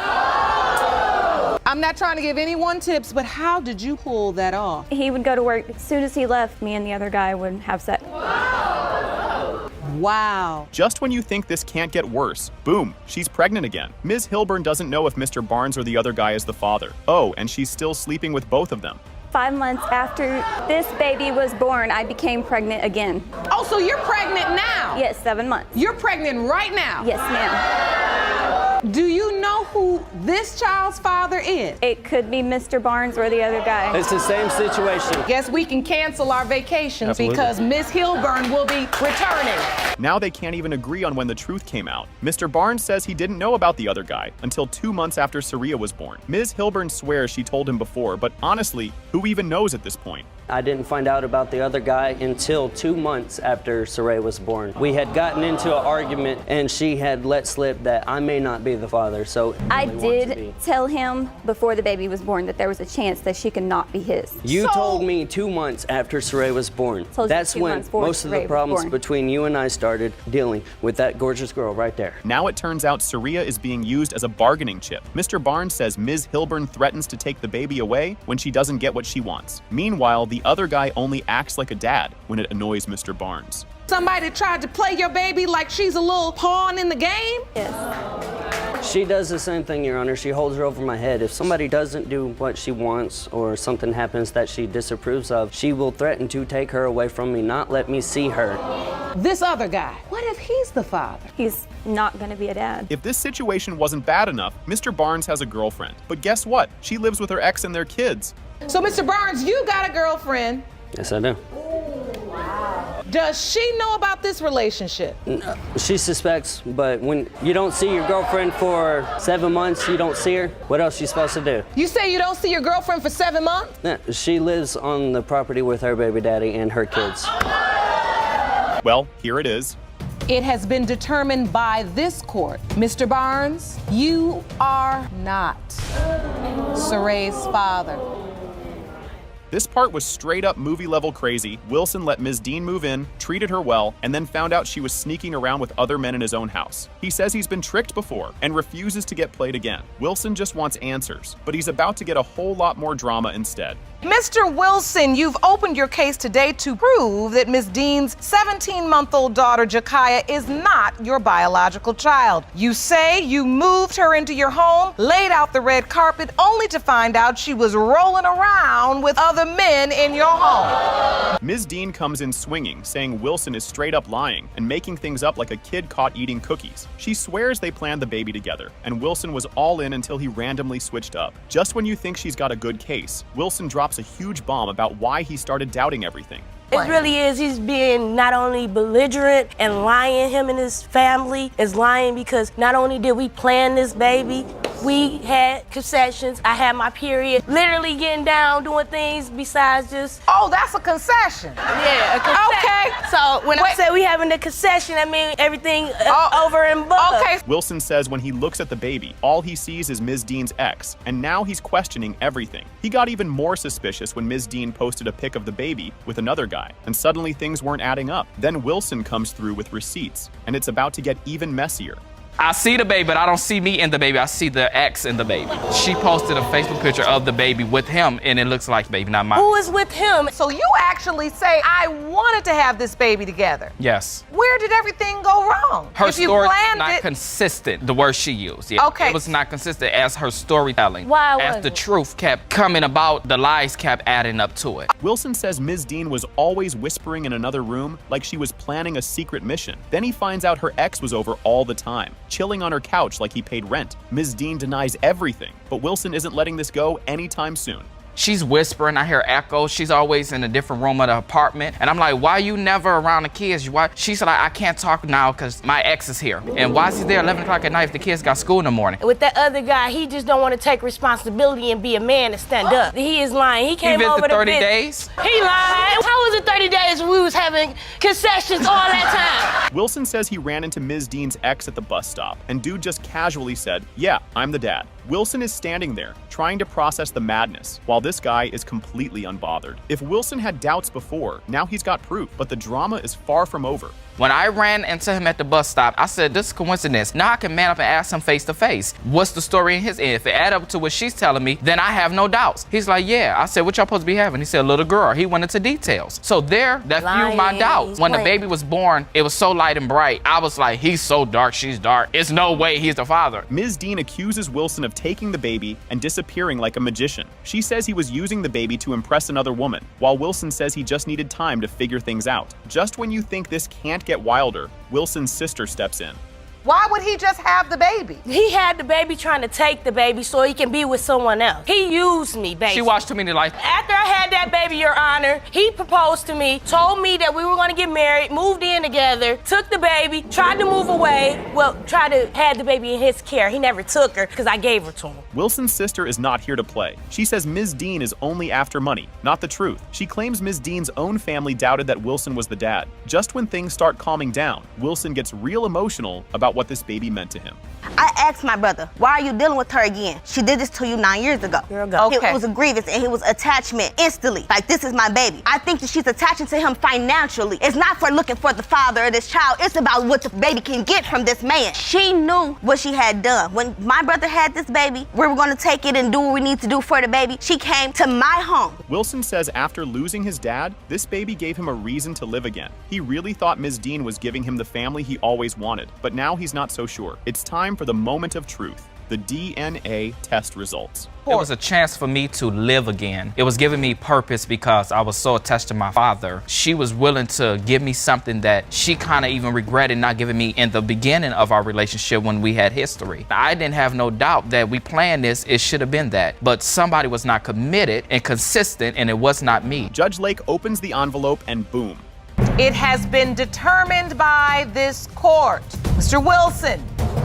I'm not trying to give anyone tips, but how did you pull that off? He would go to work. As soon as he left, me and the other guy would have sex. Wow. Just when you think this can't get worse, boom, she's pregnant again. Ms. Hilburn doesn't know if Mr. Barnes or the other guy is the father. Oh, and she's still sleeping with both of them. 5 months after this baby was born, I became pregnant again. Oh, so you're pregnant now? Yes, 7 months. You're pregnant right now? Yes, ma'am. Do you know who this child's father is? It could be Mr. Barnes or the other guy. It's the same situation. Guess we can cancel our vacations Absolutely. because Miss Hilburn will be returning. Now they can't even agree on when the truth came out. Mr. Barnes says he didn't know about the other guy until 2 months after Saria was born. Ms. Hilburn swears she told him before, but honestly, who even knows at this point? I didn't find out about the other guy until 2 months after Saray was born. We had gotten into an argument and she had let slip that I may not be the father, so I did tell him before the baby was born that there was a chance that she could not be his. You told me 2 months after Saray was born. Told you That's 2 when months before most of the Saray was problems born. between you and I started dealing with that gorgeous girl right there. Now it turns out Saria is being used as a bargaining chip. Mr. Barnes says Ms. Hilburn threatens to take the baby away when she doesn't get what she wants. Meanwhile, the other guy only acts like a dad when it annoys Mr. Barnes. Somebody tried to play your baby like she's a little pawn in the game? Yes. She does the same thing, Your Honor. She holds her over my head. If somebody doesn't do what she wants or something happens that she disapproves of, she will threaten to take her away from me, not let me see her. This other guy, what if he's the father? He's not going to be a dad. If this situation wasn't bad enough, Mr. Barnes has a girlfriend. But guess what? She lives with her ex and their kids. So, Mr. Barnes, you got a girlfriend. Yes, I do. Does she know about this relationship? No, she suspects, but when you don't see your girlfriend for 7 months, you don't see her, what else are you supposed to do? You say you don't see your girlfriend for 7 months? Yeah, she lives on the property with her baby daddy and her kids. Well, here it is. It has been determined by this court, Mr. Barnes, you are not Saray's father. This part was straight up movie level crazy. Wilson let Ms. Dean move in, treated her well, and then found out she was sneaking around with other men in his own house. He says he's been tricked before and refuses to get played again. Wilson just wants answers, but he's about to get a whole lot more drama instead. Mr. Wilson, you've opened your case today to prove that Ms. Dean's 17-month-old daughter, Jakaya, is not your biological child. You say you moved her into your home, laid out the red carpet, only to find out she was rolling around with other men in your home. Ms. Dean comes in swinging, saying Wilson is straight up lying and making things up like a kid caught eating cookies. She swears they planned the baby together, and Wilson was all in until he randomly switched up. Just when you think she's got a good case, Wilson drops a huge bomb about why he started doubting everything. It really is. He's being not only belligerent and lying. Him and his family is lying because not only did we plan this baby, we had concessions. I had my period, literally getting down, doing things besides just... Oh, that's a concession. Yeah, a concession. Okay. So when I say we having a concession, I mean everything over and above. Okay. Wilson says when he looks at the baby, all he sees is Ms. Dean's ex, and now he's questioning everything. He got even more suspicious when Ms. Dean posted a pic of the baby with another guy, and suddenly things weren't adding up. Then Wilson comes through with receipts, and it's about to get even messier. I see the baby, but I don't see me in the baby. I see the ex in the baby. She posted a Facebook picture of the baby with him, and it looks like the baby, not mine. Who is with him? So you actually say, I wanted to have this baby together. Yes. Where did everything go wrong? Her if you story planned not it, consistent, the word she used. Yeah. Okay. It was not consistent as her storytelling. Why as was the it? truth kept coming about, the lies kept adding up to it. Wilson says Ms. Dean was always whispering in another room like she was planning a secret mission. Then he finds out her ex was over all the time, chilling on her couch like he paid rent. Ms. Dean denies everything, but Wilson isn't letting this go anytime soon. She's whispering, I hear echoes. She's always in a different room of the apartment. And I'm like, why you never around the kids? Why? She's like, I can't talk now because my ex is here. And why is he there 11 o'clock at night if the kids got school in the morning? With that other guy, he just don't want to take responsibility and be a man and stand up. He is lying. He came over to 30 visit. days? He lied. How was it 30 days when we was having concessions all that time? Wilson says he ran into Ms. Dean's ex at the bus stop, and dude just casually said, yeah, I'm the dad. Wilson is standing there, trying to process the madness, while this guy is completely unbothered. If Wilson had doubts before, now he's got proof, but the drama is far from over. When I ran into him at the bus stop, I said, this is coincidence. Now I can man up and ask him face to face. What's the story in his end? If it add up to what she's telling me, then I have no doubts. He's like, yeah. I said, what y'all supposed to be having? He said, a little girl. He went into details. So that fueled my doubts. When the baby was born, it was so light and bright. I was like, he's so dark, she's dark. It's no way he's the father. Ms. Dean accuses Wilson of taking the baby and disappearing like a magician. She says he was using the baby to impress another woman, while Wilson says he just needed time to figure things out. Just when you think this can't get wilder, Wilson's sister steps in. Why would he just have the baby? He had the baby trying to take the baby so he can be with someone else. He used me, baby. She watched too many life. After I had that baby, Your Honor, he proposed to me, told me that we were going to get married, moved in together, took the baby, tried to move away. Well, tried to have the baby in his care. He never took her because I gave her to him. Wilson's sister is not here to play. She says Ms. Dean is only after money, not the truth. She claims Ms. Dean's own family doubted that Wilson was the dad. Just when things start calming down, Wilson gets real emotional about what this baby meant to him. I asked my brother, why are you dealing with her again? She did this to you 9 years ago. Okay. It was a grievance and it was attachment instantly. Like, this is my baby. I think that she's attaching to him financially. It's not for looking for the father of this child. It's about what the baby can get from this man. She knew what she had done. When my brother had this baby, we were going to take it and do what we need to do for the baby. She came to my home. Wilson says after losing his dad, this baby gave him a reason to live again. He really thought Ms. Dean was giving him the family he always wanted, but now he's not so sure. It's time for the moment of truth, the DNA test results. It was a chance for me to live again. It was giving me purpose because I was so attached to my father. She was willing to give me something that she kind of even regretted not giving me in the beginning of our relationship when we had history. I didn't have no doubt that we planned this, it should have been that. But somebody was not committed and consistent, and it was not me. Judge Lake opens the envelope and boom. It has been determined by this court. Mr. Wilson,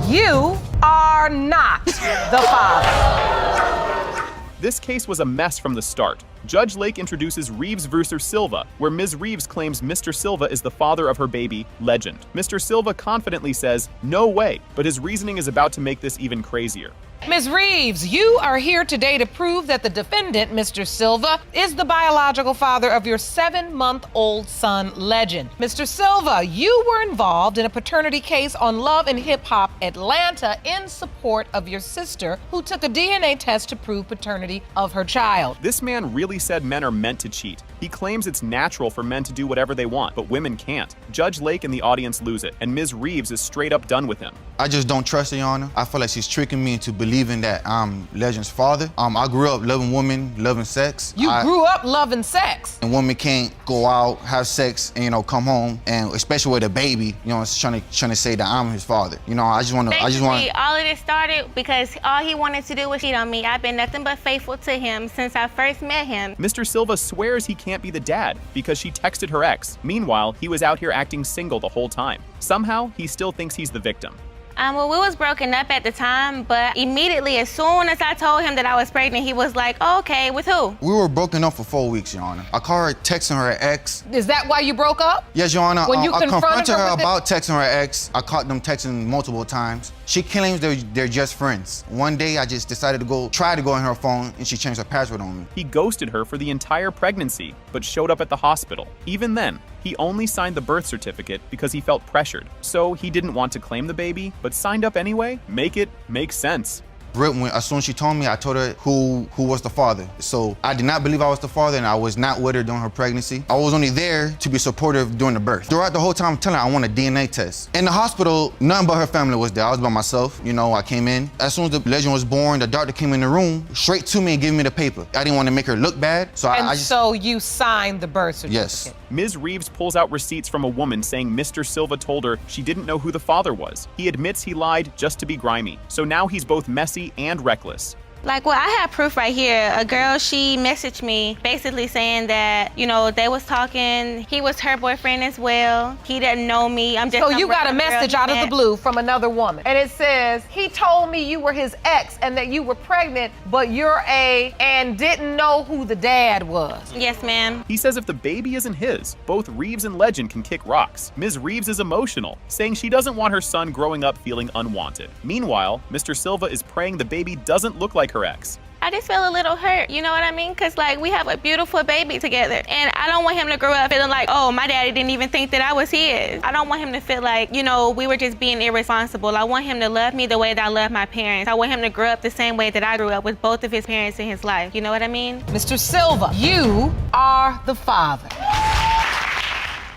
you are not the father. This case was a mess from the start. Judge Lake introduces Reeves versus Silva, where Ms. Reeves claims Mr. Silva is the father of her baby, Legend. Mr. Silva confidently says, no way, but his reasoning is about to make this even crazier. Ms. Reeves, you are here today to prove that the defendant, Mr. Silva, is the biological father of your 7-month-old son, Legend. Mr. Silva, you were involved in a paternity case on Love and Hip Hop Atlanta in support of your sister, who took a DNA test to prove paternity of her child. This man really said men are meant to cheat. He claims it's natural for men to do whatever they want, but women can't. Judge Lake and the audience lose it, and Ms. Reeves is straight up done with him. I just don't trust her, Your Honor. I feel like she's tricking me into believing that I'm Legend's father. I grew up loving women, loving sex. You grew up loving sex? And women can't go out, have sex, and, come home, and especially with a baby, trying to say that I'm his father. I just want to. All of this started because all he wanted to do was cheat on me. I've been nothing but faithful to him since I first met him. Mr. Silva swears he can't be the dad because she texted her ex. Meanwhile, he was out here acting single the whole time. Somehow, he still thinks he's the victim. Well, we was broken up at the time, but immediately, as soon as I told him that I was pregnant, he was like, oh, okay, with who? We were broken up for 4 weeks, Your Honor. I called her texting her ex. Is that why you broke up? Yes, Your Honor. When you I confronted her with about texting her ex. I caught them texting multiple times. She claims they're just friends. One day, I just decided to try to go on her phone, and she changed her password on me. He ghosted her for the entire pregnancy, but showed up at the hospital. Even then, he only signed the birth certificate because he felt pressured. So he didn't want to claim the baby, but signed up anyway? Make it make sense. As soon as she told me, I told her who was the father. So I did not believe I was the father, and I was not with her during her pregnancy. I was only there to be supportive during the birth. Throughout the whole time, I'm telling her I want a DNA test. In the hospital, none but her family was there. I was by myself. I came in. As soon as the Legend was born, the doctor came in the room, straight to me and gave me the paper. I didn't want to make her look bad, so So you signed the birth certificate? Yes. Ms. Reeves pulls out receipts from a woman saying Mr. Silva told her she didn't know who the father was. He admits he lied just to be grimy. So now he's both messy and reckless. Like, well, I have proof right here. A girl, she messaged me basically saying that, they was talking. He was her boyfriend as well. He didn't know me. I'm just. So you got a message out of the blue from another woman. And it says, he told me you were his ex and that you were pregnant, but and didn't know who the dad was. Yes, ma'am. He says if the baby isn't his, both Reeves and Legend can kick rocks. Ms. Reeves is emotional, saying she doesn't want her son growing up feeling unwanted. Meanwhile, Mr. Silva is praying the baby doesn't look like her ex. I just feel a little hurt, you know what I mean? Because, like, we have a beautiful baby together. And I don't want him to grow up feeling like, oh, my daddy didn't even think that I was his. I don't want him to feel like, you know, we were just being irresponsible. I want him to love me the way that I love my parents. I want him to grow up the same way that I grew up with both of his parents in his life. You know what I mean? Mr. Silva, you are the father.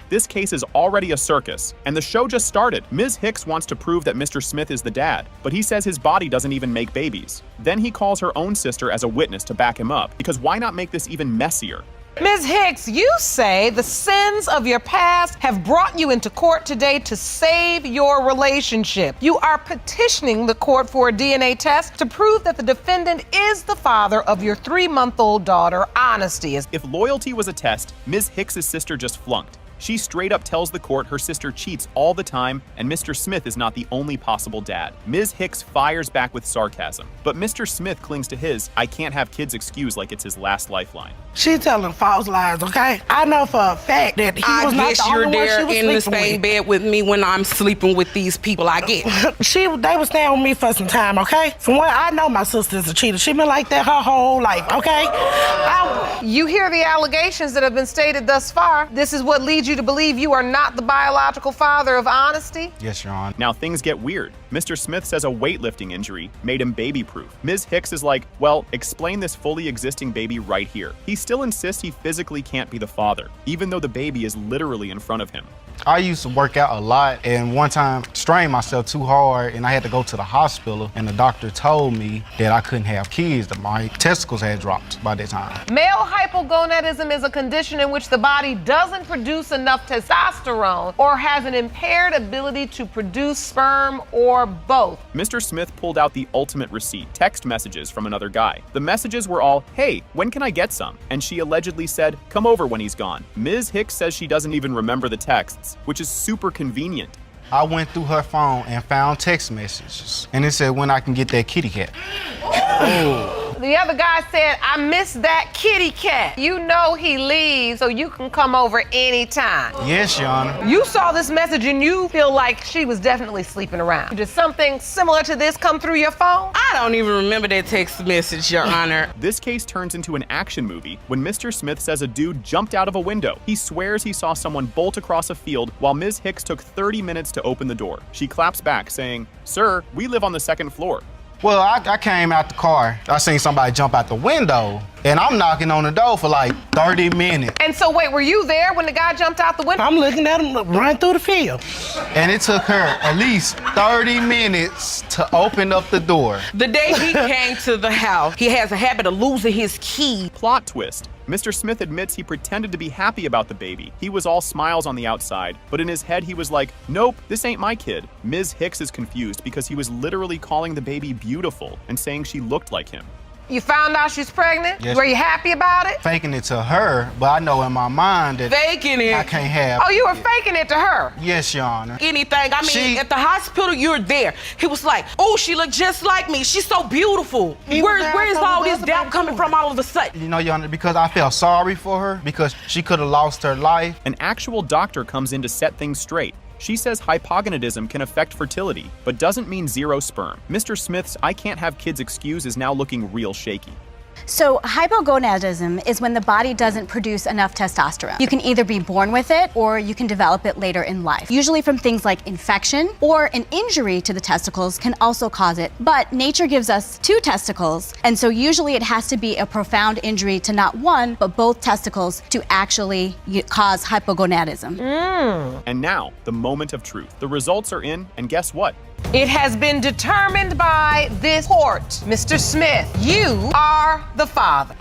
This case is already a circus, and the show just started. Ms. Hicks wants to prove that Mr. Smith is the dad, but he says his body doesn't even make babies. Then he calls her own sister as a witness to back him up, because why not make this even messier? Ms. Hicks, you say the sins of your past have brought you into court today to save your relationship. You are petitioning the court for a DNA test to prove that the defendant is the father of your 3-month-old daughter, Honesty. If loyalty was a test, Ms. Hicks' sister just flunked. She straight up tells the court her sister cheats all the time, and Mr. Smith is not the only possible dad. Ms. Hicks fires back with sarcasm, but Mr. Smith clings to his "I can't have kids" excuse like it's his last lifeline. She's telling false lies, okay? I know for a fact that he was not the only one she was you're there in the same bed with me when I'm sleeping with these people. I get. They was staying with me for some time, okay? From what I know, my sister's a cheater. She been like that her whole life, okay? You hear the allegations that have been stated thus far. This is what leads you to believe you are not the biological father of Honesty? Yes, Your Honor. Now things get weird. Mr. Smith says a weightlifting injury made him baby-proof. Ms. Hicks is like, well, explain this fully existing baby right here. He still insists he physically can't be the father, even though the baby is literally in front of him. I used to work out a lot, and one time strained myself too hard, and I had to go to the hospital, and the doctor told me that I couldn't have kids, that my testicles had dropped by that time. Male hypogonadism is a condition in which the body doesn't produce enough testosterone or has an impaired ability to produce sperm or both. Mr. Smith pulled out the ultimate receipt, text messages from another guy. The messages were all, "Hey, when can I get some?" And she allegedly said, "Come over when he's gone." Ms. Hicks says she doesn't even remember the texts, which is super convenient. I went through her phone and found text messages, and it said when I can get that kitty cat. Oh. The other guy said, "I miss that kitty cat." You know he leaves, so you can come over anytime. Yes, Your Honor. You saw this message and you feel like she was definitely sleeping around. Did something similar to this come through your phone? I don't even remember that text message, Your Honor. This case turns into an action movie when Mr. Smith says a dude jumped out of a window. He swears he saw someone bolt across a field while Ms. Hicks took 30 minutes to open the door. She claps back saying, "Sir, we live on the 2nd floor." Well, I came out the car. I seen somebody jump out the window, and I'm knocking on the door for like 30 minutes. And so wait, were you there when the guy jumped out the window? I'm looking at him run through the field. And it took her at least 30 minutes to open up the door. The day he came to the house, he has a habit of losing his key. Plot twist. Mr. Smith admits he pretended to be happy about the baby. He was all smiles on the outside, but in his head he was like, "Nope, this ain't my kid." Ms. Hicks is confused because he was literally calling the baby beautiful and saying she looked like him. You found out she's pregnant? Yes. Were you happy about it? Faking it to her, but I know in my mind that Faking it. I can't have. Oh, you were faking it to her? Yes, Your Honor. Anything. I mean, at the hospital, you're there. He was like, "Oh, she looked just like me. She's so beautiful." Where's all this doubt coming from all of a sudden? You know, Your Honor, because I felt sorry for her because she could have lost her life. An actual doctor comes in to set things straight. She says hypogonadism can affect fertility, but doesn't mean zero sperm. Mr. Smith's "I can't have kids" excuse is now looking real shaky. So hypogonadism is when the body doesn't produce enough testosterone. You can either be born with it or you can develop it later in life. Usually from things like infection or an injury to the testicles can also cause it. But nature gives us 2 testicles, and so usually it has to be a profound injury to not one, but both testicles to actually cause hypogonadism. And now, the moment of truth. The results are in, and guess what? It has been determined by this court. Mr. Smith, you are the father.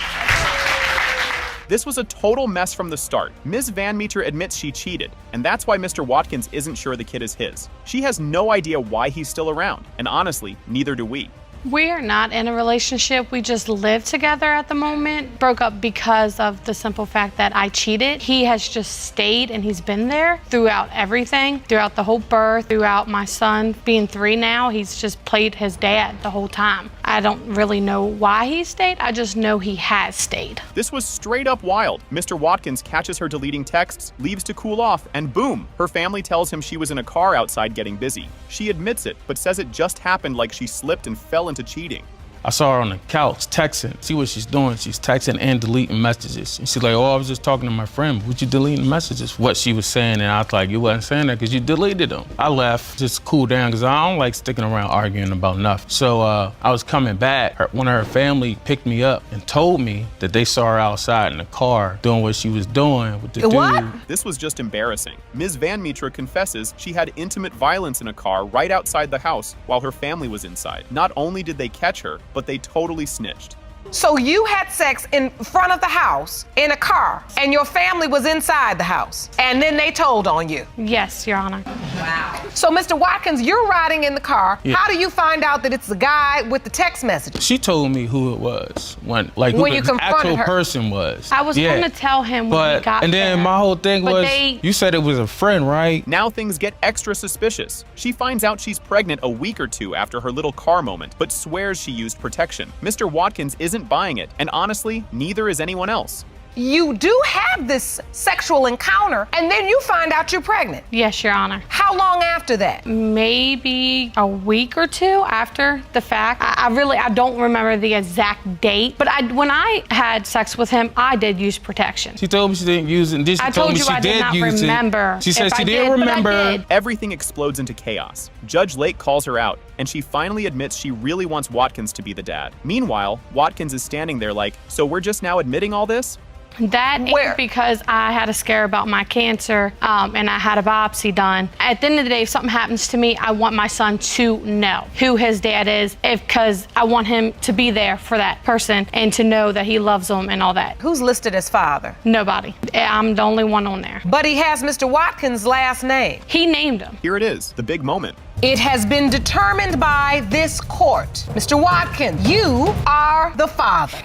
This was a total mess from the start. Ms. Van Meter admits she cheated, and that's why Mr. Watkins isn't sure the kid is his. She has no idea why he's still around, and honestly, neither do we. We are not in a relationship. We just live together at the moment. Broke up because of the simple fact that I cheated. He has just stayed and he's been there throughout everything, throughout the whole birth, throughout my son being 3 now. He's just played his dad the whole time. I don't really know why he stayed. I just know he has stayed. This was straight up wild. Mr. Watkins catches her deleting texts, leaves to cool off, and boom, her family tells him she was in a car outside getting busy. She admits it, but says it just happened like she slipped and fell into cheating. I saw her on the couch texting. See what she's doing. She's texting and deleting messages. And she's like, oh, I was just talking to my friend. Would you delete the messages? What she was saying, and I was like, you wasn't saying that because you deleted them. I left, just cool down, because I don't like sticking around arguing about nothing. So I was coming back. One of her family picked me up and told me that they saw her outside in the car doing what she was doing with the dude. This was just embarrassing. Ms. Van Mitra confesses she had intimate violence in a car right outside the house while her family was inside. Not only did they catch her, but they totally snitched. So you had sex in front of the house in a car, and your family was inside the house, and then they told on you? Yes, Your Honor. Wow. So, Mr. Watkins, you're riding in the car. Yeah. How do you find out that it's the guy with the text messages? She told me who it was, who When the you confronted actual her. person was. I was going to tell him when we got And then there. my whole thing But was, they- you said it was a friend, right? Now things get extra suspicious. She finds out she's pregnant a week or two after her little car moment, but swears she used protection. Mr. Watkins isn't buying it, and honestly, neither is anyone else. You do have this sexual encounter, and then you find out you're pregnant. Yes, Your Honor. How long after that? Maybe a week or two after the fact. I don't remember the exact date, but when I had sex with him, I did use protection. She told me she didn't use it, and then she I told told me you she I did did not use remember it. She said if she I didn't did, but I remember. did. Everything explodes into chaos. Judge Lake calls her out, and she finally admits she really wants Watkins to be the dad. Meanwhile, Watkins is standing there like, so we're just now admitting all this? That ain't because I had a scare about my cancer and I had a biopsy done. At the end of the day, if something happens to me, I want my son to know who his dad is, because I want him to be there for that person and to know that he loves them and all that. Who's listed as father? Nobody. I'm the only one on there. But he has Mr. Watkins' last name. He named him. Here it is, the big moment. It has been determined by this court. Mr. Watkins, you are the father.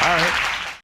All right.